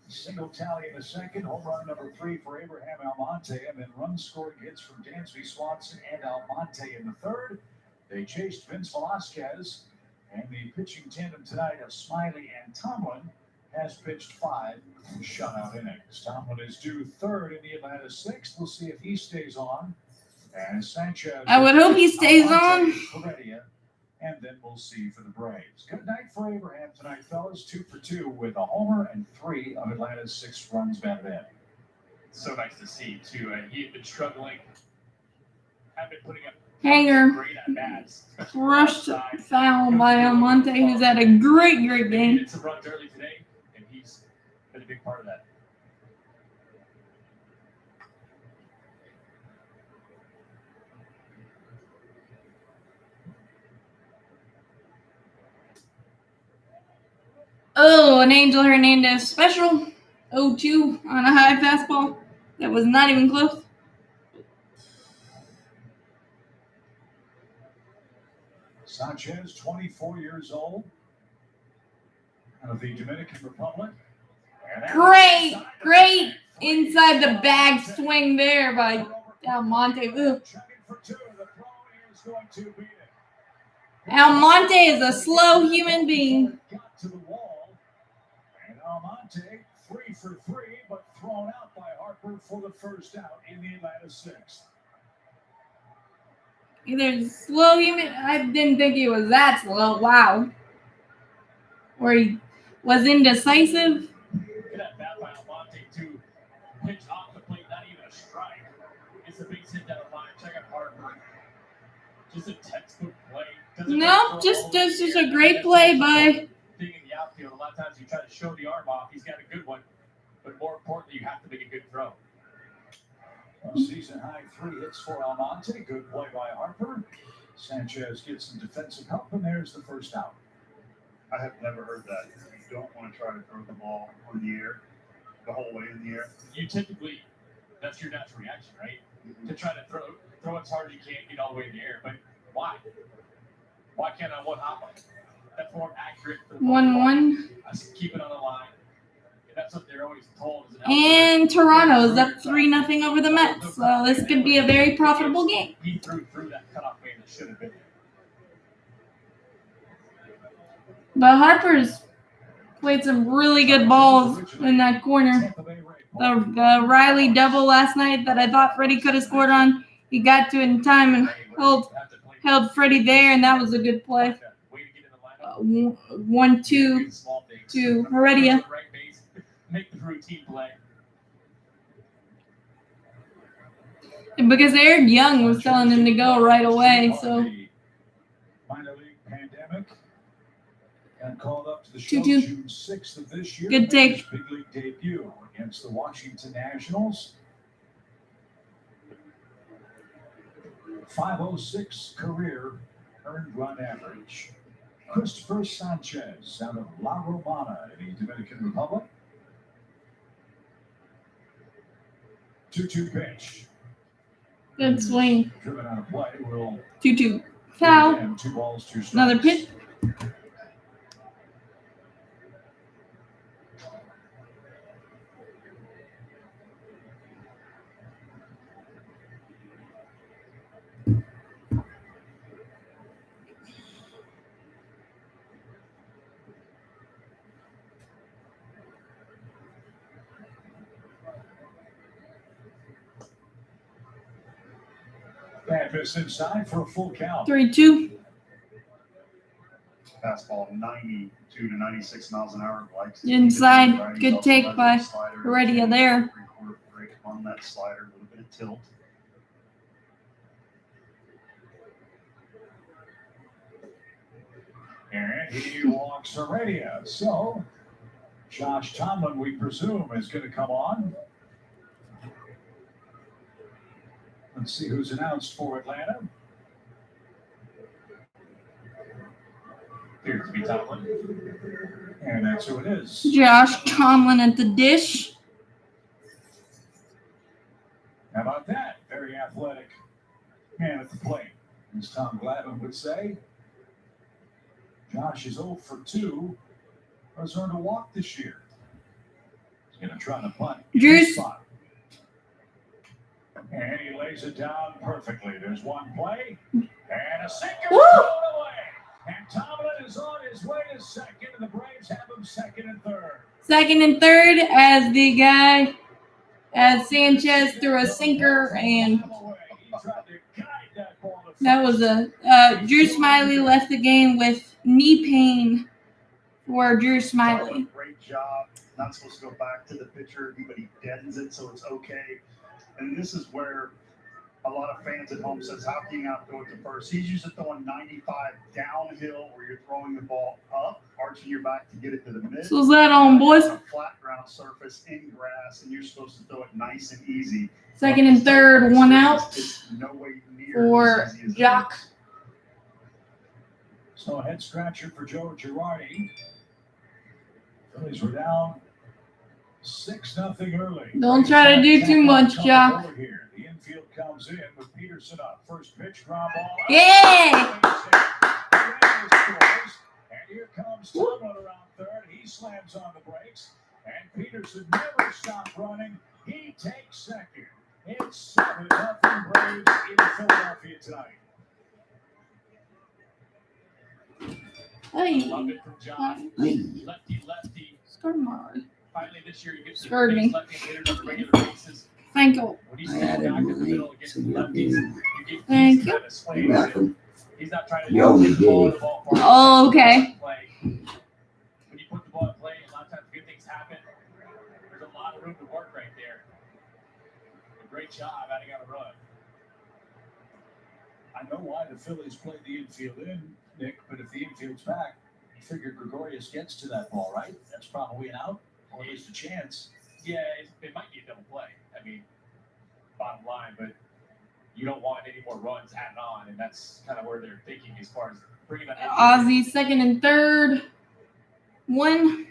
Single tally in the second, home run number 3 for Abraham Almonte, and then run scoring hits from Dansby Swanson and Almonte in the third. They chased Vince Velasquez, and the pitching tandem tonight of Smiley and Tomlin has pitched 5 shutout innings. Tomlin is due third in the Atlanta sixth. We'll see if he stays on. And Sanchez. I would hope he stays on. and then we'll see for the Braves. Good night for Abraham tonight, fellas. 2 for 2 with a homer and 3 of Atlanta's 6 runs batted in. So nice to see, too. He had been struggling. Had been putting up Hanger great at bats. rushed foul by Almonte, who's had a great He game. hit some runs early today, and he's been a big part of that. Oh, an Angel Hernandez special. 0-2 on a high fastball. That was not even close. Sanchez, 24 years old, out of the Dominican Republic. Great inside the bag swing there by Almonte. Ooh. Almonte is a slow human being. Got to the wall, and Almonte 3 for 3, but thrown out by Harper for the first out in the Atlanta 6th. Either slow human. I didn't think he was that slow. Wow. Or he was indecisive. Look at that bat by Almonte, too. Pitch off the plate, not even a strike. It's a big hit down the line. Check out Harper. Just a textbook play. No, just a great play by. Being in the outfield, a lot of times you try to show the arm off. He's got a good one, but more importantly, you have to make a good throw. Season high 3 hits for Almonte. Good play by Harper. Sanchez gets some defensive help, and there's the first out. I have never heard that. You don't want to try to throw the ball on the air, the whole way in the air. You typically, that's your natural reaction, right? To try to throw as hard as you can, get all the way in the air. But why? Why can't I one hop on it? That's more accurate. 1-1. I keep it on the line. And that's what they're always told. And Toronto is up 3-0 over the Mets. So this could be a very profitable game. He threw that cutoff man that should have been there. But Harper's played some really good balls in that corner. The Riley double last night that I thought Freddie could have scored on, he got to it in time and held Freddie there, and that was a good play. 1-2 to Heredia. Make the routine play. And because Eric Young was telling him to go right away, so. Minor league pandemic. And called up to the show 2-2. June 6th of this year. Good take. His big league debut against the Washington Nationals. 506 career earned run average. Christopher Sanchez out of La Romana in the Dominican Republic. 2-2 pitch. Good swing. Driven out of play. Will 2-2. Foul. again, 2 balls, 2 strikes. Another pitch. Bad miss inside for a full count. 3-2. Fastball 92 to 96 miles an hour. Likes Inside. Good take by Heredia there. Three-quarter break on that slider, a little bit of tilt. And he walks Heredia. So, Josh Tomlin, we presume, is going to come on. Let's see who's announced for Atlanta. Appears to be Tomlin. And that's who it is. Josh Tomlin at the dish. How about that? Very athletic man at the plate, as Tom Glavine would say. Josh is 0 for 2. Has earned a walk this year. He's going to try to punt. Juice. And he lays it down perfectly. There's one play. And a sinker Woo! thrown away. And Tomlin is on his way to second. And the Braves have him second and third. Second and third as Sanchez threw a sinker and He tried to guide that ball to That was a Drew Smiley left the game with knee pain for Drew Smiley. Great job. Not supposed to go back to the pitcher, but he deadens it, so it's okay. And this is where a lot of fans at home says, how can you not throw it to first? He's used to throwing 95 downhill where you're throwing the ball up, arching your back to get it to the mid. So is that on, boys? On a flat ground surface in grass, and you're supposed to throw it nice and easy. Second and third, one out no way near for as easy as Jock. So a head scratcher for Joe Girardi. Phillies were down 6-0 early. Don't try to do too much, Jock. Here. The infield comes in with Peterson up. First pitch, ground ball. Yeah! And here comes Tomlin around third. He slams on the brakes. And Peterson never stopped running. He takes second. It's 7-0 Braves in Philadelphia tonight. Hey. Love it from John. Lefty. Scarmar. Finally this year, he gets the Scared me. lefty hitters on the regular basis. Thank you. When he's back in the middle against the lefties, you get Thank kind of swings You're welcome. He's not trying to You always get the ball in did. the ballpark. Oh, okay. When you put the ball in play, a lot of times good things happen. There's a lot of room to work right there. A great job adding out a run. I know why the Phillies played the infield in, Nick, but if the infield's back, you figure Gregorius gets to that ball, right? That's probably an out, or at least a chance. Yeah, it might be a double play. I mean, bottom line, but you don't want any more runs added on, and that's kind of where they're thinking as far as bringing that. Ozzy, second and third. One.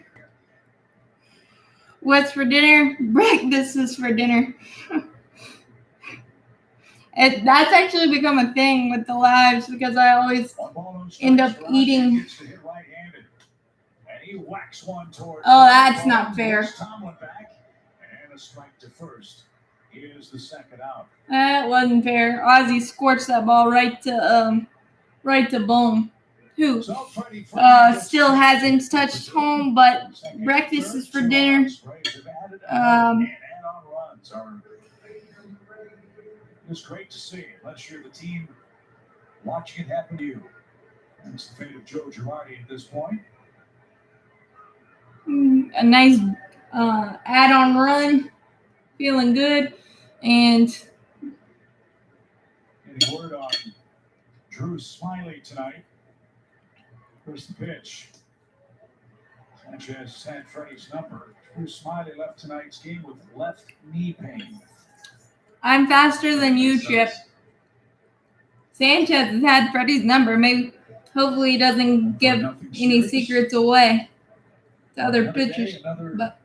What's for dinner? Breakfast is for dinner. That's actually become a thing with the lives because I always end up eating. And he whacks one towards. Oh, that's not fair. Tomlin back, and a strike to first. Here's the second out. That wasn't fair. Ozzy scorched that ball right to Bone, who still hasn't touched home, but breakfast is for dinner. It's great to see, unless you're the team watching it happen to you. That's the fate of Joe Girardi at this point. A nice add-on run, feeling good, and any word on Drew Smiley tonight? Here's the pitch. Sanchez had Freddie's number. Drew Smiley left tonight's game with left knee pain. I'm faster than you, Chip. Sanchez has had Freddie's number. Maybe, hopefully, he doesn't give any secrets away to other pitchers. But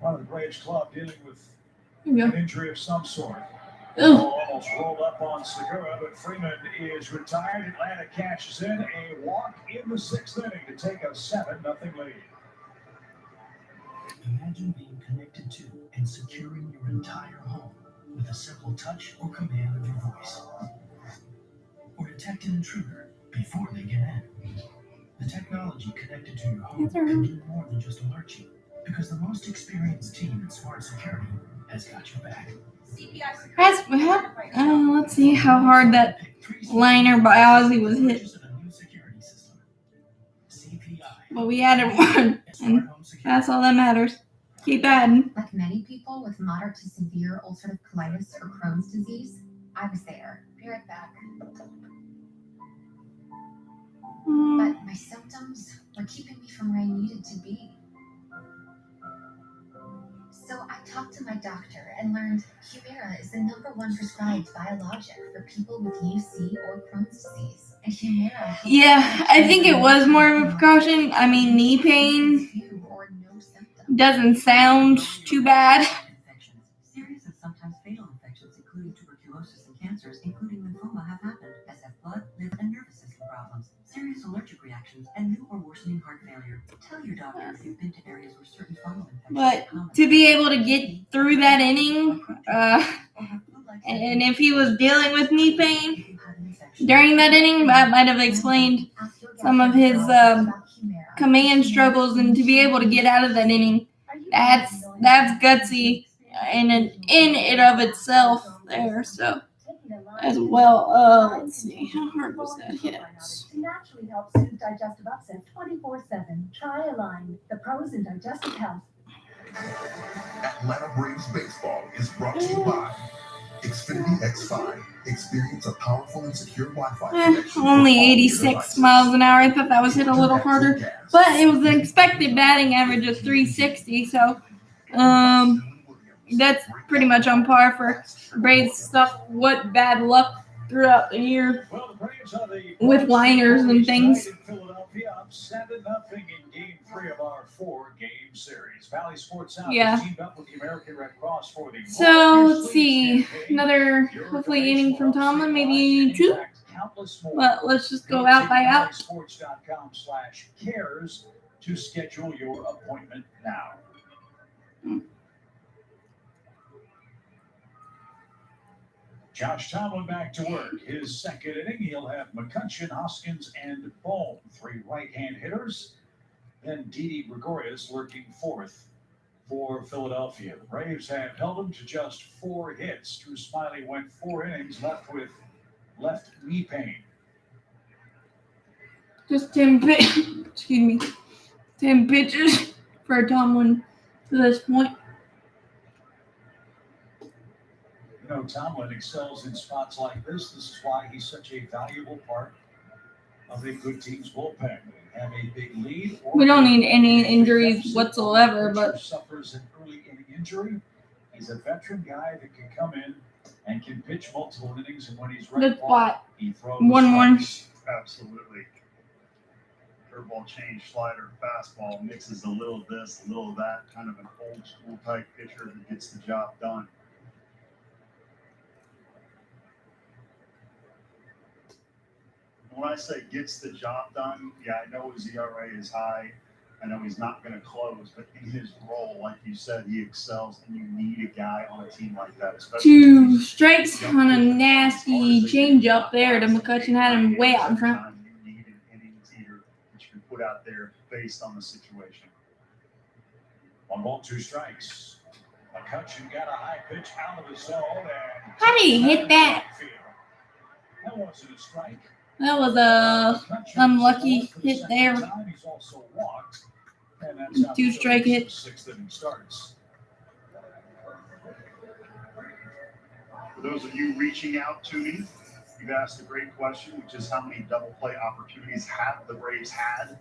One of the Braves club dealing with an injury of some sort. Almost rolled up on Segura, but Freeman is retired. Atlanta cashes in a walk in the sixth inning to take a 7-0 lead. Imagine being connected to and securing your entire home with a simple touch or command of your voice. Or detect an intruder before they get in. The technology connected to your home can do more than just alert you, because the most experienced team in smart security has got your back. Let's see how hard that liner by Ozzy was hit. But we added one, and that's all that matters. Keep adding. Like many people with moderate to severe ulcerative colitis or Crohn's disease, I was there. Be right back. But my symptoms were keeping me from where I needed to be. So I talked to my doctor and learned Humira is the #1 prescribed biologic for people with UC or Crohn's disease. And Humira. Yeah, I think it was more of a precaution. I mean, knee pain doesn't sound too bad. Serious and sometimes fatal infections, including tuberculosis and cancers, including lymphoma, have happened, as have blood, liver, and nervous system problems, serious allergic reactions, and new or worsening heart failure. Tell your doctor if you've been to areas where certain fungal infections But are common. to be able to get through that inning, and if he was dealing with knee pain during that inning, that might have explained some of his command struggles, and to be able to get out of that inning, that's gutsy in and of itself there. So as well. Let's see, how hard was that hit? To naturally help soothe digestive upset 24/7. Try Align, the pros in digestive health. Atlanta Braves baseball is brought to you by Xfinity X5. Experience a powerful and secure Wi-Fi connection. Only for all your 86 devices. miles an hour. I thought that was hit a little harder, but it was an expected batting average of 360. So, that's pretty much on par for Braves stuff. What bad luck throughout the year Well, the Braves are the with liners and things. in Philadelphia, up 7-0 in Game 3 of our 4-game series. Valley Sports South Yeah. teamed up with the American Red Cross for the So let's see, another hopefully inning from Tomlin, maybe 2. But let's just go out by out. Sports.com/cares to schedule your appointment now. Josh Tomlin back to work. His second inning, he'll have McCutchen, Hoskins, and Bohm, 3 right-hand hitters. Then Didi Gregorius lurking 4th for Philadelphia. The Braves have held him to just 4 hits. Drew Smiley went 4 innings, left with left knee pain. Just 10 pitches for Tomlin to this point. You know, Tomlin excels in spots like this. This is why he's such a valuable part of a good team's bullpen. Have a big lead. We don't need any injuries whatsoever, but suffers an early inning injury. He's a veteran guy that can come in and can pitch multiple innings, and when he's ready, good spot. he throws 1-1. Absolutely. Curveball change, slider, fastball, mixes a little of this, a little of that, kind of an old school type pitcher that gets the job done. When I say gets the job done, yeah, I know his ERA is high. I know he's not going to close, but in his role, like you said, he excels, and you need a guy on a team like that. 2 strikes on a nasty change up there to McCutchen. Had him way out in front. You need an innings eater that you can put out there based on the situation. 1 ball, 2 strikes. McCutchen got a high pitch out of the zone. And how did he hit that? That wasn't a strike. That was a unlucky hit there. He's also walked, and that's how 2 strike hit. 6th inning starts. For those of you reaching out to me, you've asked a great question, which is how many double play opportunities have the Braves had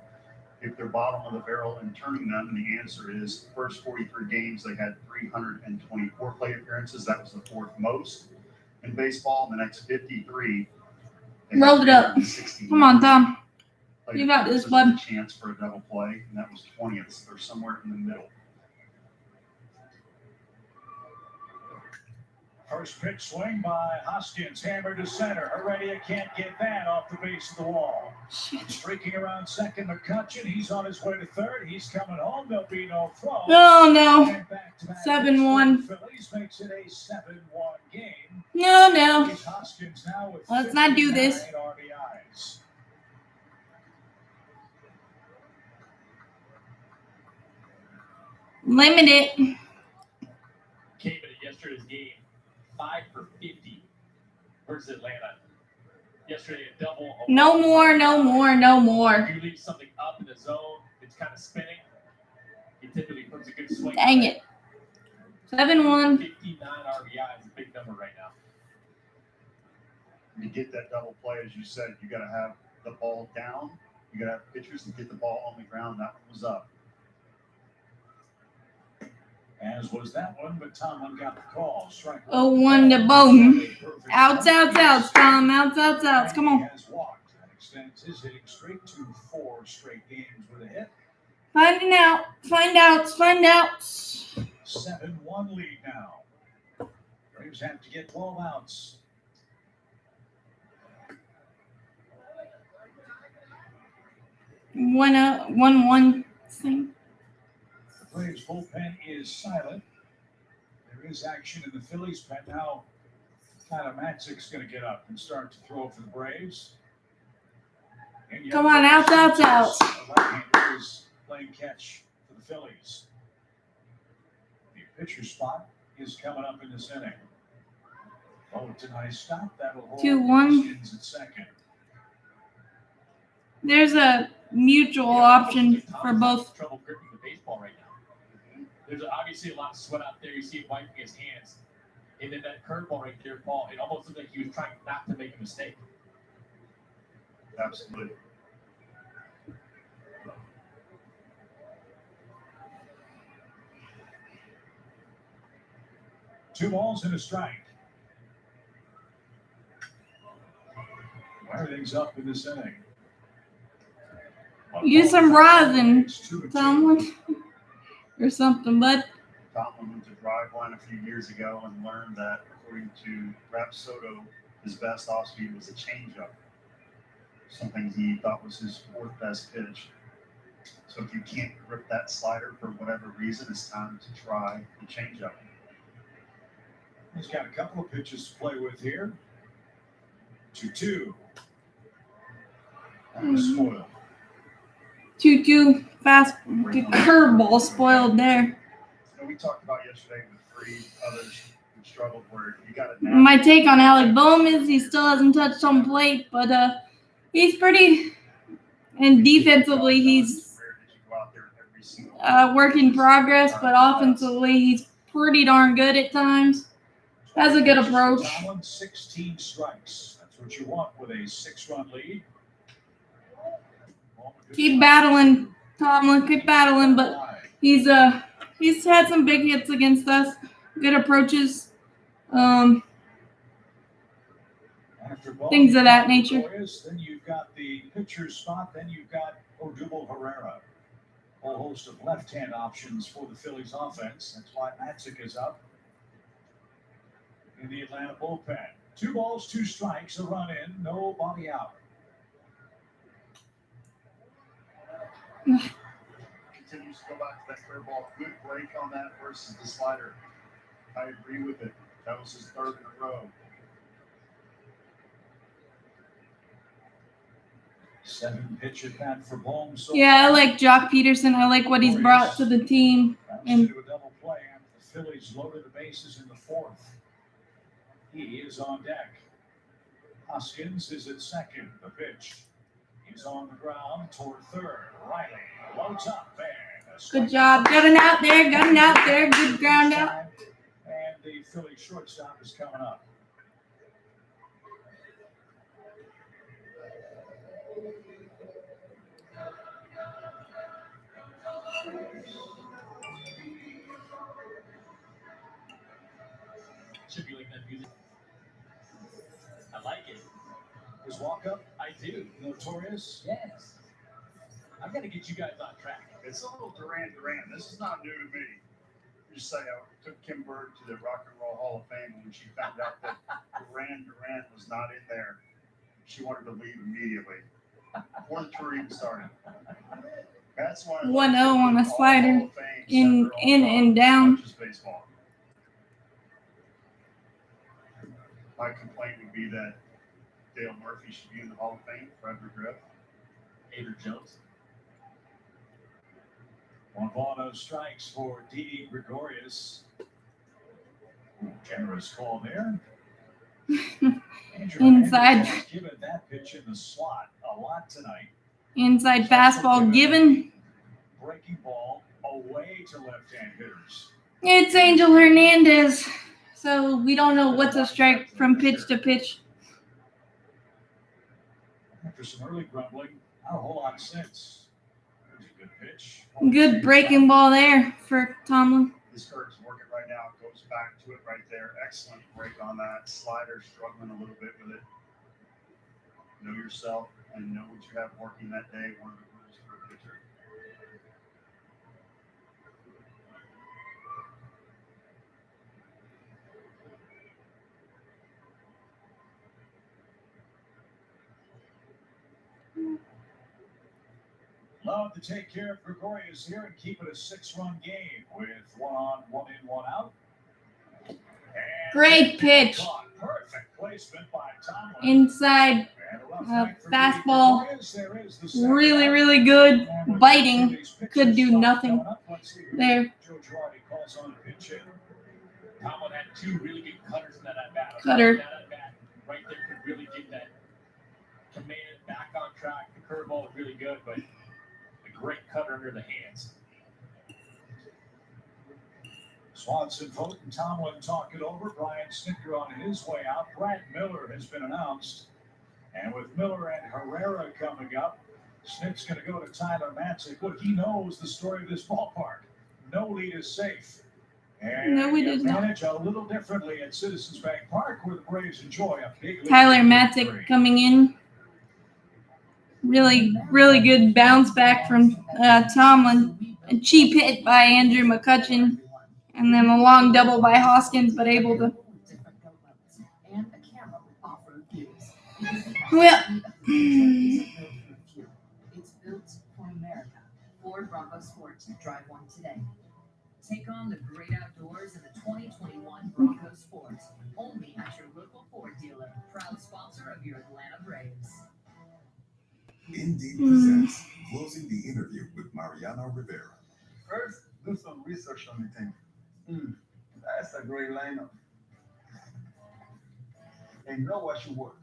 if they're bottom of the barrel and turning them? And the answer is first 43 games, they had 324 play appearances. That was the 4th most in baseball. In the next 53, rolled it up. Come on, Tom. You got this, bud. Chance for a double play, and that was 20th or somewhere in the middle. First pitch swing by Hoskins, hammered to center. Heredia can't get that off the base of the wall. Streaking around second, McCutchen. He's on his way to third. He's coming home. There'll be no throw. Oh, no. 7-1. Phillies makes it a 7-1 game. No. Let's not do this. RBIs. Limit it. Came in yesterday's game 5 for 50 versus Atlanta. Yesterday a double. No more. If you leave something up in the zone, it's kind of spinning. He typically puts a good swing. Dang it. 7-1. 59 RBI is a big number right now. To get that double play, as you said, you got to have the ball down. You got to have pitchers that get the ball on the ground. That one was up. As was that one, but Tomlin got the call. 0-1 to Bowden. Outs, Tom. Outs. Come on. Has walked and extends his hitting streak to 4 straight games with a hit. Find outs. 7-1 lead now. Braves have to get 12 outs. One thing. The Braves bullpen is silent. There is action in the Phillies pen now. Tyler Matzek's going to get up and start to throw for the Braves. Come on, outs. Left-hander is playing catch for the Phillies. The pitcher spot is coming up in this inning. Oh, it's a nice stop. That'll hold 2-1. Hoskins at second. There's a mutual option for both. Trouble gripping the baseball right now. There's obviously a lot of sweat out there. You see him wiping his hands. And then that curveball right there, Paul, it almost looked like he was trying not to make a mistake. Absolutely. Two balls and a strike. Everything's up in this inning. Use some rosin, Tomlin, or something, bud. Tomlin went to Driveline a few years ago and learned that, according to Rapsodo, his best off speed was a changeup. Something he thought was his fourth best pitch. So if you can't grip that slider for whatever reason, it's time to try the changeup. He's got a couple of pitches to play with here. 2-2. That was spoiled. 2-2 fast. The curveball spoiled there. We talked about yesterday with 3 others who struggled where you got it. My take on Alec Boehm is he still hasn't touched home plate, but he's pretty. And defensively, he's work in progress, but offensively, he's pretty darn good at times. Has a good approach. 16 strikes. That's what you want with a 6-run lead. Keep battling, Tomlin. Keep battling, but he's had some big hits against us. Good approaches. Things of that nature. Then you've got the pitcher's spot. Then you've got Odubel Herrera. A whole host of left-hand options for the Phillies offense. That's why Matzik is up in the Atlanta bullpen. 2 balls, 2 strikes, a run in, nobody out. Continues to go back to that curveball. Good break on that versus the slider. I agree with it. That was his 3rd in a row. 7 pitch at bat for Boehm. Yeah, I like Jock Peterson. I like what he's brought to the team. And a double play after the Phillies loaded the bases in the 4th. He is on deck. Hoskins is at second. The pitch. He's on the ground toward 3rd. Riley loads up there. Good job. Got an out there. Got an out there. Good ground out. And the Philly shortstop is coming up. Should be like that music. I like it. His walk up, I do. Notorious. Yes. I've got to get you guys on track. It's a little Duran. This is not new to me. Just say I took Kim Bird to the Rock and Roll Hall of Fame when she found out that Duran was not in there. She wanted to leave immediately before the tour even started. That's why 1-0 on a slider in and down. Baseball. My complaint would be that Dale Murphy should be in the Hall of Fame. Frederick Griff. Ader Jones. 1 ball, no strikes for Didi Gregorius. Generous call there. Inside. Given that pitch in the slot a lot tonight. Inside fastball given. Breaking ball away to left-hand hitters. It's Angel Hernandez. So we don't know what's a strike from pitch to pitch. After some early grumbling, not a whole lot of sense. There's a good pitch. Good breaking ball there for Tomlin. This Kurt's working right now. Goes back to it right there. Excellent break on that. Slider struggling a little bit with it. Know yourself and know what you have working that day. One of the rules for a pitcher. Love to take care of Gregorius here and keep it a 6-run game with 1 on, 1 in, 1 out. And great pitch. Perfect placement by Tomlin. Inside fastball. Really, really good. Biting. Could do nothing there. Joe Girardi calls on the pitch in. Tomlin had two really good cutters in that at bat. Cutter. That at bat right there could really get that command back on track. The curveball is really good, but a great cutter under the hands. Swanson, Vogt, and Tomlin talk it over. Brian Snitker on his way out. Brad Miller has been announced. And with Miller and Herrera coming up, Snit's going to go to Tyler Matzik. Look, he knows the story of this ballpark. No lead is safe. And No, we did not. manage a little differently at Citizens Bank Park, where the Braves enjoy a big lead. Tyler Matzik coming in. Really, really good bounce back from Tomlin. A cheap hit by Andrew McCutchen. And then a long double by Hoskins, but able to. Well, It's built for America. Ford Bronco Sport. Drive one today. Take on the great outdoors in the 2021 Bronco Sport. Only at your local Ford dealer. Proud sponsor of your Atlanta Braves. Indeed presents Closing the Interview with Mariano Rivera. First, do some research on the team. That's a great lineup. And know what you want.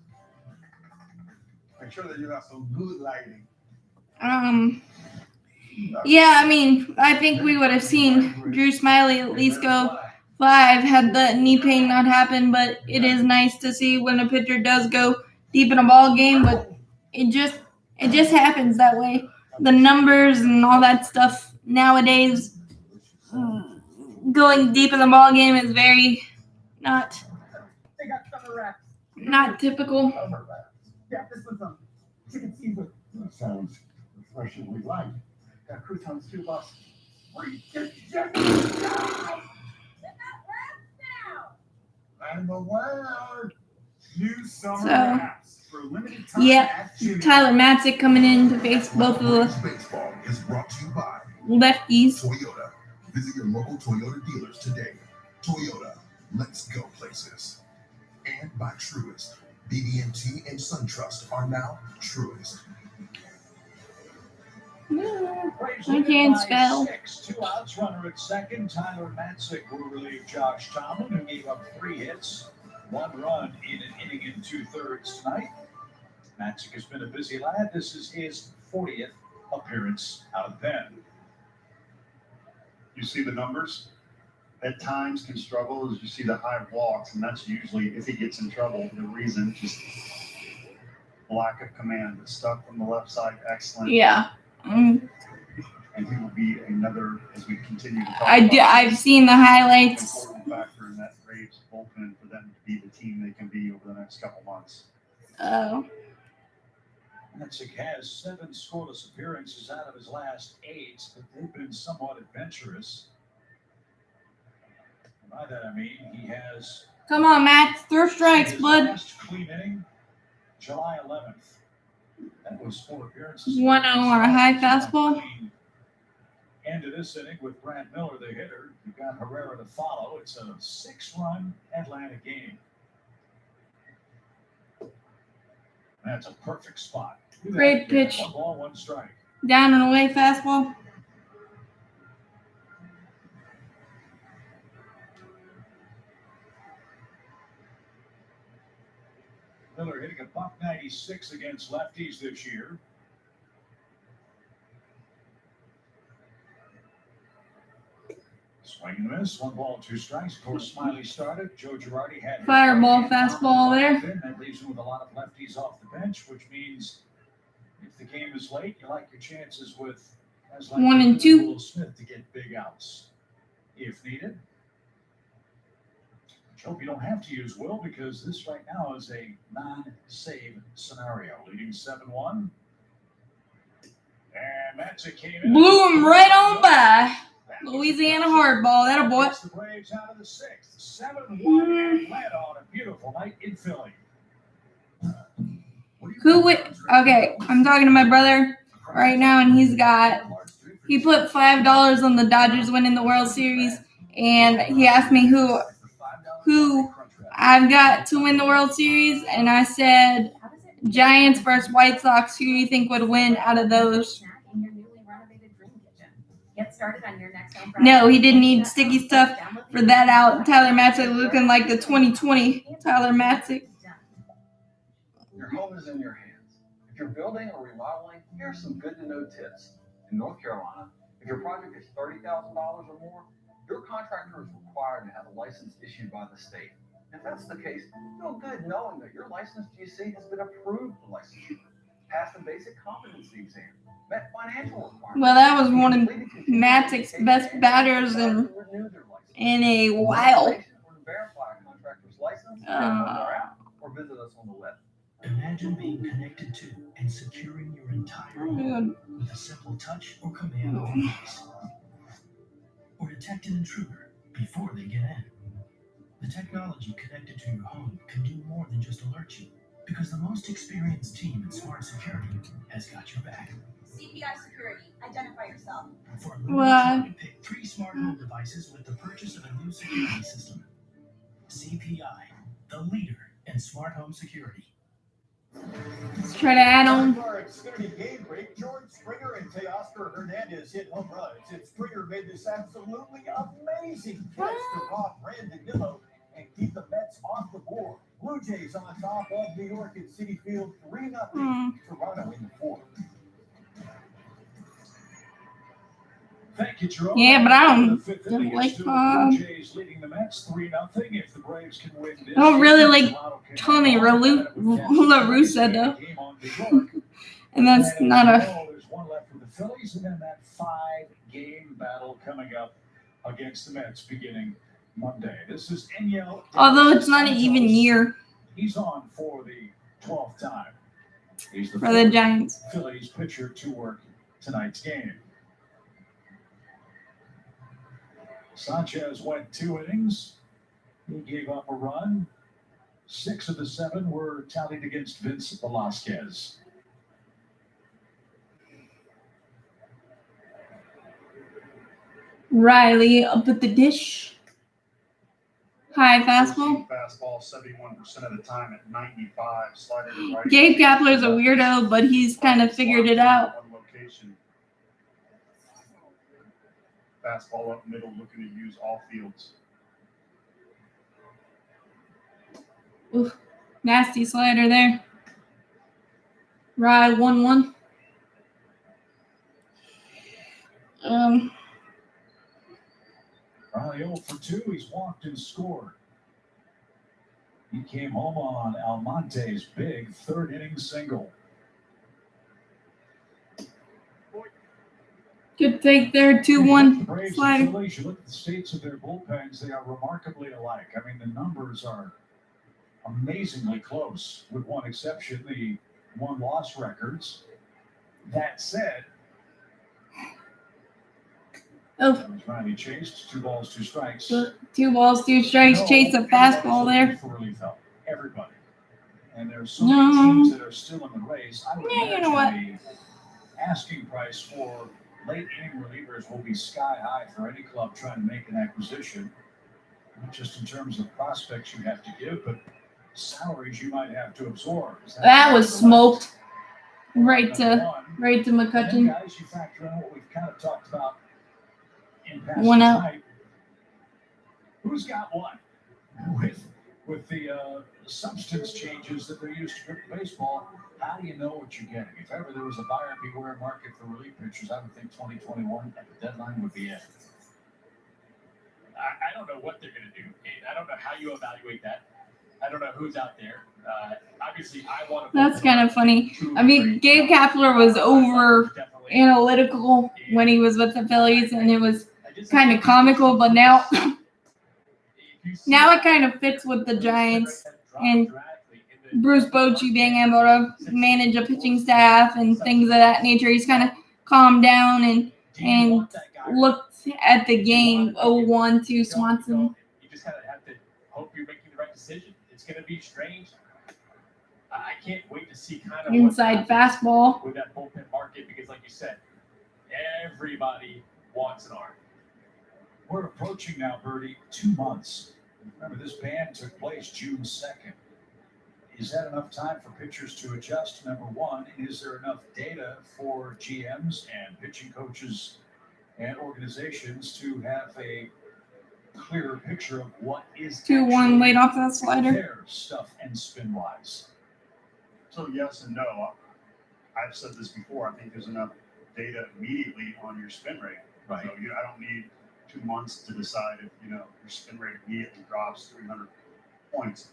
Make sure that you have some good lighting. yeah, I mean, I think we would have seen Drew Smiley at least go 5 had the knee pain not happened, but it is nice to see when a pitcher does go deep in a ball game, but it just happens that way. The numbers and all that stuff nowadays, going deep in the ball game is very not typical. Yeah, this was chicken Caesar. That sounds refreshingly light. Got croutons too, boss. I'm aware. New summer So, wraps for limited time yeah, at Jimmy. Tyler Matzik coming in to face both of the Baseball is brought to you by lefties. Toyota. Visit your local Toyota dealers today. Toyota, let's go places. And by Truist. BB&T and SunTrust are now Truist. I can't spell. 2 outs, runner at second. Tyler Matzik will relieve Josh Tomlin, who gave up 3 hits, 1 run in an inning and 2/3 tonight. Matzik has been a busy lad. This is his 40th appearance out of the pen. You see the numbers? At times can struggle as you see the high walks, and that's usually, if he gets in trouble, the reason, just lack of command. But stuck from the left side, excellent. Yeah. And he will be another, as we continue to talk I've seen the highlights. important factor in that Braves bullpen for them to be the team they can be over the next couple months. Oh. Matzik has 7 scoreless appearances out of his last 8, but they've been somewhat adventurous. By that I mean he has. Come on, Matt. Throw strikes, his bud. last clean inning, July 11th. That was 4 appearances. 1-0 on a high fastball. End of this inning with Brad Miller, the hitter. You got Herrera to follow. It's a 6-run Atlanta game. That's a perfect spot. Great pitch. 1 ball, 1 strike. Down and away fastball. Miller hitting a .196 against lefties this year. Swing and miss. 1 ball, 2 strikes. Of course, Smiley started. Joe Girardi had Fireball fastball there. That leaves him with a lot of lefties off the bench, which means if the game is late, you like your chances with guys like 1 and 2. Will Smith to get big outs if needed. Let's hope you don't have to use Will, because this right now is a non-save scenario. Leading 7-1. And Matzik came in. Blew him right on by. Louisiana hardball. That'll boy. The Braves out of the 6th. 7-1 Atlanta on a beautiful night in Philly. Who would? Okay, I'm talking to my brother right now, and he put $5 on the Dodgers winning the World Series, and he asked me who I've got to win the World Series, and I said Giants versus White Sox. Who do you think would win out of those? Get started on your next home No, he didn't need sticky stuff for that out. Tyler Matzik looking like the 2020 Tyler Matzik. Your home is in your hands. If you're building or remodeling, here are some good to know tips. In North Carolina, if your project is $30,000 or more, your contractor is required to have a license issued by the state. If that's the case, feel good knowing that your licensed GC has been approved for licensure. Pass the basic competency exam. Met financial requirements. Well, that was one of Matzik's best batters in a while. Verify a contractor's license, or visit us on the web. Imagine being connected to and securing your entire home with a simple touch or command of your voice. Or detect an intruder before they get in. The technology connected to your home can do more than just alert you, because the most experienced team in smart security has got your back. CPI Security. Identify yourself. For a limited time, pick 3 smart home devices with the purchase of a new security system. CPI, the leader in smart home security. Let's try to add on. For our Xfinity game break, George Springer and Teoscar Hernandez hit home runs, and Springer made this absolutely amazing catch to rob Brandon Nimmo and keep the Mets off the board. Blue Jays on top of New York at Citi Field, 3-0. Toronto in the fourth. Thank you, Jerome. Yeah, but I don't like Blue Jays leading the Mets 3-0. If the Braves can win this, I don't really like Tony La Russa though. And that's not a. There's one left for the Phillies, and then that 5-game battle coming up against the Mets beginning Monday. This is Enyel. Although it's not an even year. He's on for the 12th time. He's the For the Giants. Phillies pitcher to work tonight's game. Sanchez went 2 innings. He gave up a run. 6 of the 7 were tallied against Vince Velasquez. Riley up at the dish. High fastball. Fastball 71% of the time at 95. Slider to right. Gabe Kapler's a weirdo, but he's kind of figured it out. Fastball up middle, looking to use all fields. Oof, nasty slider there. Ride 1-1. Riley 0 for 2. He's walked and scored. He came home on Almonte's big 3rd inning single. Good take there, 2-1 slider. Phillies, you look at the states of their bullpens, they are remarkably alike. I mean, the numbers are amazingly close, with one exception, the 1-loss records. That said, Riley chased 2 balls, 2 strikes. 2 balls, 2 strikes. Chase a fastball there. For relief help. Everybody. And there's so many teams that are still in the race. I would imagine you know what? the asking price for late inning relievers will be sky high for any club trying to make an acquisition. Not just in terms of prospects you have to give, but salaries you might have to absorb. That was smoked. Right to McCutcheon. Guys, you factor in what we've kind of talked about in past 1 out. tonight. Who's got one? With the substance changes that they're used to in baseball, how do you know what you're getting? If ever there was a buyer beware market for relief pitchers, I would think 2021 at the deadline would be it. I don't know what they're going to do. I don't know how you evaluate that. I don't know who's out there. Obviously, I want to. That's kind of funny. I mean, Gabe Kapler was over analytical when he was with the Phillies, and it was kind of comical. But now it kind of fits with the Giants and Bruce Bochy being able to manage a pitching staff and things of that nature. He's kind of calmed down and looked at the game 0-1 to Swanson. You just kind of have to hope you're making the right decision. It's going to be strange. I can't wait to see kind of inside fastball with that bullpen market because, like you said, everybody wants an arm. We're approaching now, Bertie, 2 months. Remember, this ban took place June 2nd. Is that enough time for pitchers to adjust, number one? And is there enough data for GMs and pitching coaches and organizations to have a clearer picture of what is 2-1 laid off that slider. their stuff and spin wise. So yes and no. I've said this before. I think there's enough data immediately on your spin rate. Right. So I don't need 2 months to decide if your spin rate immediately drops 300 points.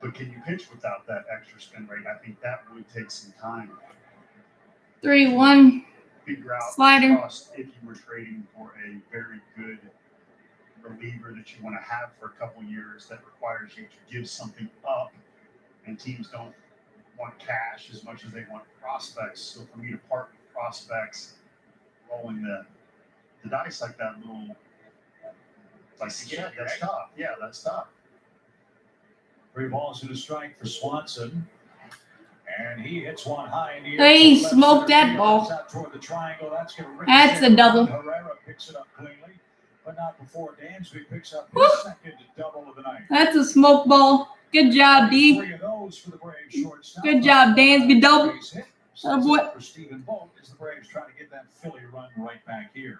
But can you pitch without that extra spin rate? I think that would take some time. 3-1 Figure out slider. trust if you were trading for a very good reliever that you want to have for a couple years that requires you to give something up, and teams don't want cash as much as they want prospects. So for me to part with prospects, rolling the dice like that little, like you said, that's tough. Yeah, that's tough. 3 balls and a strike for Swanson. And he hits one high in the air. Hey, to left smoked center that field. ball. That's out toward the triangle. That's going to That's a double. Herrera picks it up cleanly, but not before Dansby picks up his second double of the night. That's a smoke ball. Good job, D. 3 of those for the Braves shortstop. Good job, Dansby. Double. That's boy. for Stephen Bolt as the Braves trying to get that Philly run right back here.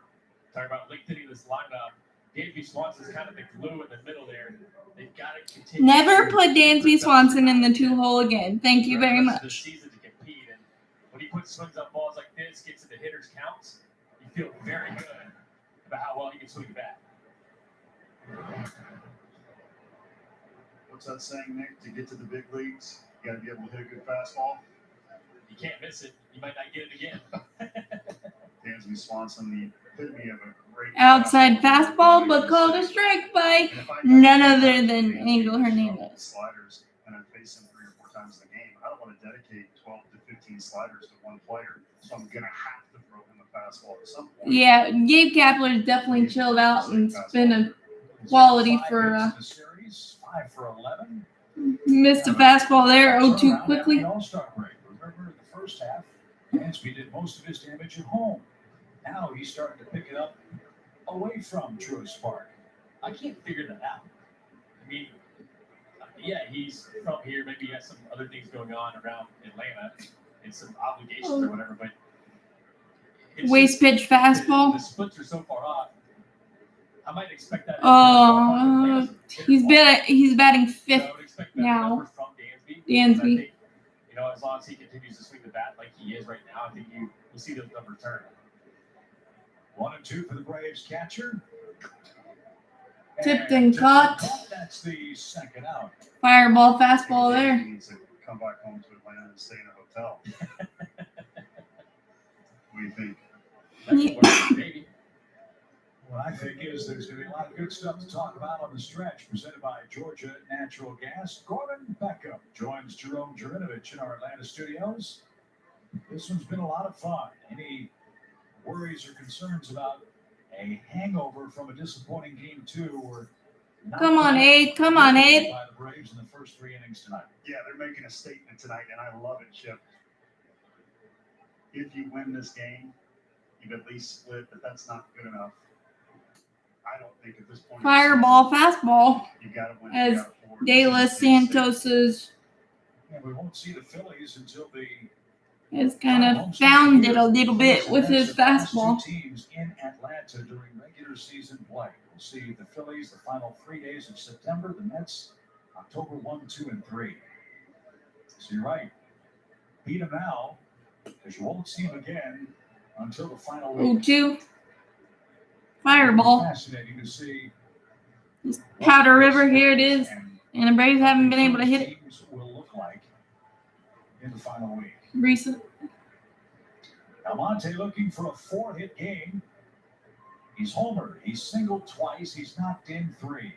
Talk about lengthening this lineup. Dansby Swanson's kind of the glue in the middle there. They've got to continue. Never put Dansby Swanson in the 2-hole again. Thank you very much. The season to compete, and when he puts swings on balls like this, gets into hitters' counts, you feel very good about how well he can swing back. What's that saying, Nick? To get to the big leagues, you got to be able to hit a good fastball. You can't miss it. You might not get it again. Dansby Swanson, the epitome of a great Outside fastball, but called a strike by none other than Angel Hernandez. Sliders, and I face him 3 or 4 times in the game. I don't want to dedicate 12 to 15 sliders to one player, so I'm gonna have to throw him a fastball at some point. Yeah, Gabe Kapler's definitely chilled out and it's been a quality for 5 for 11. missed a fastball there 0-2 quickly. The All-Star break. Remember the first half, Dansby did most of his damage at home. Now he's starting to pick it up away from Truist Park. I can't figure that out. I mean, yeah, he's from here. Maybe he has some other things going on around Atlanta and some obligations or whatever, but Waist pitch fastball. The splits are so far off. I might expect that. He's batting 5th now. Dansby. As long as he continues to swing the bat like he is right now, I think you'll see those numbers turn. 1 and 2 for the Braves catcher. Tipped and caught. That's the second out. Fireball fastball there. He needs to come back home to Atlanta and stay in a hotel. What do you think? Maybe. What I think is there's going to be a lot of good stuff to talk about on the stretch presented by Georgia Natural Gas. Gordon Beckham joins Jerome Jurinovich in our Atlanta studios. This one's been a lot of fun. Any worries or concerns about a hangover from a disappointing game 2 or Come on, Abe. Come on, Abe. by the Braves in the first 3 innings tonight? Yeah, they're making a statement tonight, and I love it, Chip. If you win this game, you've at least split, but that's not good enough. I don't think at this point. Fireball fastball. You got to win. As De Los Santos's And we won't see the Phillies until the has kind of found it a little bit with his fastball. 2 teams in Atlanta during regular season play. We'll see the Phillies the final 3 days of September. The Mets October 1, 2, and 3. So you're right. Beat them now because you won't see them again until the final week. 0-2. Fireball. Fascinating to see. Powder River, here it is. And the Braves haven't been able to hit it will look like in the final week. recent. Almonte looking for a 4-hit game. He's homered. He's singled twice. He's knocked in 3.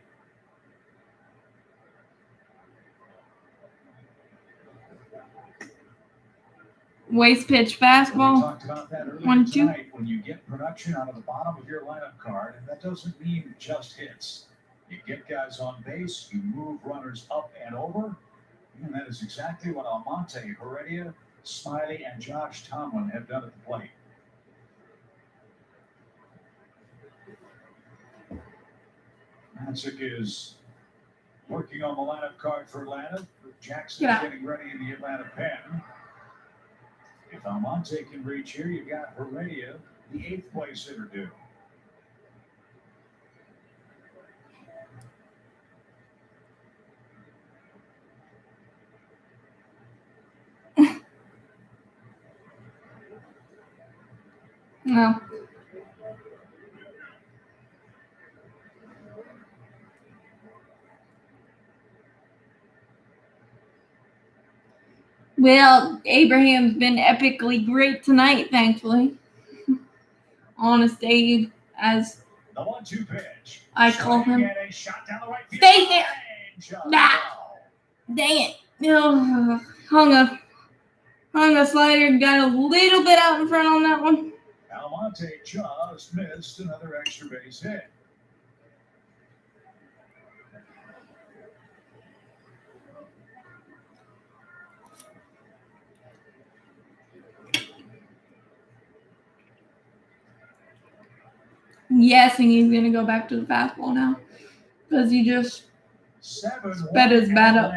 Waist pitch We fastball. talked about that earlier 1-2. tonight. When you get production out of the bottom of your lineup card, and that doesn't mean just hits. You get guys on base, you move runners up and over, and that is exactly what Almonte, Heredia, Smiley, and Josh Tomlin have done at the plate. Matzik is working on the lineup card for Atlanta. Jackson is getting ready in the Atlanta pen. If Almonte can reach here, you've got Heredia, the 8th place hitter do? No. Well, Abraham's been epically great tonight, thankfully. Honest Abe, as The 1-2 pitch. I call him. And a shot down the right field Stay there. line. Nah. Dang it. Oh, hung a slider and got a little bit out in front on that one. Almonte just missed another extra base hit. Guessing he's going to go back to the fastball now. Because he just sped his bat up.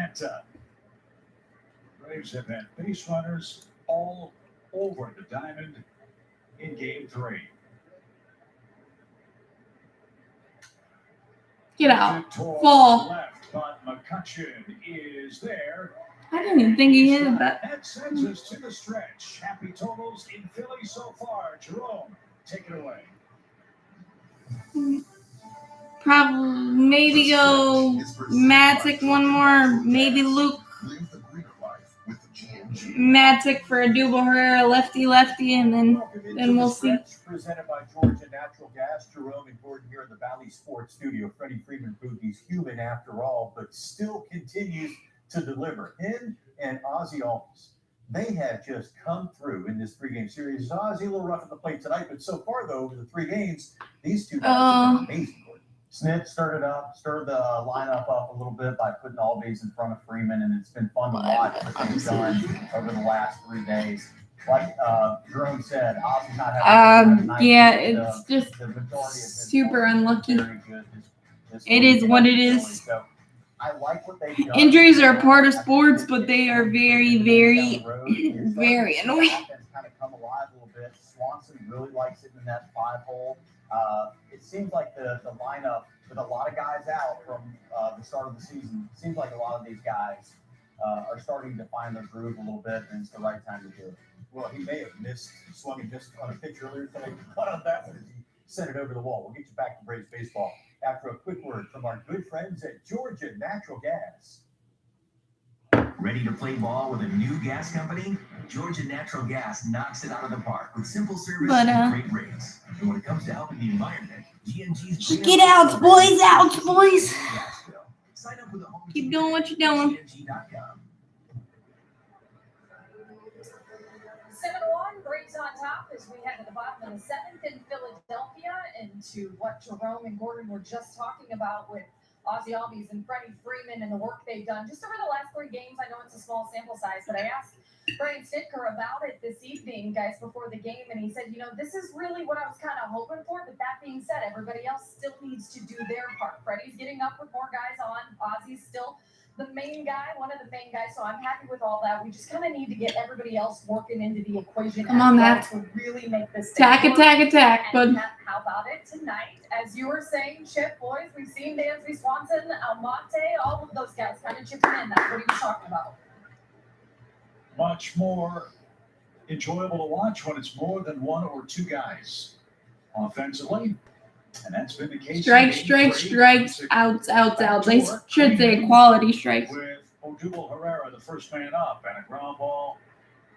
Braves have had base runners all over the diamond in Game 3. Get out. Fall. Left, but McCutcheon is there. I didn't even think he hit it, but That sends us to the stretch. Happy totals in Philly so far. Jerome, take it away. probably maybe go Matic one more, maybe Luke Matic for a double Herrera lefty, and then we'll see. Presented by Georgia Natural Gas. Jerome and Gordon here in the Valley Sports Studio. Freddie Freeman proved he's human after all, but still continues to deliver. Him and Ozzie Alvis, they have just come through in this 3-game series. Ozzie a little rough at the plate tonight, but so far though, over the 3 games, these two guys have been amazing. Smith stirred the lineup up a little bit by putting Albies in front of Freeman, and it's been fun to watch what they've done over the last 3 days. Like Jerome said, Ozzy's not having a night. Yeah, it's just super unlucky. It is what it is. So I like what they've done. Injuries are a part of sports, but they are very, very, very annoying. Kind of come alive a little bit. Swanson really likes it in that 5-hole. It seems like the lineup with a lot of guys out from the start of the season, seems like a lot of these guys are starting to find their groove a little bit, and it's the right time to do it. Well, he may have swung and missed on a pitch earlier today. What on that one as he sent it over the wall? We'll get you back to Braves baseball after a quick word from our good friends at Georgia Natural Gas. Ready to play ball with a new gas company? Georgia Natural Gas knocks it out of the park with simple service and great rates. And when it comes to helping the environment, GNG's get out, boys, Sign up with a home. Keep doing what you're doing. 7-1, Braves on top as we head to the bottom of the 7th in Philadelphia, into what Jerome and Gordon were just talking about with Ozzie Albies and Freddie Freeman and the work they've done just over the last 3 games. I know it's a small sample size, but I asked Brian Stitker about it this evening, guys, before the game, and he said, this is really what I was kind of hoping for, but that being said, everybody else still needs to do their part. Freddie's getting up with more guys on. Ozzie's still the main guy, one of the main guys, so I'm happy with all that. We just kind of need to get everybody else working into the equation Come on, Matt. to really make this attack, bud. How about it tonight? As you were saying, Chip, boys, we've seen Dansby Swanson, Almonte, all of those guys kind of chipping in. That's what he was talking about. Much more enjoyable to watch when it's more than 1 or 2 guys offensively. And that's been the case. Strikes, outs. They should say quality strikes. With Odubel Herrera, the first man up, and a ground ball.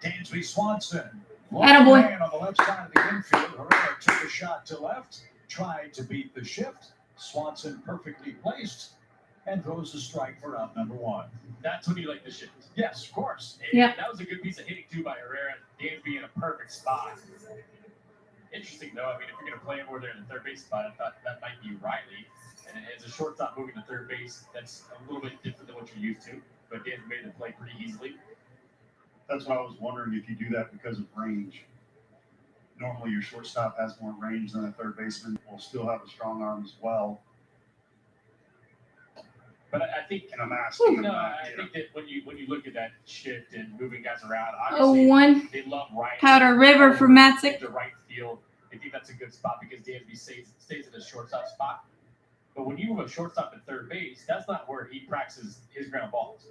Dansby Swanson. Attaboy. Man on the left side of the infield. Herrera took a shot to left, tried to beat the shift. Swanson perfectly placed and throws a strike for out number 1. That's when you like the shift. Yes, of course. Yeah. That was a good piece of hitting, too, by Herrera. Dansby in a perfect spot. Interesting, though. I mean, if you're going to play him over there in the third base spot, I thought that might be Riley. And as a shortstop moving to third base, that's a little bit different than what you're used to. But Dansby made the play pretty easily. That's why I was wondering if you do that because of range. Normally, your shortstop has more range than a third baseman. Will still have a strong arm as well. But I think, and I'm asking. I think that when you look at that shift and moving guys around, obviously 0-1. they love right. Powder River for Matic. The right field. I think that's a good spot because Dansby stays in the shortstop spot. But when you move a shortstop at third base, that's not where he practices his ground balls.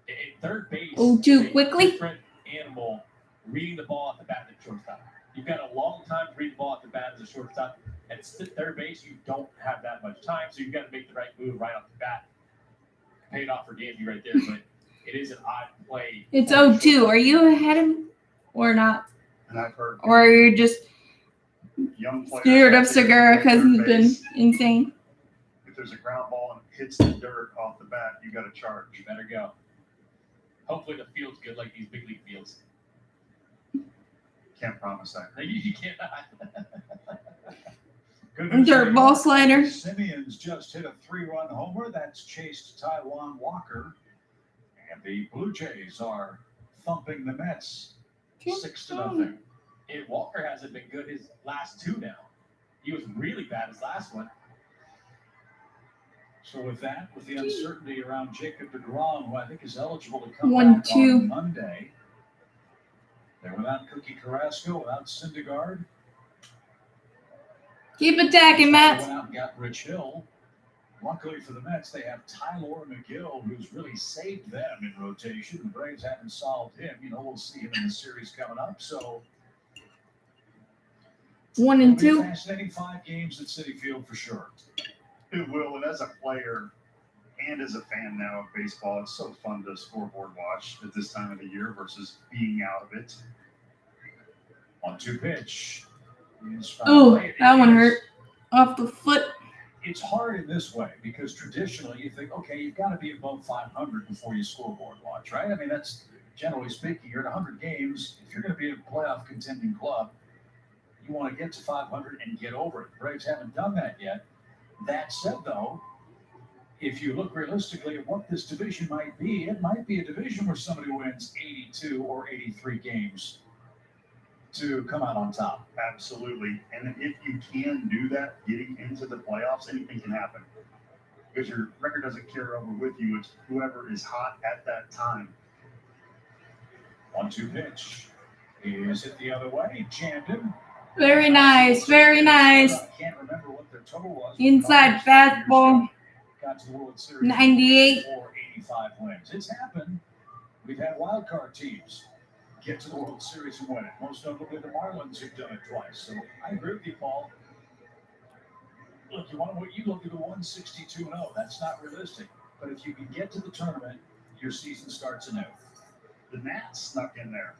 In third base, too is a quickly. different animal reading the ball at the bat than shortstop. You've got a long time to read the ball at the bat as a shortstop. At third base, you don't have that much time, so you've got to make the right move right off the bat. Paid off for Dansby right there, but it is an odd play. It's 0-2. Are you ahead of him or not? And I've heard Or are you just young players scared of out there Segura at because third he's been base, insane? if there's a ground ball and it hits the dirt off the bat, you got to charge. You better go. Hopefully the field's good like these big league fields. Can't promise that. You cannot. Good news Dirt for ball you. slider. Simeons just hit a 3-run homer. That's chased Taijuan Walker. And the Blue Jays are thumping the Mets 6-0. And Walker hasn't been good his last two now. He was really bad his last one. So with that, with the uncertainty around Jacob deGrom, who I think is eligible to come 1-2. back on Monday, they're without Cookie Carrasco, without Syndergaard. Keep attacking, Matt. Went out and got Rich Hill. Luckily for the Mets, they have Tyler McGill, who's really saved them in rotation. The Braves haven't solved him. We'll see him in the series coming up. So 1-2. Fascinating 5 games at Citi Field for sure. It will, and as a player and as a fan now of baseball, it's so fun to scoreboard watch at this time of the year versus being out of it. 1-2 pitch. Oh, that one hurt. Off the foot. It's hard in this way because traditionally you think, okay, you've got to be above 500 before you scoreboard watch, right? I mean, that's generally speaking, you're at 100 games. If you're going to be a playoff contending club, you want to get to 500 and get over it. The Braves haven't done that yet. That said, though, if you look realistically at what this division might be, it might be a division where somebody wins 82 or 83 games to come out on top. Absolutely. And if you can do that, getting into the playoffs, anything can happen. Because your record doesn't carry over with you. It's whoever is hot at that time. 1-2 pitch. Is it the other way? Jammed him. Very nice. Very nice. I can't remember what their total was. Inside fastball. Got to the World Series. 98. 85 wins. It's happened. We've had wild card teams get to the World Series and win it. Most notably the Marlins who've done it twice. So I agree with you, Paul. Look, you look at the 162-0. That's not realistic. But if you can get to the tournament, your season starts anew. The Nats snuck in there.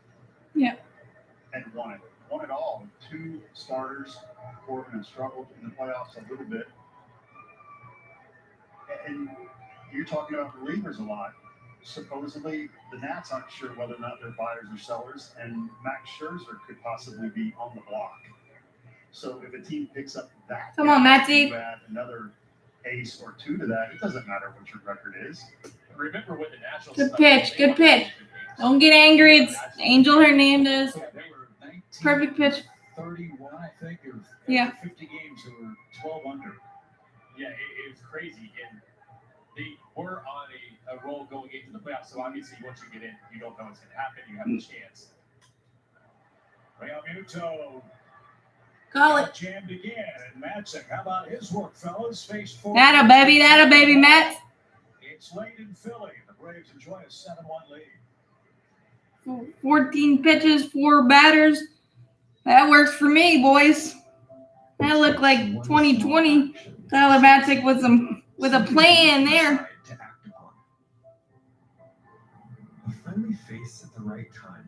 Yeah. And won it. Won it all. 2 starters. Corbin has struggled in the playoffs a little bit. And you're talking about relievers a lot. Supposedly, the Nats aren't sure whether or not they're buyers or sellers, and Max Scherzer could possibly be on the block. So if a team picks up that, Come on, Matty. you add another ace or 2 to that, it doesn't matter what your record is. Remember when the Nationals. Good pitch. Good pitch. Don't get angry. It's Angel Hernandez. Perfect pitch. 31, I think, or Yeah. 50 games who were 12 under. Yeah, it was crazy. And they were on a roll going into the playoffs. So obviously, once you get in, you don't know what's going to happen. You have a chance. Realmuto. Call it. Jammed again. And Madsen, how about his work, fellas? Face 4. That a baby, Matt. It's late in Philly. The Braves enjoy a 7-1 lead. 14 pitches, 4 batters. That works for me, boys. That looked like 2020. Tyler Matzik with a plan there. A friendly face at the right time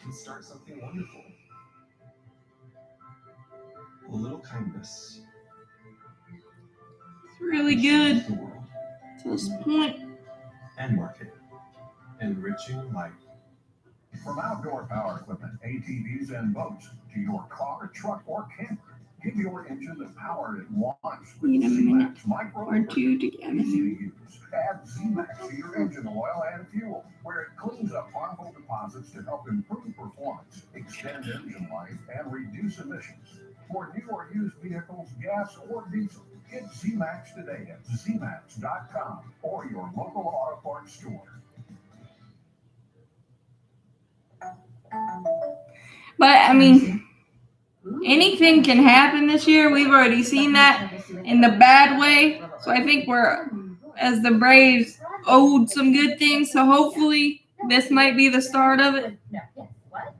can start something wonderful. A little kindness. It's really good. To this point. And market. Enriching life. From outdoor power equipment, ATVs, and boats to your car, truck, or camper, give your engine the power it wants with Need a minute Z-Max Micro or two to get Easy to use. Add Z-Max to your engine oil and fuel, where it cleans up harmful deposits to help improve performance, extend engine life, and reduce emissions. For new or used vehicles, gas or diesel, get Z-Max today at zmax.com or your local auto parts store. But I mean, anything can happen this year. We've already seen that in the bad way. So I think we're, as the Braves, owed some good things. So hopefully this might be the start of it. No. Yes. What?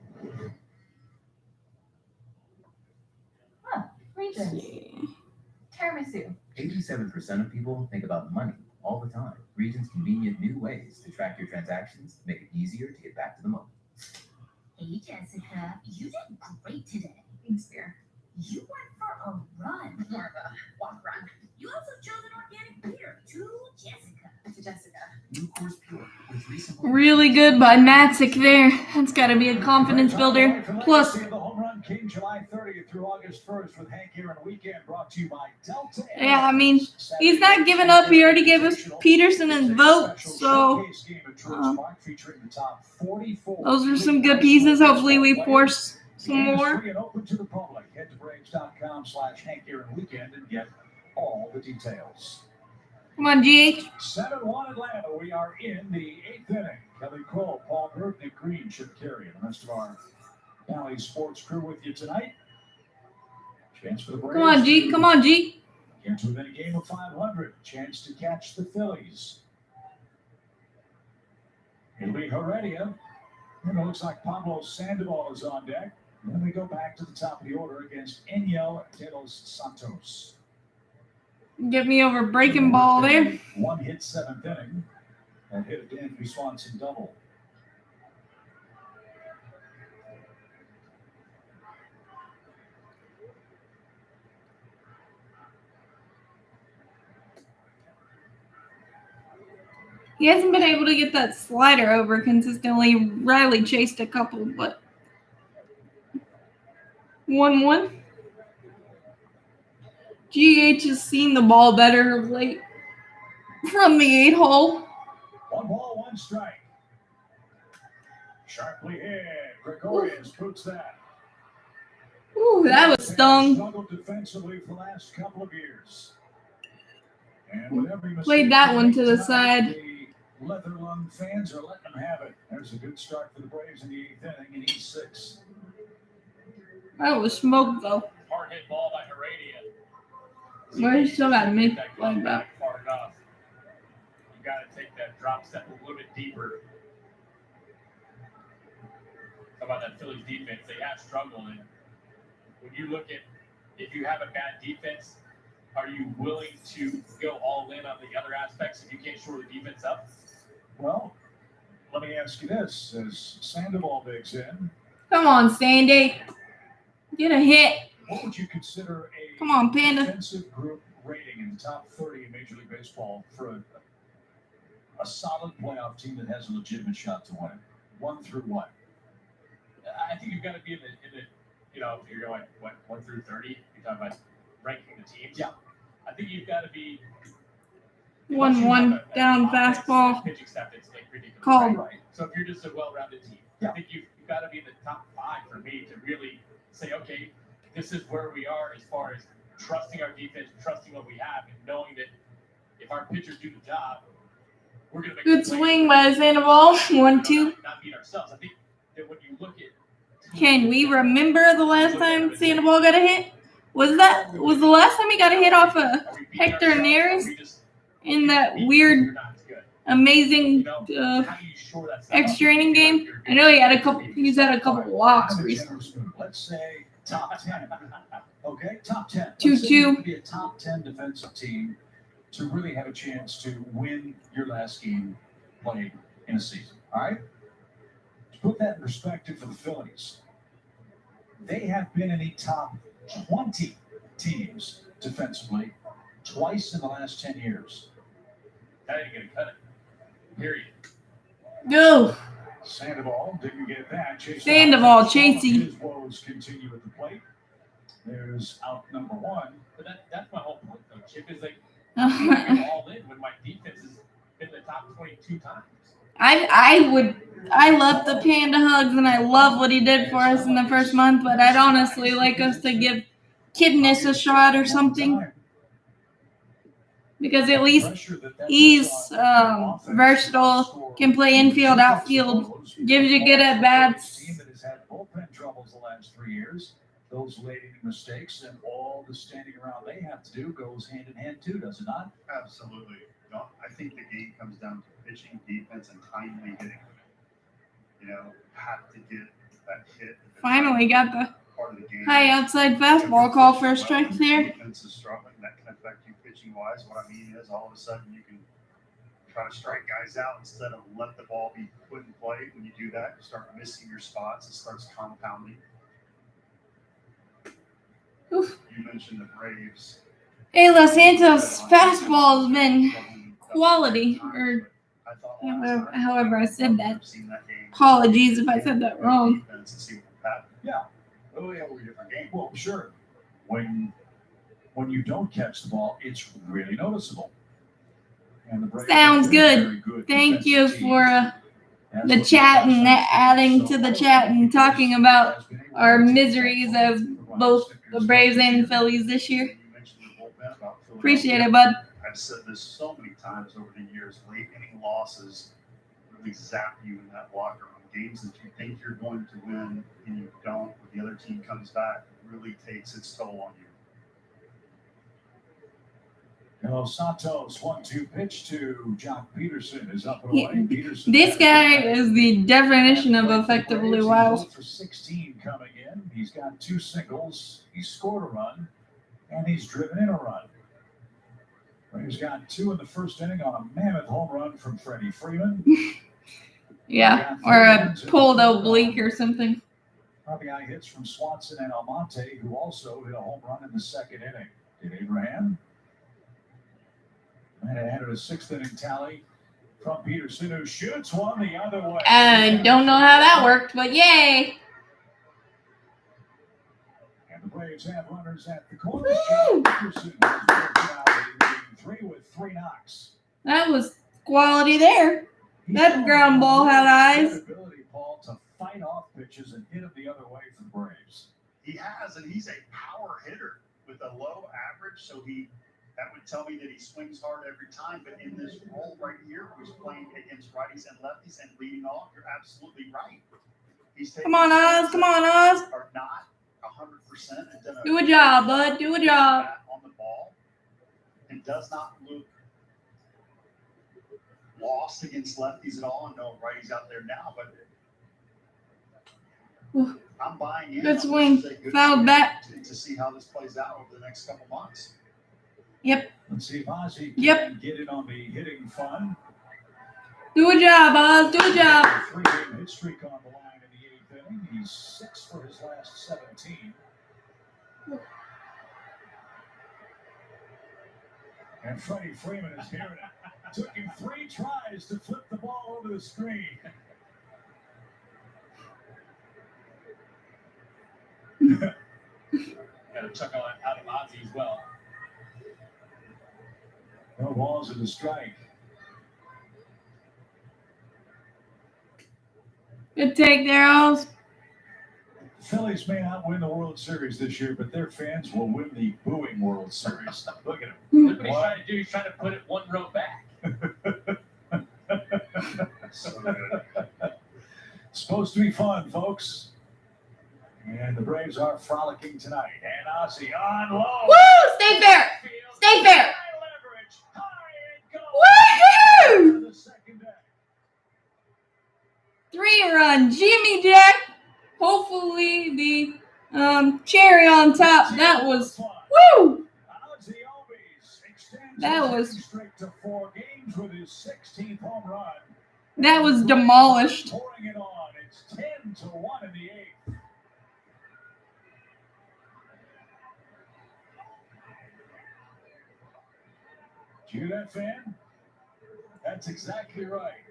Huh. Regents. Tiramisu. 87% of people think about money all the time. Regions' convenient new ways to track your transactions make it easier to get back to the moment. Hey, Jessica. You did great today. Thanks, dear. You went for a run. More of a walk run. You also chose an organic beer. To Jessica. To Jessica. New Course Pure with recent Really good by Matzik there. That's got to be a confidence builder. Plus, The Home Run King, July 30th through August 1st with Hank Aaron Weekend, brought to you by Delta. yeah, I mean, he's not giving up. He already gave us Peterson his vote. So those are some good pieces. Hopefully we force some more. Free and open to the public. Head to Braves.com/Hank Aaron Weekend and get all the details. Come on, GH. 7-1 Atlanta. We are in the 8th inning. Kelly Cole, Paul Burt, Nick Green should carry it. The rest of our Valley Sports crew with you tonight. Chance for the Braves. Come on, G. Come on, G. Get to within a game of 500. Chance to catch the Phillies. It'll be Heredia. And it looks like Pablo Sandoval is on deck. And then we go back to the top of the order against Enyel de los Santos. Get me over breaking ball there. One hit, 7th inning. That hit a Dansby Swanson double. He hasn't been able to get that slider over consistently. Riley chased a couple, but 1-1. GH has seen the ball better of late from the 8 hole. 1 ball, 1 strike. Sharply hit. Gregorius puts that. Ooh, that was stung. Struggled defensively for the last couple of years. And played that one to the side. The leather lung fans are letting them have it. There's a good start for the Braves in the 8th inning in E6. That was smoked though. Hard hit ball by Heredia. Well, you still got to make like that. Far enough. You got to take that drop step a little bit deeper. Talk about that Phillies defense. They have struggled. And when you look at, if you have a bad defense, are you willing to go all in on the other aspects if you can't shore the defense up? Well, let me ask you this. As Sandoval digs in. Come on, Sandy. Get a hit. What would you consider a Come on, Panda. defensive group rating in the top 30 in Major League Baseball for a solid playoff team that has a legitimate shot to win? 1 through what? I think you've got to be in the you know, if you're going 1 through 30, you're talking about ranking the teams. Yeah. I think you've got to be 1-1 down fastball. Pitching staff that's like ridiculous. Called. Right? So if you're just a well-rounded team, I think you've got to be in the top 5 for me to really say, okay, this is where we are as far as trusting our defense, trusting what we have, and knowing that if our pitchers do the job, we're going to make Good swing by Sandoval. 1-2. Not beat ourselves. I think that when you look at, Can we remember the last time Sandoval got a hit? Was the last time he got a hit off of Hector Neris in that weird, amazing extra inning game? I know he's had a couple walks recently. Let's say top 10. Okay, top 10. 2-2. Be a top 10 defensive team to really have a chance to win your last game played in a season. All right? To put that in perspective for the Phillies, they have been in the top 20 teams defensively twice in the last 10 years. That ain't going to cut it. Period. Go. Sandoval didn't get that. Sandoval, chasey. His woes continue at the plate. There's out number 1. But that's my whole point, though, Chip, is like, I'm all in when my defense has been the top 22 times. I love the Panda hugs and I love what he did for us in the first month, but I'd honestly like us to give Kidness a shot or something. Because at least he's versatile, can play infield, outfield, gives you good at bats. troubles the last 3 years. Those late inning mistakes and all the standing around they have to do goes hand in hand too, does it not? Absolutely. No, I think the game comes down to pitching, defense, and timely hitting. You know, have to get that hit. Finally got the Part of the game. high outside fastball call for a strike there. Defense is struggling. That can affect you pitching wise. What I mean is, all of a sudden you can try to strike guys out instead of let the ball be put in play. When you do that, you start missing your spots. It starts compounding. Oof. You mentioned the Braves. Hey, Los Santos fastball has been quality, or however I said that. Apologies if I said that wrong. Yeah, totally different game. Well, sure. When you don't catch the ball, it's really noticeable. And the Braves Sounds good. Thank you for the chat and adding to the chat and talking about our miseries as both the Braves and Phillies this year. Appreciate it, bud. I've said this so many times over the years. Late inning losses really zap you in that locker room. Games that you think you're going to win and you don't, when the other team comes back, it really takes its toll on you. Los Santos 1-2 pitch to Jock Peterson is up and away. Peterson, this guy is the definition of effectively wild. For 16 coming in. He's got 2 singles. He scored a run, and he's driven in a run. He's got 2 in the first inning on a mammoth home run from Freddie Freeman. Yeah, or a pulled oblique or something. RBI hits from Swanson and Almonte, who also hit a home run in the second inning. Did Abraham? And it added a 6th inning tally from Peterson, who shoots one the other way. I don't know how that worked, but yay! And the Braves have runners at the corner. Peterson has worked out a 3 with 3 knocks. That was quality there. That ground ball had eyes. Ability, Paul, to fight off pitches and hit them the other way for the Braves. He has, and he's a power hitter with a low average, so that would tell me that he swings hard every time. But in this role right here, where he's playing against righties and lefties and leading off, you're absolutely right. Come on, Oz. Come on, Oz. Are not 100%. Do a job, bud. Do a job. On the ball, and does not look lost against lefties at all. And no righties out there now, but I'm buying in. Good swing. Fouled back. To see how this plays out over the next couple months. Yep. Let's see if Ozzy can get it on the hitting fun. Do a job, Oz. Do a job. 3-game hit streak on the line in the 8th inning. He's 6 for his last 17. And Freddie Freeman is hearing it. Took him 3 tries to flip the ball over the screen. Got a chuckle out of Ozzy as well. No balls in the strike. Good take there, Oz. Phillies may not win the World Series this year, but their fans will win the booing World Series. Look at him. Look what he's trying to do. He's trying to put it 1 row back. Supposed to be fun, folks. And the Braves are frolicking tonight. And Ozzy on low. Woo! Stay fair. Stay fair. Woohoo! 3-run Jimmy Jack. Hopefully the cherry on top. That was woo. That was 4 games with his 16th home run. That was demolished. Pouring it on. It's 10-1 in the 8th. Did you hear that, fan? That's exactly right.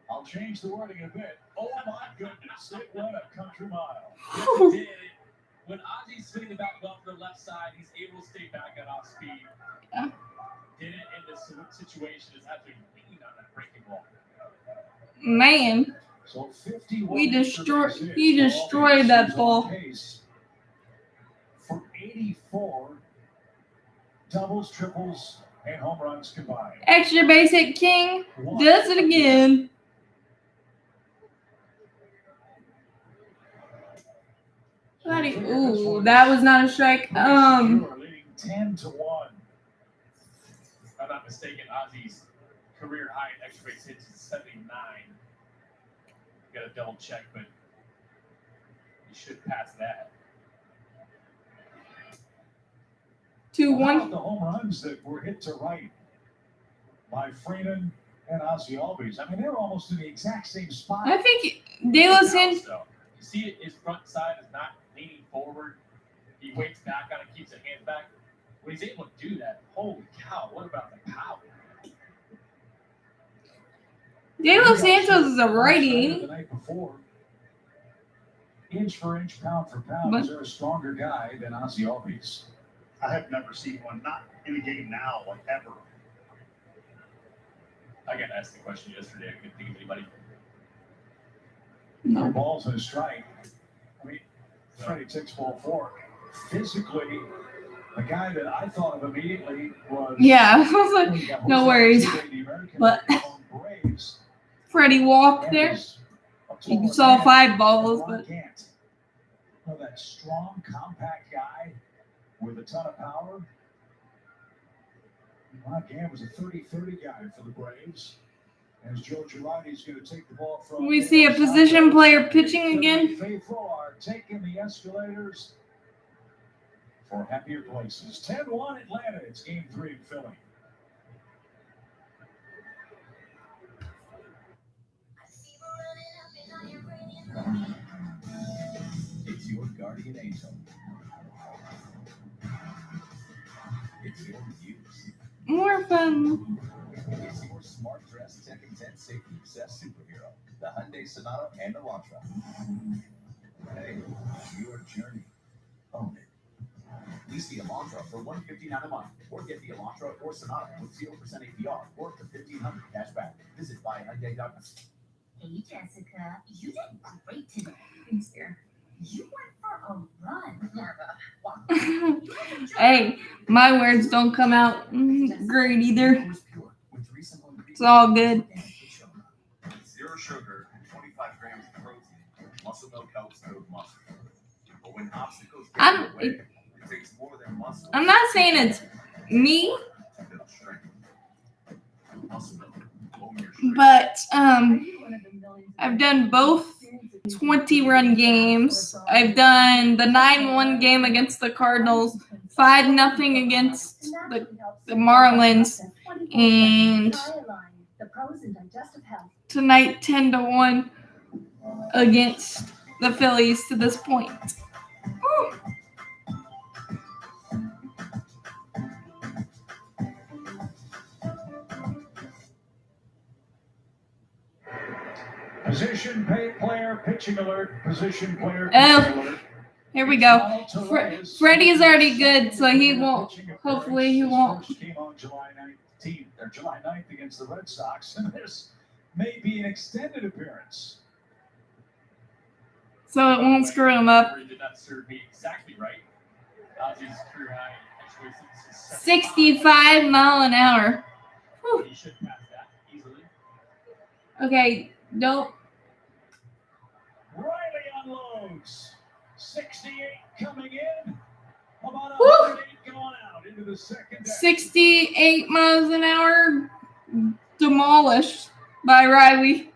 I'll change the wording a bit. Oh my goodness, it went a country mile. Yes, it did. When Ozzy's spinning the bat off the left side, he's able to stay back at off speed. Yeah. Did it in this situation is actually leaning on that breaking ball. Man. So 51 he destroyed that ball. For 84 doubles, triples, and home runs combined. Extra base hit king does it again. Ooh, that was not a strike. You are leading 10-1. If I'm not mistaken, Ozzy's career high in extra base hits is 79. Got to double check, but he should pass that. 2-1. The home runs that were hit to right by Freeman and Ozzy Albies. I mean, they were almost in the exact same spot. I think De Los Santos. You see, his front side is not leaning forward. He waits back on it, keeps the hands back. When he's able to do that, holy cow! What about the power? De Los Santos is a righty. The night before, inch for inch, pound for pound, is there a stronger guy than Ozzy Albies? I have never seen one, not in a game now, like ever. I got asked the question yesterday. I couldn't think of anybody. No balls and a strike. I mean, Freddie takes ball 4. Physically, the guy that I thought of immediately was. Yeah, I was like, no worries. But Freddie walked there. You saw 5 balls, but. That strong, compact guy with a ton of power. Ron Gant was a 30-30 guy for the Braves. As Joe Girardi is going to take the ball from. We see a position player pitching again. Faithful are taking the escalators for happier places. 10-1 Atlanta. It's game 3 in Philly. It's your guardian angel. It's your use. More fun. It's your smart dress, tech intent, safety obsessed superhero. The Hyundai Sonata and Elantra. Hey, your journey. Own it. Lease the Elantra for $159 a month, or get the Elantra or Sonata with 0% APR or up to $1,500 cash back. Visit buyhyundai.com. Hey, Jessica, you did great today. Thanks, dear. You went for a run. More of a walk. Hey, my words don't come out great either. It's all good. 0 sugar and 25 grams of protein. Muscle milk helps build muscle. But when obstacles get in the way, it takes more than muscle. I'm not saying it's me, but I've done both 20-run games. I've done the 9-1 game against the Cardinals, 5-0 against the Marlins, and tonight 10-1 against the Phillies to this point. Woo. Position player pitching alert. Position player pitching alert. Here we go. Freddie's already good, so he won't. Hopefully he won't. Came on July 19th or July 9th against the Red Sox, and this may be an extended appearance. So it won't screw him up. Did not serve me exactly right. Ozzy's career high actually 65 mile an hour. Whew. He should pass that easily. Okay, don't. Riley unloads. 68 coming in. About 108 going out into the second. 68 miles an hour demolished by Riley.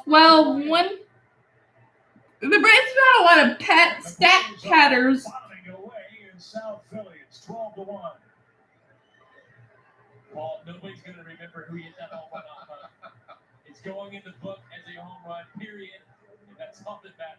Well, one. The Braves got a lot of stat patters. In South Philly, it's 12-1. Paul, nobody's going to remember who hit that home run off of. It's going in the book as a home run, period. And that's all that matters.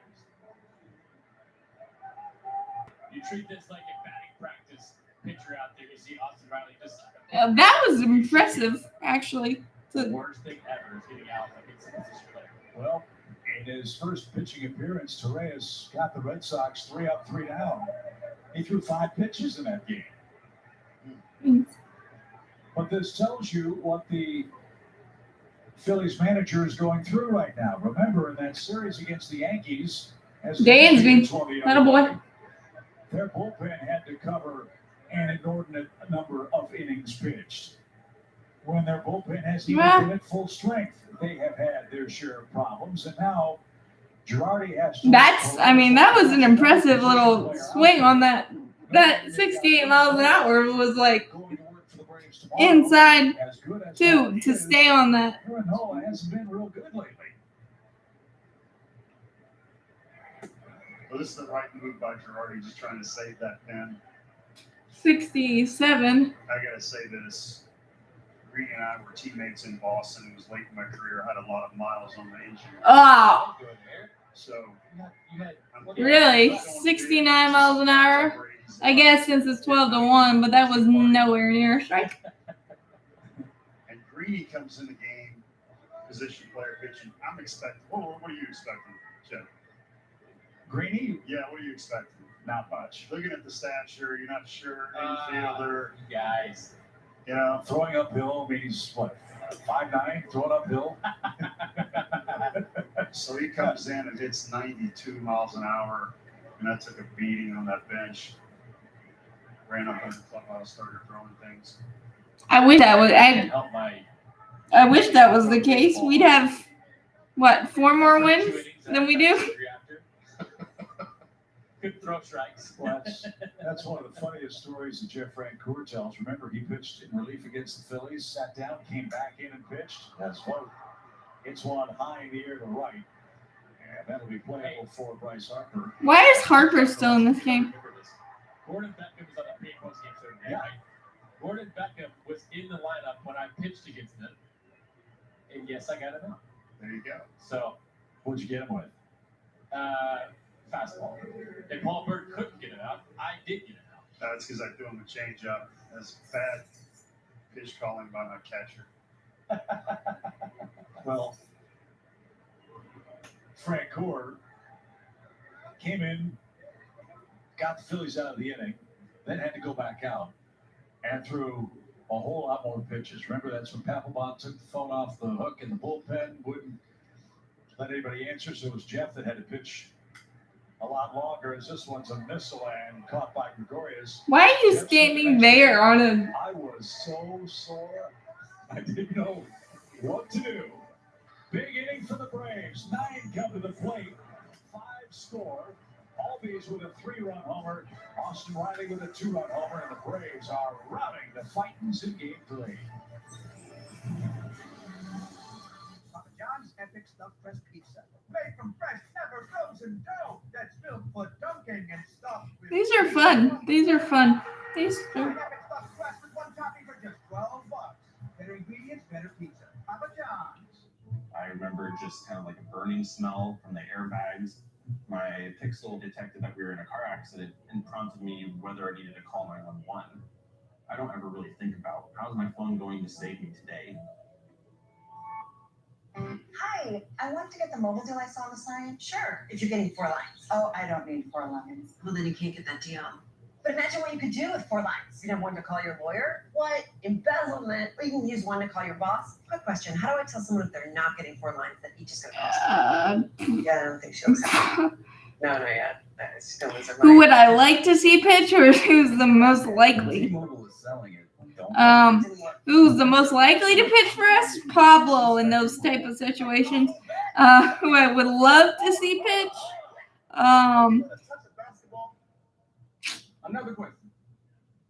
You treat this like a batting practice pitcher out there. You see Austin Riley just. That was impressive, actually. The worst thing ever is getting out against a position player. Well, in his first pitching appearance, Torres got the Red Sox 3 up, 3 down. He threw 5 pitches in that game. But this tells you what the Phillies manager is going through right now. Remember, in that series against the Yankees, Dansby, not a boy. Their bullpen had to cover an inordinate number of innings pitched. When their bullpen has even been at full strength, they have had their share of problems. And now Girardi has. That was an impressive little swing on that. That 68 miles an hour was like inside too to stay on that. Noah hasn't been real good lately. Well, this is the right move by Girardi, just trying to save that pin. 67. I gotta say this. Green and I were teammates in Boston. It was late in my career. I had a lot of miles on the engine. Oh, So really? 69 miles an hour? I guess since it's 12-1, but that was nowhere near a strike. And Greeny comes in the game, position player pitching. I'm expecting. What are you expecting, Jeff? Greeny? Yeah, what are you expecting? Not much. Looking at the stats, sure, you're not sure. Infielder. Guys. You know, throwing uphill means what? 5'9", throwing uphill. So he comes in and hits 92 miles an hour, and I took a beating on that bench. Ran up in the clubhouse, started throwing things. I wish that was. I wish that was the case. We'd have what 4 more wins than we do. Good throw strikes. Well, that's one of the funniest stories that Jeff Francoeur tells. Remember, he pitched in relief against the Phillies, sat down, came back in and pitched. That's what. It's one high in the air to right, and that'll be playable for Bryce Harper. Why is Harper still in this game? Gordon Beckham was on the pre-post game Saturday night. Gordon Beckham was in the lineup when I pitched against him, and yes, I got him out. There you go. So, what'd you get him with? Fastball. And Paul Bird couldn't get it out. I did get it out. That's because I threw him a changeup. That's bad pitch calling by my catcher. Well, Francoeur came in, got the Phillies out of the inning, then had to go back out and threw a whole lot more pitches. Remember, that's when Papelbon took the phone off the hook in the bullpen, wouldn't let anybody answer, so it was Jeff that had to pitch a lot longer, as this one's a missile and caught by Gregorius. Why are you standing there on a... I was so sore. I didn't know what to do. Big inning for the Braves. 9 come to the plate. 5 score. Albies with a 3-run homer. Austin Riley with a 2-run homer. And the Braves are routing the Titans in game 3. Papa John's Epic Stuffed Crust Pizza. Made from fresh, never frozen dough that's filled for dunking and stuffed with... These are fun. These are fun. These are... Epic Stuffed Crust with 1 topping for just $12. Better ingredients, better pizza. Papa John's. I remember just kind of like a burning smell from the airbags. My Pixel detected that we were in a car accident and prompted me whether I needed to call 911. I don't ever really think about how's my phone going to save me today. Hi, I want to get the mobile deal I saw on the sign. Sure, if you're getting 4 lines. Oh, I don't need 4 lines. Well, then you can't get that deal. But imagine what you could do with 4 lines. You'd have 1 to call your lawyer. What? Embezzlement. Or you can use 1 to call your boss. Quick question. How do I tell someone if they're not getting 4 lines that each is going to cost? Yeah, I don't think she'll accept it. No, not yet. She don't lose her mind. Who would I like to see pitch, or who's the most likely? Who's the most likely to pitch for us? Pablo in those type of situations. Who I would love to see pitch. Another question.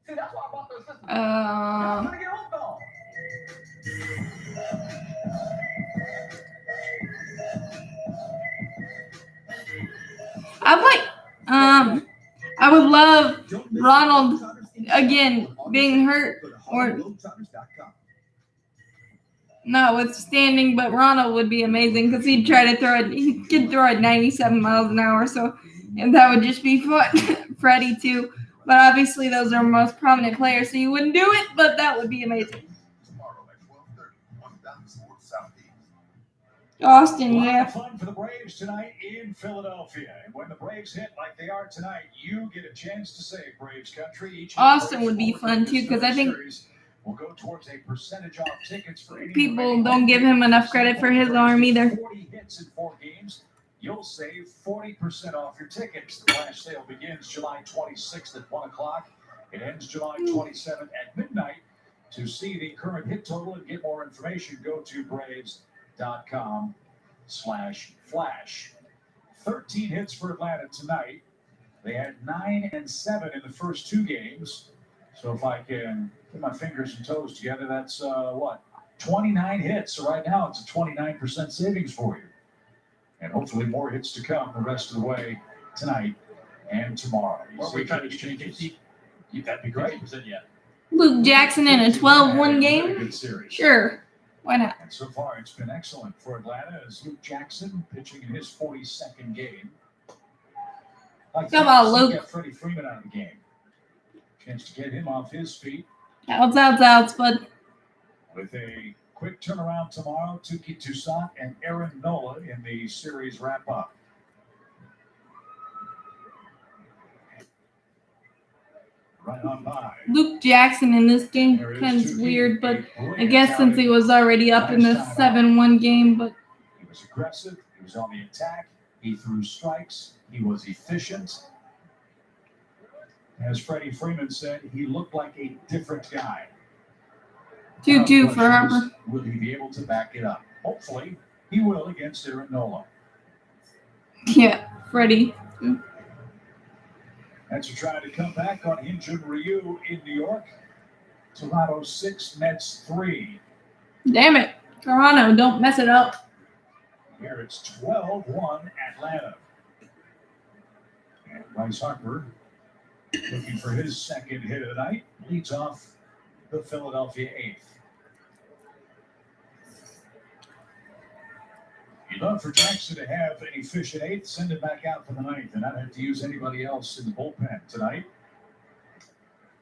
See, that's why I bought those systems. I'm gonna get hooked on. I would love Ronald again being hurt or notwithstanding, but Ronald would be amazing because he'd try to throw it. He could throw it 97 miles an hour, so and that would just be fun. Freddie too, but obviously those are most prominent players, so you wouldn't do it, but that would be amazing. Austin, yeah. Fun for the Braves tonight in Philadelphia. And when the Braves hit like they are tonight, you get a chance to save Braves country. Austin would be fun too, because I think will go towards a percentage off tickets for people don't give him enough credit for his arm either. 40 hits in 4 games. You'll save 40% off your tickets. The flash sale begins July 26th at 1 o'clock. It ends July 27th at midnight. To see the current hit total and get more information, go to Braves.com/flash. 13 hits for Atlanta tonight. They had 9 and 7 in the first 2 games. So if I can put my fingers and toes together, that's 29 hits. So right now it's a 29% savings for you. And hopefully more hits to come the rest of the way tonight and tomorrow. Or we try to get you 50. That'd be great. Yeah. Luke Jackson in a 12-1 game? Good series. Sure. Why not? And so far, it's been excellent for Atlanta as Luke Jackson pitching in his 42nd game. Come on, Luke. Get Freddie Freeman out of the game. Chance to get him off his feet. Outs, bud. With a quick turnaround tomorrow, Tuki Toussaint and Aaron Nola in the series wrap-up. Right on by. Luke Jackson in this game kind of weird, but I guess since he was already up in the 7-1 game, but he was aggressive, he was on the attack, he threw strikes, he was efficient. As Freddie Freeman said, he looked like a different guy. 2-2 for Harper. Will he be able to back it up? Hopefully, he will against Aaron Nola. Yeah, Freddie. Mets are trying to come back on Hyunjin Ryu in New York. Toronto 6, Mets 3. Damn it. Toronto, don't mess it up. Here it's 12-1 Atlanta. And Bryce Harper, looking for his second hit of the night, leads off the Philadelphia 8th. You'd love for Jackson to have an efficient 8th, send him back out for the 9th, and not have to use anybody else in the bullpen tonight.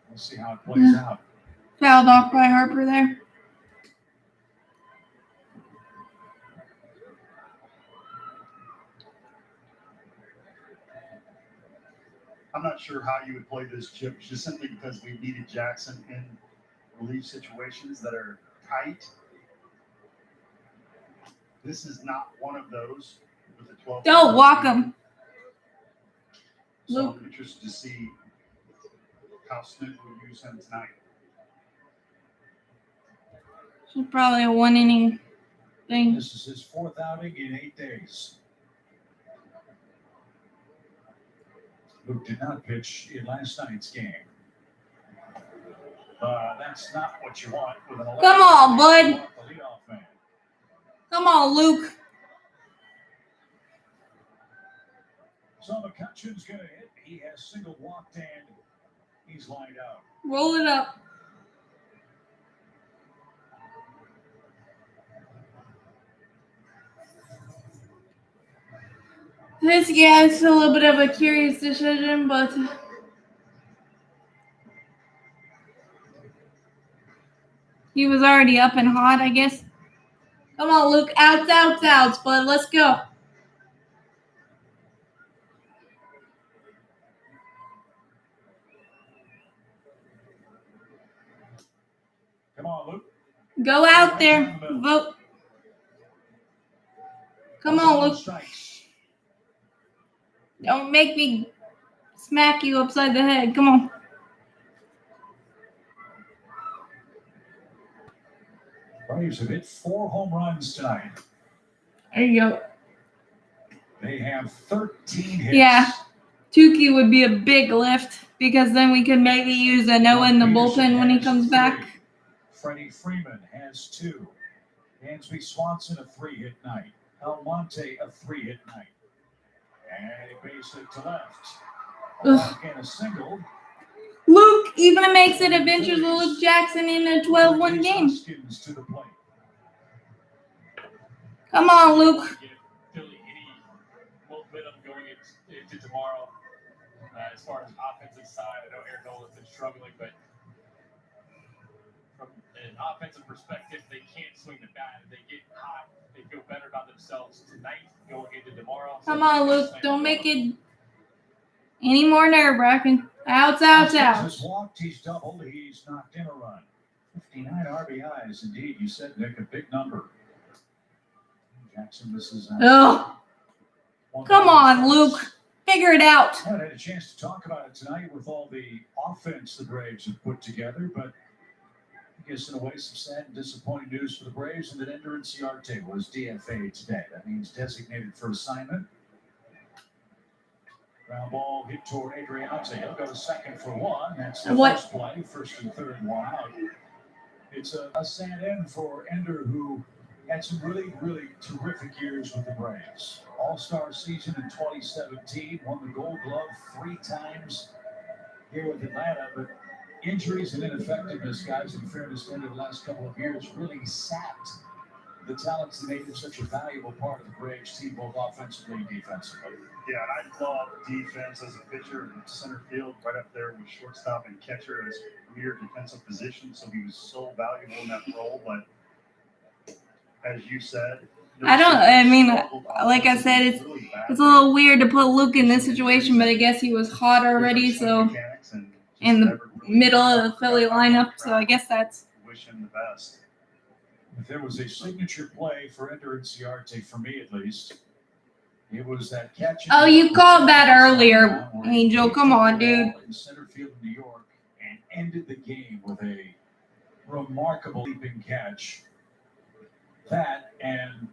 We'll see how it plays out. Fouled off by Harper there. I'm not sure how you would play this, Chip, just simply because we needed Jackson in relief situations that are tight. This is not one of those with the 12. Don't walk him. So I'm interested to see how Snoop will use him tonight. It's probably a 1-inning thing. This is his 4th outing in 8 days. Luke did not pitch in last night's game. That's not what you want with an 11. Come on, bud. The leadoff man. Come on, Luke. So McCutcheon's going to hit. He has single walked and he's lined out. Roll it up. It's a little bit of a curious decision, but he was already up and hot, I guess. Come on, Luke. Outs, bud. Let's go. Come on, Luke. Go out there. Vote. Come on, Luke. Don't make me smack you upside the head. Come on. Braves have hit 4 home runs tonight. There you go. They have 13 hits. Yeah. Tukey would be a big lift because then we could maybe use a Noah in the bullpen when he comes back. Freddie Freeman has 2. Dansby Swanson a 3-hit night. Almonte a 3-hit night. And he based it to left. And a single. Luke even makes it adventures with Luke Jackson in a 12-1 game. To the plate. Come on, Luke. Philly any momentum going into tomorrow. As far as offensive side, I know Aaron Nola's been struggling, but from an offensive perspective, they can't swing the bat. If they get hot, they feel better about themselves tonight going into tomorrow. Come on, Luke. Don't make it any more nerve-wracking. Outs. He's walked, he's doubled, he's knocked in a run. 59 RBIs, indeed. You said, Nick, a big number. Jackson misses. Come on, Luke. Figure it out. I haven't had a chance to talk about it tonight with all the offense the Braves have put together, but I guess in a way some sad and disappointing news for the Braves, and that Ender Inciarte was DFA today. That means designated for assignment. Ground ball hit toward Adriante. He'll go to second for one. That's the What? first play. First and third, one out. It's a sad end for Ender, who had some really, really terrific years with the Braves. All-Star season in 2017, won the Gold Glove 3 times here with Atlanta, but injuries and ineffectiveness, guys, in fairness, Ender the last couple of years really sapped the talents that made him such a valuable part of the Braves team, both offensively and defensively. Yeah, and I love defense as a pitcher in center field, right up there with shortstop and catcher as premier defensive position. So he was so valuable in that role. But as you said, like I said, it's a little weird to put Luke in this situation, but I guess he was hot already, so in the middle of the Philly lineup, so I guess that's. Wish him the best. If there was a signature play for Ender Inciarte, for me at least, it was that catch. Oh, you called that earlier, Angel. Come on, dude. In center field in New York and ended the game with a remarkable leaping catch. That, and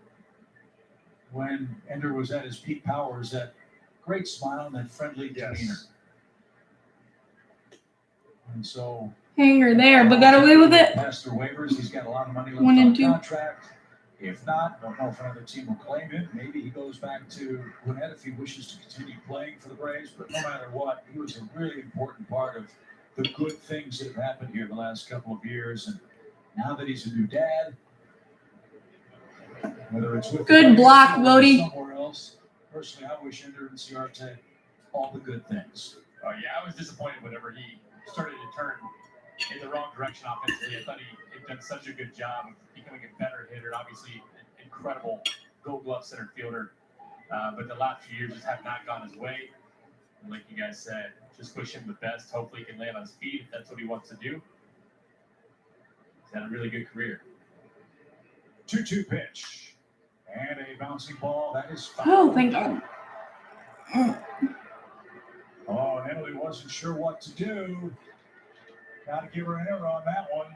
when Ender was at his peak powers, that great smile and that friendly demeanor. And so Hanger there, but got away with it. Passed through waivers. He's got a lot of money left 1 and on 2. contract. If not, don't know if another team will claim him. Maybe he goes back to Gwinnett if he wishes to continue playing for the Braves. But no matter what, he was a really important part of the good things that have happened here the last couple of years. And now that he's a new dad, whether it's with good block, Lodi. Somewhere else, personally, I wish Ender Inciarte all the good things. Oh yeah, I was disappointed whenever he started to turn in the wrong direction offensively. I thought he had done such a good job of becoming a better hitter, and obviously an incredible Gold Glove center fielder. But the last few years just have not gone his way. And like you guys said, just wish him the best. Hopefully he can land on his feet if that's what he wants to do. He's had a really good career. 2-2 pitch. And a bouncing ball. That is foul. Oh, thank God. Oh, Emily wasn't sure what to do. Got to give her an error on that one.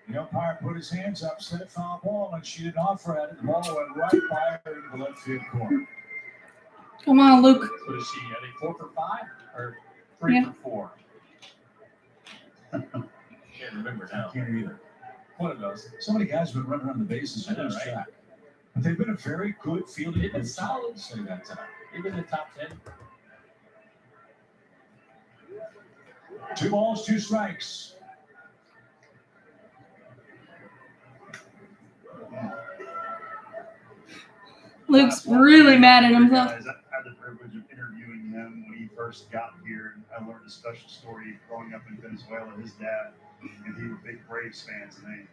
The umpire put his hands up, said it foul ball, and she didn't offer at it. The ball went right by her into the left field corner. Come on, Luke. What is she? Are they 4 for 5 or 3 for 4? Can't remember now. Can't either. One of those. So many guys have been running around the bases and lose track. But they've been a very good fielding. They've been solid. Say that time. They've been in the top 10. 2 balls, 2 strikes. Luke's really mad at himself. I had the privilege of interviewing him when he first got here, and I learned a special story growing up in Venezuela. His dad and he were big Braves fans, and they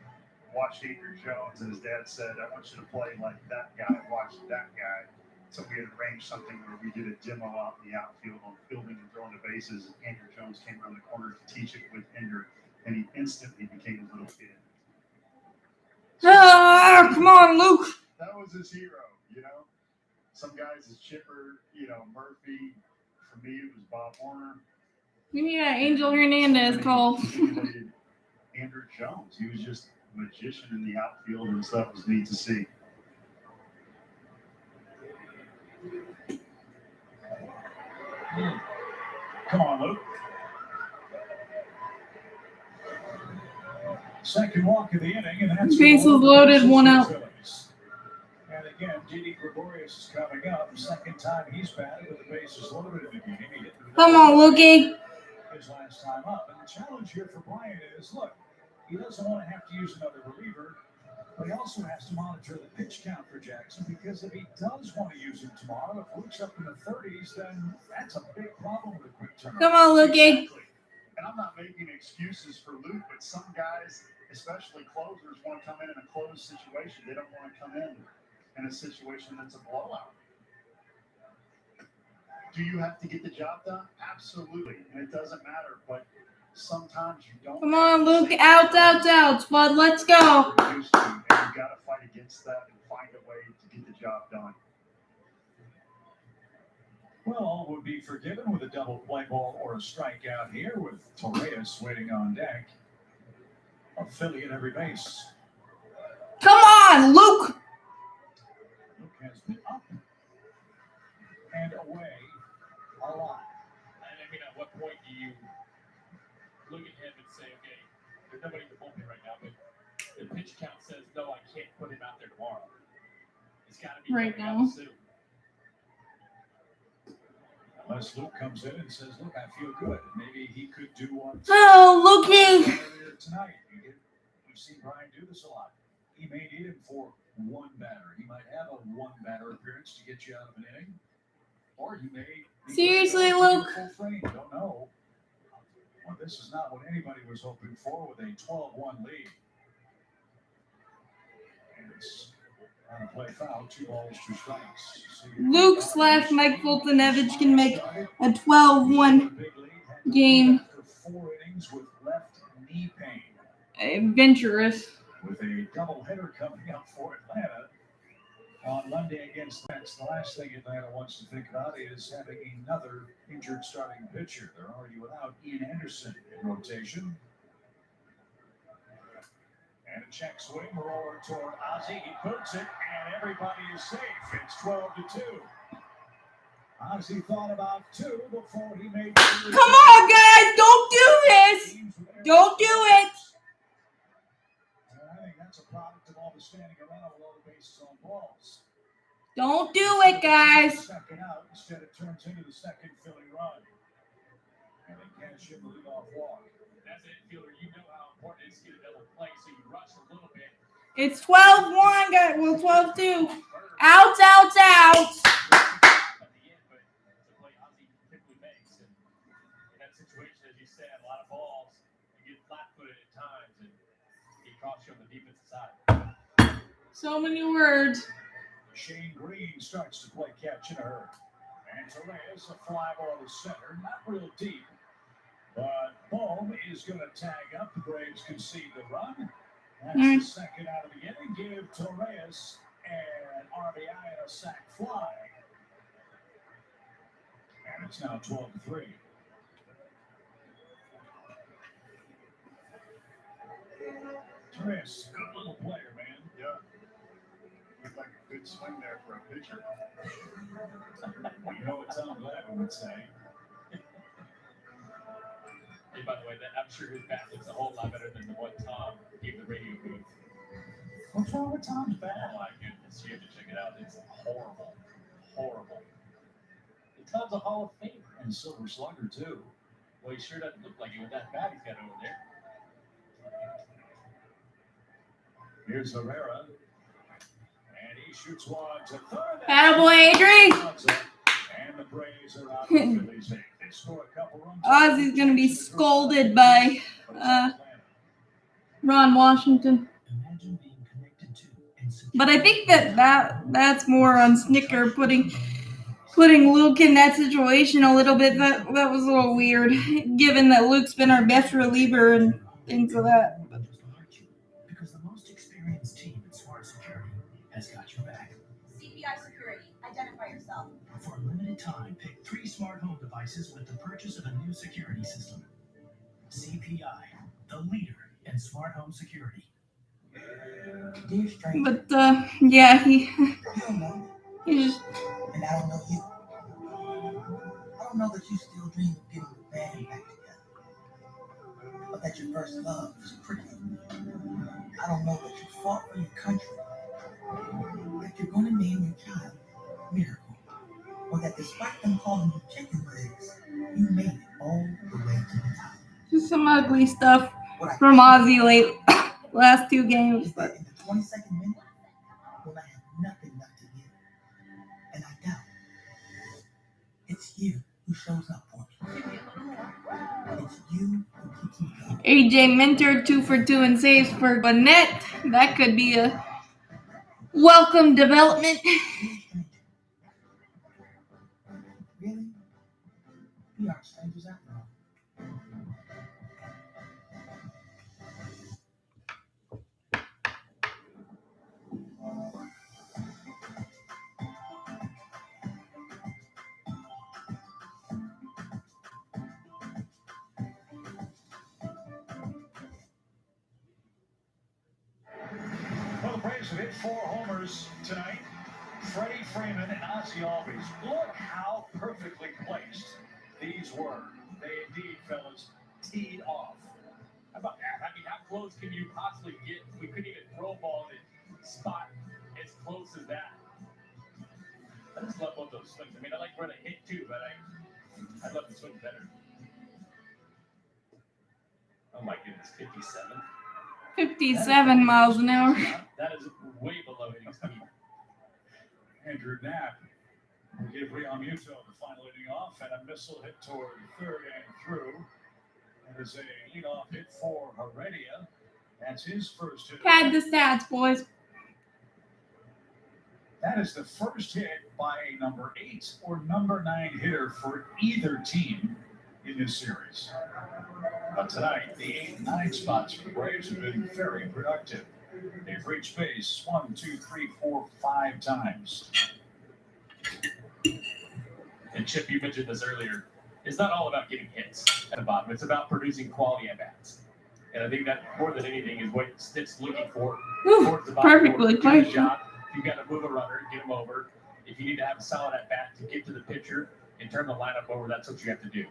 watched Andrew Jones, and his dad said, "I want you to play like that guy, watch that guy." So we had arranged something where we did a demo out in the outfield on fielding and throwing the bases, and Andrew Jones came around the corner to teach it with Ender, and he instantly became a little kid. Ah, come on, Luke. That was his hero, you know. Some guys is Chipper, you know, Murphy. For me, it was Bob Warner. We need an Angel Hernandez call. Andrew Jones. He was just a magician in the outfield, and so that was neat to see. Come on, Luke. Second walk of the inning, and that's bases loaded, 1 out. And again, Didi Gregorius is coming up. Second time he's batted with the bases loaded in the game. Come on, Lukey. His last time up. And the challenge here for Brian is, look, he doesn't want to have to use another reliever, but he also has to monitor the pitch count for Jackson, because if he does want to use him tomorrow, if Luke's up in the 30s, then that's a big problem with a quick turnaround. Come on, Lukey. And I'm not making excuses for Luke, but some guys, especially closers, want to come in a closed situation. They don't want to come in a situation that's a blowout. Do you have to get the job done? Absolutely. And it doesn't matter, but sometimes you don't. Come on, Luke. Outs, bud. Let's go. And you got to fight against that and find a way to get the job done. Well, all would be forgiven with a double play ball or a strikeout here, with Torres waiting on deck. A Philly at every base. Come on, Luke. Luke has been up and away a lot. I mean, at what point do you look at him and say, okay, there's nobody in the bullpen right now, but the pitch count says, no, I can't put him out there tomorrow. It's got to be Right coming now. out soon. Unless Luke comes in and says, look, I feel good. Maybe he could do one. Oh, Lukey. Earlier tonight. We've seen Brian do this a lot. He may need him for one batter. He might have a one batter appearance to get you out of an inning. Or he may be Seriously, Luke? full frame. Don't know. Well, this is not what anybody was hoping for with a 12-1 lead. And it's on a play foul, 2 balls, 2 strikes. Luke / Mike Fultonevich can make a 12-1 game. After 4 innings with left knee pain. Adventurous. With a doubleheader coming up for Atlanta on Monday against the Mets. The last thing Atlanta wants to think about is having another injured starting pitcher. They're already without Ian Anderson in rotation. And a check swing roller toward Ozzie. He puts it, and everybody is safe. It's 12-2. Ozzie thought about 2 before he made. Come on, guys! Don't do this! Don't do it! I think that's a product of all the standing around with all the bases on balls. Don't do it, guys. Second out, instead it turns into the second Philly run. And they cash in the leadoff walk. As an infielder, you know how important it is to get a double play, so you rush a little bit. It's 12-1, guys. Well, 12-2. Outs, outs, outs. At the end, but it's a play Ozzie typically makes. And in that situation, as you said, a lot of balls, you get flat-footed at times, and he costs you on the defensive side. So many words. Shane Green starts to play catch in a hurry. And Torres, a fly ball to center, not real deep. But Bohm is going to tag up. The Braves concede the run. That's the second out of the inning. Give Torres an RBI and a sac fly. And it's now 12-3. Torres, good little player, man. Yeah. Looked like a good swing there for a pitcher. You know what Tom Glavine would say. Hey, by the way, I'm sure his bat looks a whole lot better than the one Tom gave the radio booth. What's wrong with Tom's bat? Oh my goodness, you have to check it out. It's horrible. Horrible. And Tom's a Hall of Famer. And Silver Slugger, too. Well, he sure doesn't look like it with that bat he's got over there. Here's Herrera. And he shoots one to third. Attaboy, Adri. And the Braves are out of Phillies. They score a couple runs. Ozzie's going to be scolded by Ron Washington. But I think that's more on Snicker putting Luke in that situation a little bit. That was a little weird, given that Luke's been our best reliever and things like that. Because the most experienced team in smart security has got your back. CPI Security. Identify yourself. For a limited time, pick 3 smart home devices with the purchase of a new security system. CPI, the leader in smart home security. Dear stranger. But yeah, he just. And I don't know you. I don't know that you still dream of getting the band back together. But that your first love was pretty. I don't know that you fought for your country. That you're going to name your child Miracle. Or that despite them calling you chicken legs, you made it all the way to the top. Just some ugly stuff from Ozzie last 2 games. But in the 22nd minute, when I have nothing left to give, and I doubt it's you who shows up for me. It's you who keeps me going. AJ Minter 2 for 2 and saves for Gwinnett. That could be a welcome development. Really? We aren't strangers after all. Well, the Braves have hit 4 homers tonight. Freddie Freeman and Ozzie Albies. Look how perfectly placed these were. They indeed, fellas, teed off. How about that? I mean, how close can you possibly get? We couldn't even throw a ball in a spot as close as that. I just love both those swings. I mean, I like where they hit too, but I love the swing better. Oh my goodness, 57. 57 miles an hour. That is way below hitting speed. Andrew Knapp will give Realmuto the final inning off, and a missile hit toward third and through. That is a leadoff hit for Heredia. That's his first hit. Pad the stats, boys. That is the first hit by a number 8 or number 9 hitter for either team in this series. But tonight, the 8 and 9 spots for the Braves have been very productive. They've reached base 1, 2, 3, 4, 5 times. And Chip, you mentioned this earlier. It's not all about getting hits at the bottom. It's about producing quality at bats. And I think that more than anything is what Stitt's looking for. Towards the bottom. Perfectly Do the placed. job. If you've got to move a runner, get him over. If you need to have a solid at bat to get to the pitcher and turn the lineup over, that's what you have to do.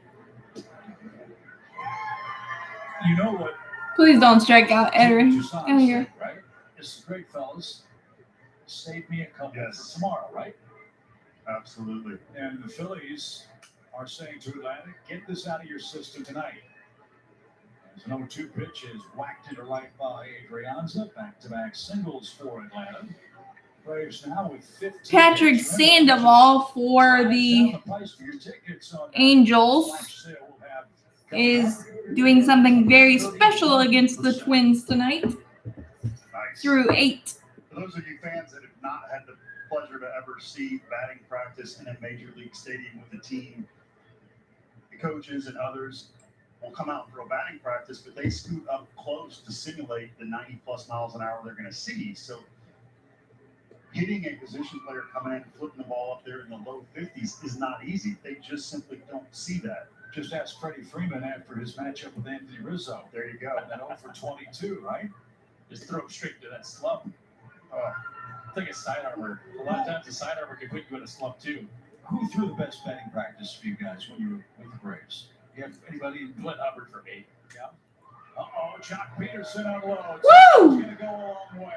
You know what? Please don't strike out, Edwin. Tucson Come here. said, right? This is great, fellas. Save me a couple for tomorrow, right? Absolutely. And the Phillies are saying to Atlanta, get this out of your system tonight. As the number 2 pitch is whacked into right by Adrianza. Back-to-back singles for Atlanta. Braves now with 15. Patrick Sandoval for the Angels is doing something very special against the Twins tonight. Nice. Through 8. For those of you fans that have not had the pleasure to ever see batting practice in a major league stadium with a team, the coaches and others will come out and throw batting practice, but they scoot up close to simulate the 90+ miles an hour they're going to see. So hitting a position player coming in and flipping the ball up there in the low 50s is not easy. They just simply don't see that. Just ask Freddie Freeman after his matchup with Anthony Rizzo. There you go. That 0 for 22, right? Just throw it straight to that slump. It's like a side armor. A lot of times a side armor can put you in a slump too. Who threw the best batting practice for you guys when you were with the Braves? You have anybody? Glenn Hubbard for me. Yeah. Uh-oh, Jock Peterson on low. Woo! It's going to go a long way.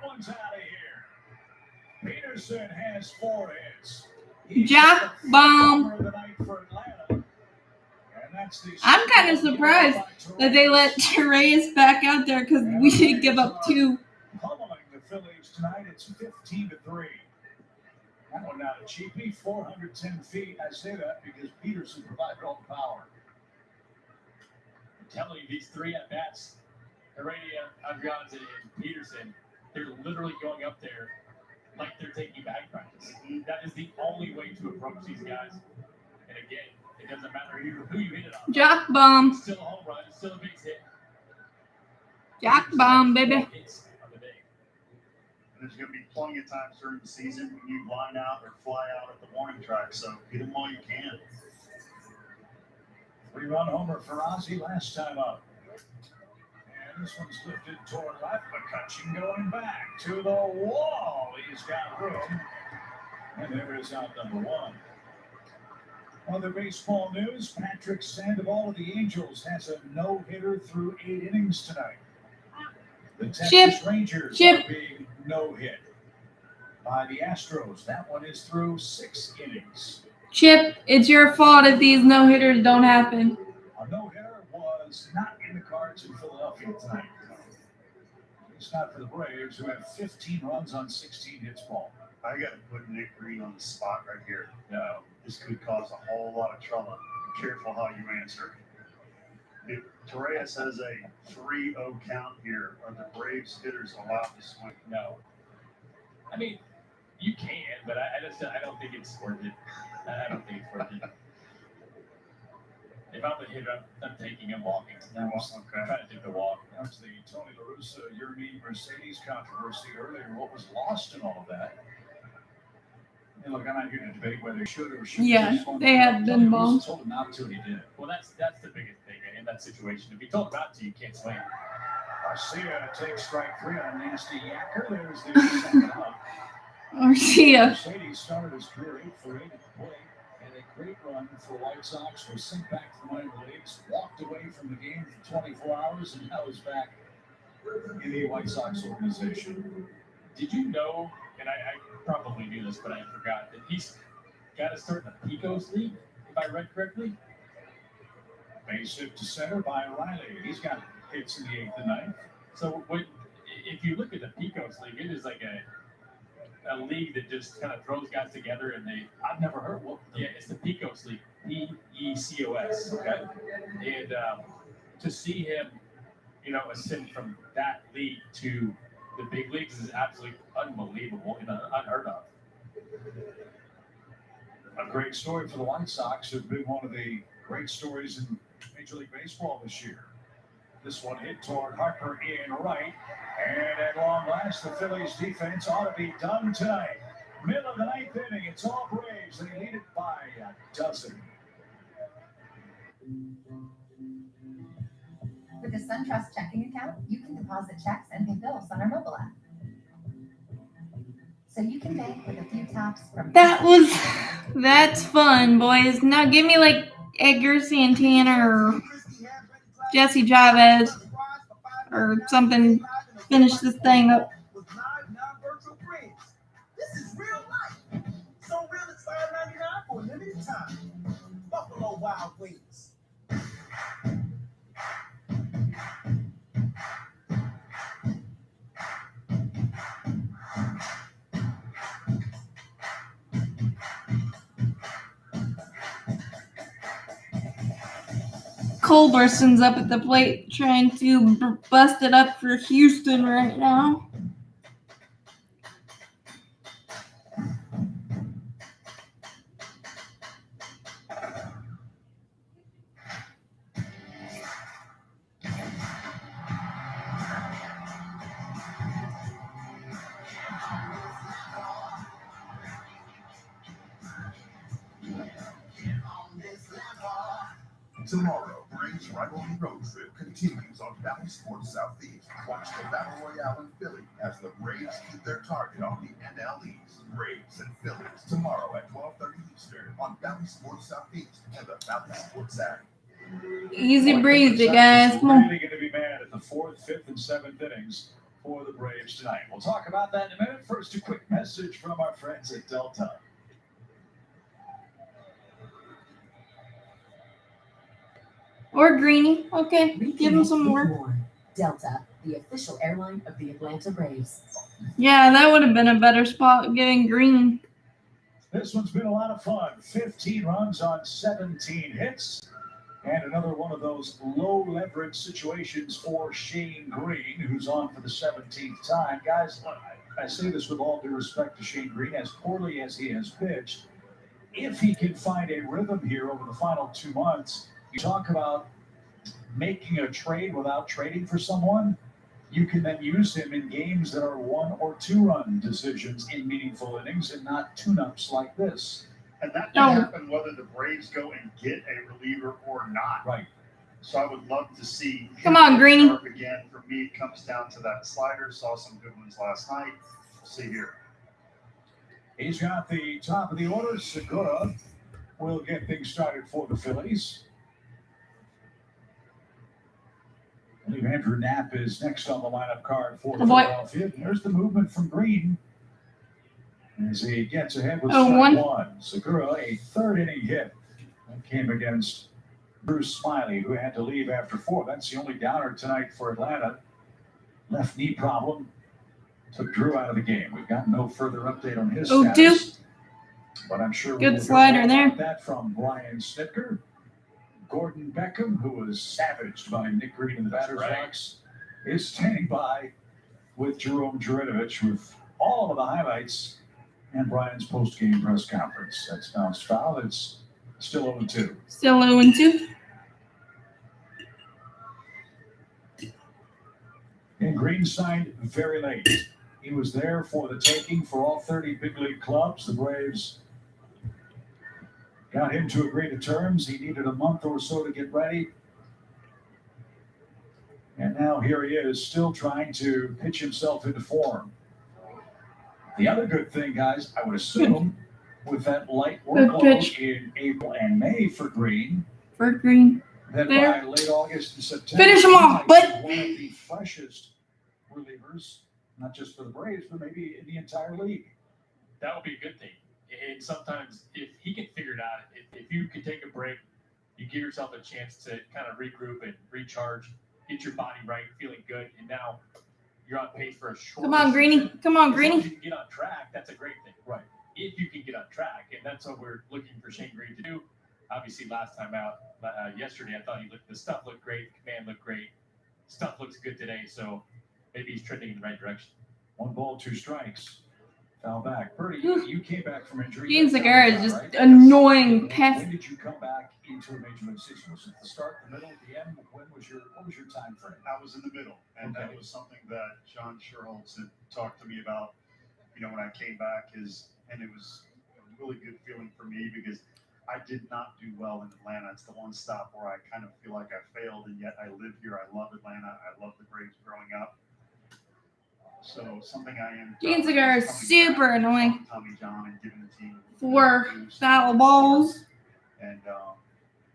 That one's out of here. Peterson has 4 hits. Jack Bomb. Of the night for Atlanta. And that's the I'm kind of surprised that they let Reyes back out there because we did give up 2. Pummeling the Phillies tonight. It's 15-3. That one out of Cheapy, 410 feet. I say that because Peterson provided all the power. I'm telling you, these 3 at bats, Heredia, Adrianza, and Peterson, they're literally going up there like they're taking batting practice. That is the only way to approach these guys. And again, it doesn't matter who you hit it on. Jack Bomb. Still a home run, still a base hit. Jack Bomb, baby. And there's going to be plenty of times during the season when you line out or fly out at the warning track, so get them while you can. 3-run homer for Ozzie last time up. And this one's lifted toward left. McCutcheon going back to the wall. He's got room. And there is out number 1. Other baseball news, Patrick Sandoval of the Angels has a no-hitter through 8 innings tonight. The Texas Rangers are being no-hit by the Astros. That one is through 6 innings. Chip, it's your fault if these no-hitters don't happen. A no-hitter was not in the cards in Philadelphia tonight. It's not for the Braves, who have 15 runs on 16 hits ball. I got to put Nick Green on the spot right here. No, this could cause a whole lot of trouble. Be careful how you answer. If Torres has a 3-0 count here, are the Braves hitters allowed to swing? No. I mean, you can, but I don't think it's worth it. I don't think it's worth it. If I'm the hitter, I'm taking him walking. I'm trying to take the walk. That was the Tony La Russa, Yermin Mercedes controversy earlier. What was lost in all of that? And look, I'm not here to debate whether he should or shouldn't. Yeah, they have been bombed. Told him not to, and he did. Well, that's the biggest thing in that situation. If you told him not to, you can't swing. Garcia takes strike 3 on a nasty yacker. There's the second out. Garcia. Mercedes started his career 8 for 8 at the plate, and a great run for White Sox. Was sent back to the minor leagues, walked away from the game for 24 hours, and now is back in the White Sox organization. Did you know, and I probably knew this, but I forgot, that he's got to start in the Pecos League, if I read correctly? Base hit to center by Riley. He's got hits in the 8th and 9th. So if you look at the Pecos League, it is like a league that just kind of throws guys together, and I've never heard. Well, yeah, it's the Pecos League, P-E-C-O-S. Okay. And to see him, ascend from that league to the big leagues is absolutely unbelievable and unheard of. A great story for the White Sox. Have been one of the great stories in Major League Baseball this year. This one hit toward Harper in right. And at long last, the Phillies defense ought to be done tonight. Middle of the 9th inning, it's all Braves. They lead it by a dozen. With the SunTrust checking account, you can deposit checks and pay bills on our mobile app. So you can bank with a few taps from... That's fun, boys. Now give me like Edgar Santana or Jesse Chavez or something. Finish this thing up. This is real life. So real it's $5.99 for a limited time. Buffalo Wild Wings. Culberson's up at the plate trying to bust it up for Houston right now. Tomorrow, Braves rivalry road trip continues on Valley Sports Southeast. Watch the Battle Royale in Philly as the Braves keep their target on the NL East. Braves and Phillies tomorrow at 12:30 Eastern on Valley Sports Southeast and the Valley Sports app. Easy breezy, guys. Come on. Really going to be mad at the 4th, 5th, and 7th innings for the Braves tonight. We'll talk about that in a minute. First, a quick message from our friends at Delta. Or Greeny. Okay, give him some more. Delta, the official airline of the Atlanta Braves. Yeah, that would have been a better spot getting Green. This one's been a lot of fun. 15 runs on 17 hits. And another one of those low leverage situations for Shane Green, who's on for the 17th time. Guys, I say this with all due respect to Shane Green, as poorly as he has pitched. If he can find a rhythm here over the final 2 months, you talk about making a trade without trading for someone, you can then use him in games that are 1 or 2 run decisions in meaningful innings and not tune-ups like this. And that can happen whether the Braves go and get a reliever or not. Right. So I would love to see Come on, Greeny. sharp again. For me, it comes down to that slider. Saw some good ones last night. We'll see here. He's got the top of the order. Segura will get things started for the Phillies. I believe Andrew Knapp is next on the lineup card for Philadelphia. There's the movement from Green as he gets ahead with strike one. Segura, a 3rd inning hit. That came against Bruce Smiley, who had to leave after 4. That's the only downer tonight for Atlanta. Left knee problem took Drew out of the game. We've got no further update on his status. But I'm sure good slider there. That from Brian Snitker. Gordon Beckham, who was savaged by Nick Green in the batter's box, is standing by with Jerome Jurinovich with all of the highlights and Brian's post-game press conference. That's bounced foul. It's still 0-2. Still 0-2. And Green signed very late. He was there for the taking for all 30 big league clubs. The Braves got him to agree to terms. He needed a month or so to get ready. And now here he is, still trying to pitch himself into form. The other good thing, guys, I would assume, with that light Good workload pitch. in April and May for Green, that There. by late August and September, Finish him he off, might bud. be one of the freshest relievers, not just for the Braves, but maybe in the entire league. That would be a good thing. And sometimes, if he can figure it out, if you can take a break, you give yourself a chance to kind of regroup and recharge, get your body right, feeling good, and now you're on pace for a short. Come on, Greeny. Come on, As long as Greeny. you can get on track, that's a great thing. Right. If you can get on track, and that's what we're looking for Shane Green to do. Obviously, last time out, yesterday, I thought the stuff looked great, the command looked great, stuff looks good today, so maybe he's trending in the right direction. 1 ball, 2 strikes. Foul back. Birdie, you came back from injury. Gene Segura is just right? annoying pest. When did you come back into a major league season? Was it the start, the middle, the end? What was your time frame? I was in the middle, and that was something that John Sherholtz had talked to me about. When I came back, and it was a really good feeling for me because I did not do well in Atlanta. It's the one stop where I kind of feel like I failed, and yet I live here. I love Atlanta. I love the Braves growing up. So something I am. Gene Segura is super annoying. Tommy John and giving the team 4 foul balls. And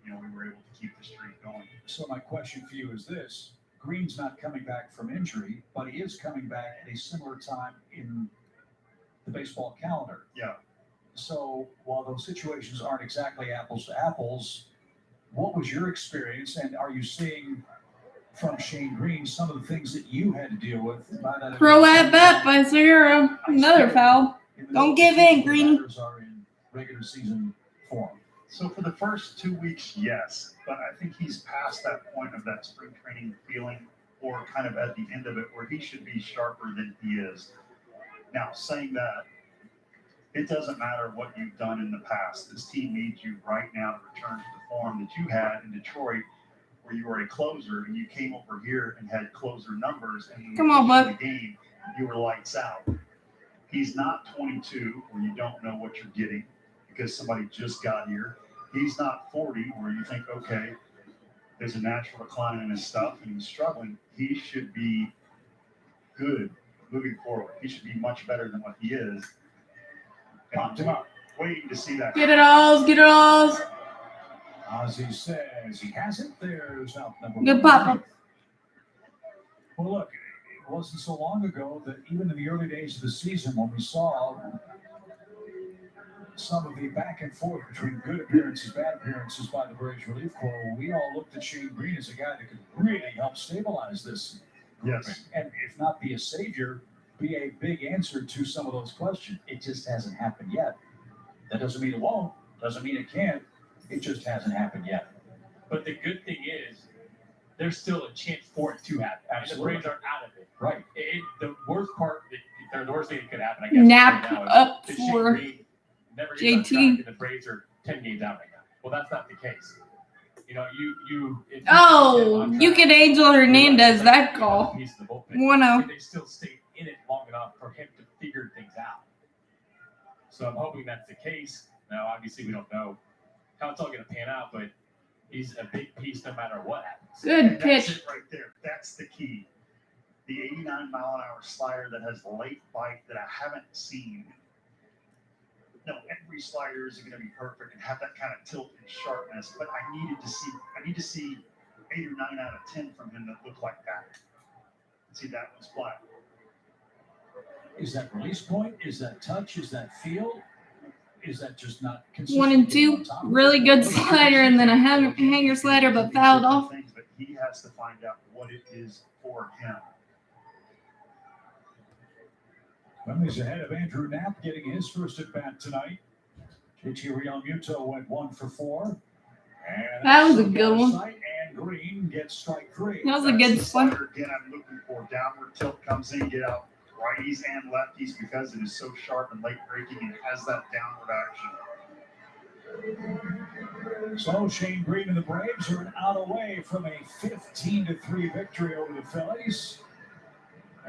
we were able to keep the streak going. So my question for you is this: Green's not coming back from injury, but he is coming back at a similar time in the baseball calendar. Yeah. So while those situations aren't exactly apples to apples, what was your experience, and are you seeing from Shane Green some of the things that you had to deal with? Throw at bat by Segura. Another foul. Don't give in, Greeny. Are in regular season form. So for the first 2 weeks, yes, but I think he's past that point of that spring training feeling, or kind of at the end of it, where he should be sharper than he is. Now, saying that, it doesn't matter what you've done in the past. This team needs you right now to return to the form that you had in Detroit, where you were a closer and you came over here and had closer numbers. And come on, bud. The game, you were lights out. He's not 22, where you don't know what you're getting because somebody just got here. He's not 40, where you think, okay, there's a natural decline in his stuff and he's struggling. He should be good moving forward. He should be much better than what he is. Popped him up. Waiting to see that. Get it all. Get it all. Ozzy says he has it. There's out number 1. Good pop. Well, look, it wasn't so long ago that even in the early days of the season, when we saw some of the back and forth between good appearances, bad appearances by the Braves relief corps, we all looked at Shane Green as a guy that could really help stabilize this. Yes. And if not be a savior, be a big answer to some of those questions. It just hasn't happened yet. That doesn't mean it won't. Doesn't mean it can't. It just hasn't happened yet. But the good thing is, there's still a chance for it to happen. Absolutely. And the Braves aren't out of it. Right. The worst part, the worst thing that could happen, I guess, Nap right now up is for Shane Green never gets on track and the Braves are 10 games out right now. Well, that's not the case. You can Angel Hernandez that call. 1-0. They still stay in it long enough for him to figure things out. So I'm hoping that's the case. Now, obviously, we don't know how it's all going to pan out, but he's a big piece no matter what happens. Good pitch. That's it right there. That's the key. The 89-mile-an-hour slider that has late bite that I haven't seen. No, every slider isn't going to be perfect and have that kind of tilt and sharpness, but I need to see 8 or 9 out of 10 from him that look like that. See, that one's flat. Is that release point? Is that touch? Is that feel? Is that just not consistent? 1 and 2. Really good slider and then a hanger slider, but fouled off. But he has to find out what it is for him. He's ahead of Andrew Knapp getting his first at bat tonight. JT Realmuto went 1 for 4. And that was a good one. And Green gets strike 3. That was a good slider. Again, I'm looking for downward tilt comes in, get out righties and lefties because it is so sharp and late breaking and has that downward action. So Shane Green and the Braves are an out away from a 15-3 victory over the Phillies.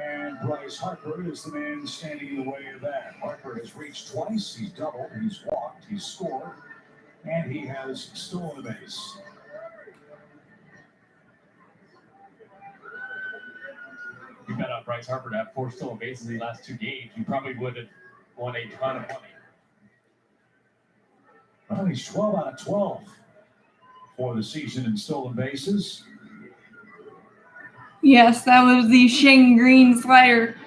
And Bryce Harper is the man standing in the way of that. Harper has reached twice. He's doubled. He's walked. He's scored. And he has stolen a base. You bet on Bryce Harper to have 4 stolen bases in the last 2 games. You probably would have won a ton of money. Well, he's 12 out of 12 for the season in stolen bases. Yes, that was the Shane Green slider.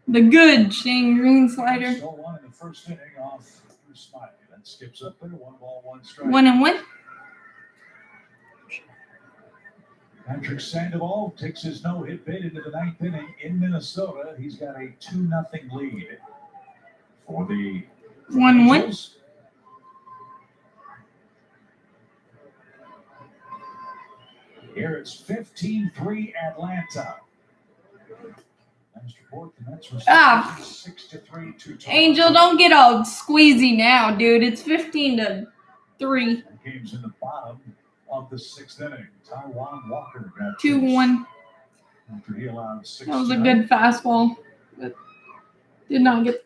The good Shane Green slider. Stole one in the first inning off Drew Smiley. That skips up there. 1 ball, 1 strike. 1-1. Patrick Sandoval takes his no-hit bid into the 9th inning in Minnesota. He's got a 2-0 lead for the 1-1. Angels. Here it's 15-3 Atlanta. Last report, the Mets were 6-3 to Angel, don't get all squeezy now, dude. It's 15-3. Game's in the bottom of the 6th inning. Taiwan Walker got 2-1. after he allowed 6. That was a good fastball, but did not get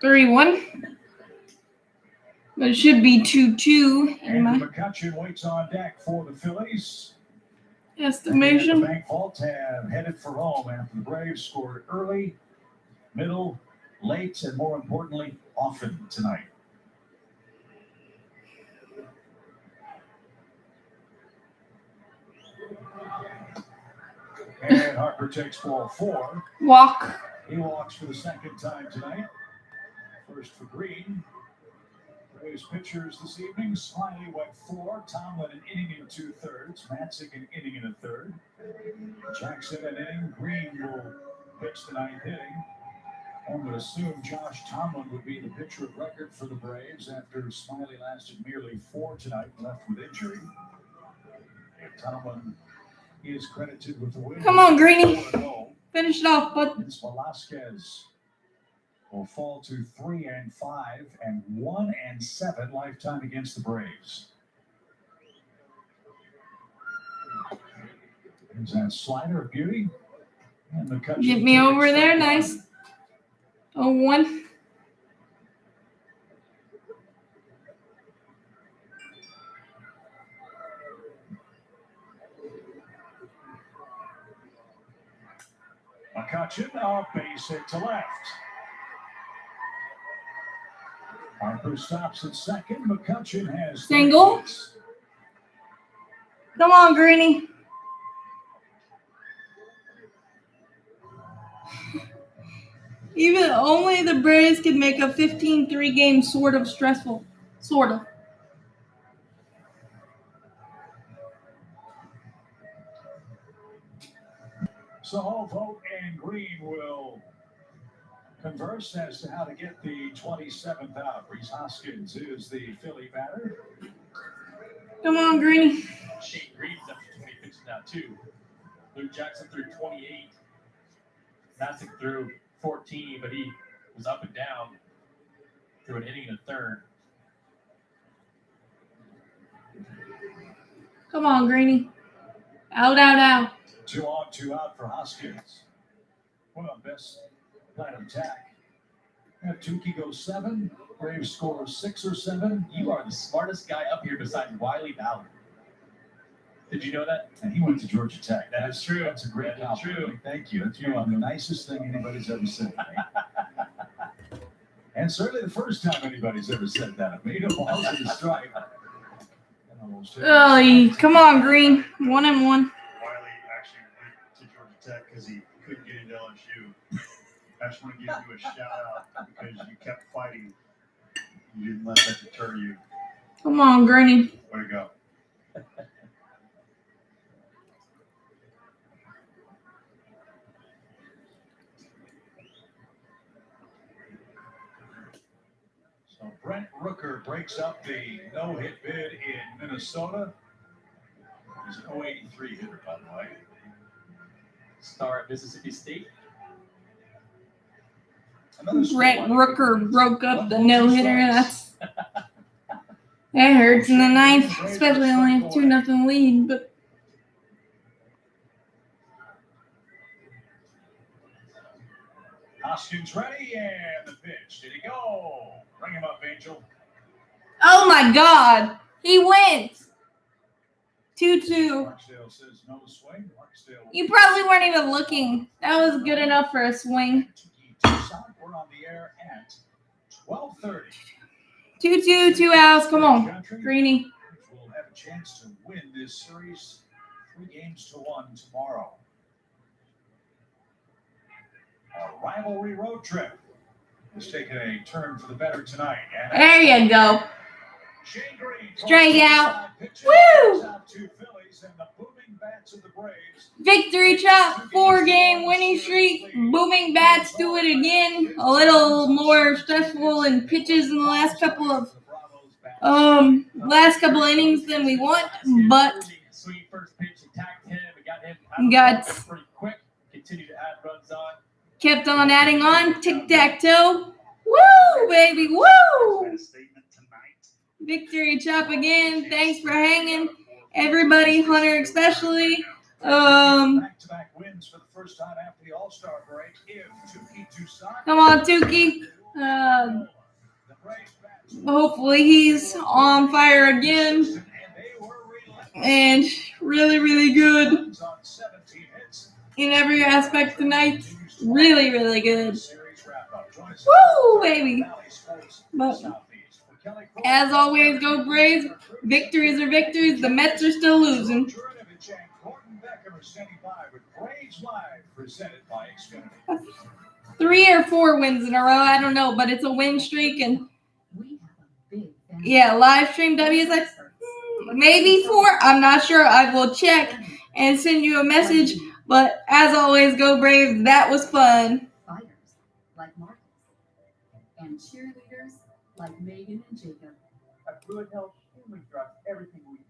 3-1. But it should be 2-2 in my McCutcheon waits on deck for the Phillies. estimation. The Bank Vault have headed for home after the Braves scored early, middle, late, and more importantly, often tonight. And Harper takes ball 4. Walk. He walks for the 2nd time tonight. First for Green. Braves pitchers this evening. Smiley went 4. Tomlin an inning and 2/3. Matzik an inning and a 1/3. Jackson an inning. Green will pitch the 9th inning. One would assume Josh Tomlin would be the pitcher of record for the Braves after Smiley lasted merely 4 tonight, left with injury. If Tomlin is credited with the win. Come on, Greeny. Finish it off, bud. It's Velasquez will fall to 3-5 and 1-7 lifetime against the Braves. There's that slider of beauty. And the cut. Get me over there, nice. 0-1. McCutcheon off base hit to left. Harper stops at second. McCutcheon has Single. Come on, Greeny. Even only the Braves can make a 15-3 game sort of stressful. Sort of. So Vogt and Green will converse as to how to get the 27th out. Reese Hoskins is the Philly batter. Come on, Greeny. Shane Green's up to 20 pitches now, too. Luke Jackson threw 28. Matzik threw 14, but he was up and down through an inning and a 1/3. Come on, Greeny. Out. 2 on, 2 out for Hoskins. Well, best plan of attack. Tukey goes 7. Braves score 6 or 7. You are the smartest guy up here besides Wiley Ballard. Did you know that? And he went to Georgia Tech. That is true. That's a great compliment. True. Thank you. That's the nicest thing anybody's ever said to me. And certainly the first time anybody's ever said that of me. The ball's in the strike. Oh, come on, Green. 1-1. Wiley actually went to Georgia Tech because he couldn't get into LSU. I just want to give you a shout out because you kept fighting. You didn't let that deter you. Come on, Greeny. Way to go. So Brent Rooker breaks up the no-hit bid in Minnesota. He's an 083 hitter, by the way. Star at Mississippi State. Brent Rooker broke up the no-hitter. That hurts in the 9th, especially only a 2-0 lead. But Hoskins ready, and the pitch. Did he go? Bring him up, Angel. oh my God, he went 2-2. Marksdale says no swing. Marksdale. You probably weren't even looking. That was good enough for a swing. start. We're on the air at 12:30. 2-2, 2 outs. Come on, Greeny. We'll have a chance to win this series 3-1 tomorrow. A rivalry road trip is taking a turn for the better tonight. And There you go. Shane Green Strike out. pitches Woo! out to Phillies and the booming bats of the Braves. Victory chop, 4-game winning streak. Booming bats do it again. A little more stressful in pitches in the last couple of innings than we want, but Sweet first pitch, attacked him, and got him got pretty quick. Continued to add runs on. kept on adding on. Tic-tac-toe. Woo, baby, woo! Victory chop again. Thanks for hanging, everybody, Hunter especially. Back-to-back wins for the first time after the All-Star break. Come on, Tukey. Hopefully he's on fire again. And really, really good in every aspect tonight. Really, really good. Woo, baby. But as always, go Braves. Victories are victories. The Mets are still losing. 3 or 4 wins in a row. I don't know, but it's a win streak. And yeah, live stream W is like maybe 4. I'm not sure. I will check and send you a message. But as always, go Braves. That was fun. Fighters like Marcus and cheerleaders like Megan and Jacob. A good health only drives everything we do.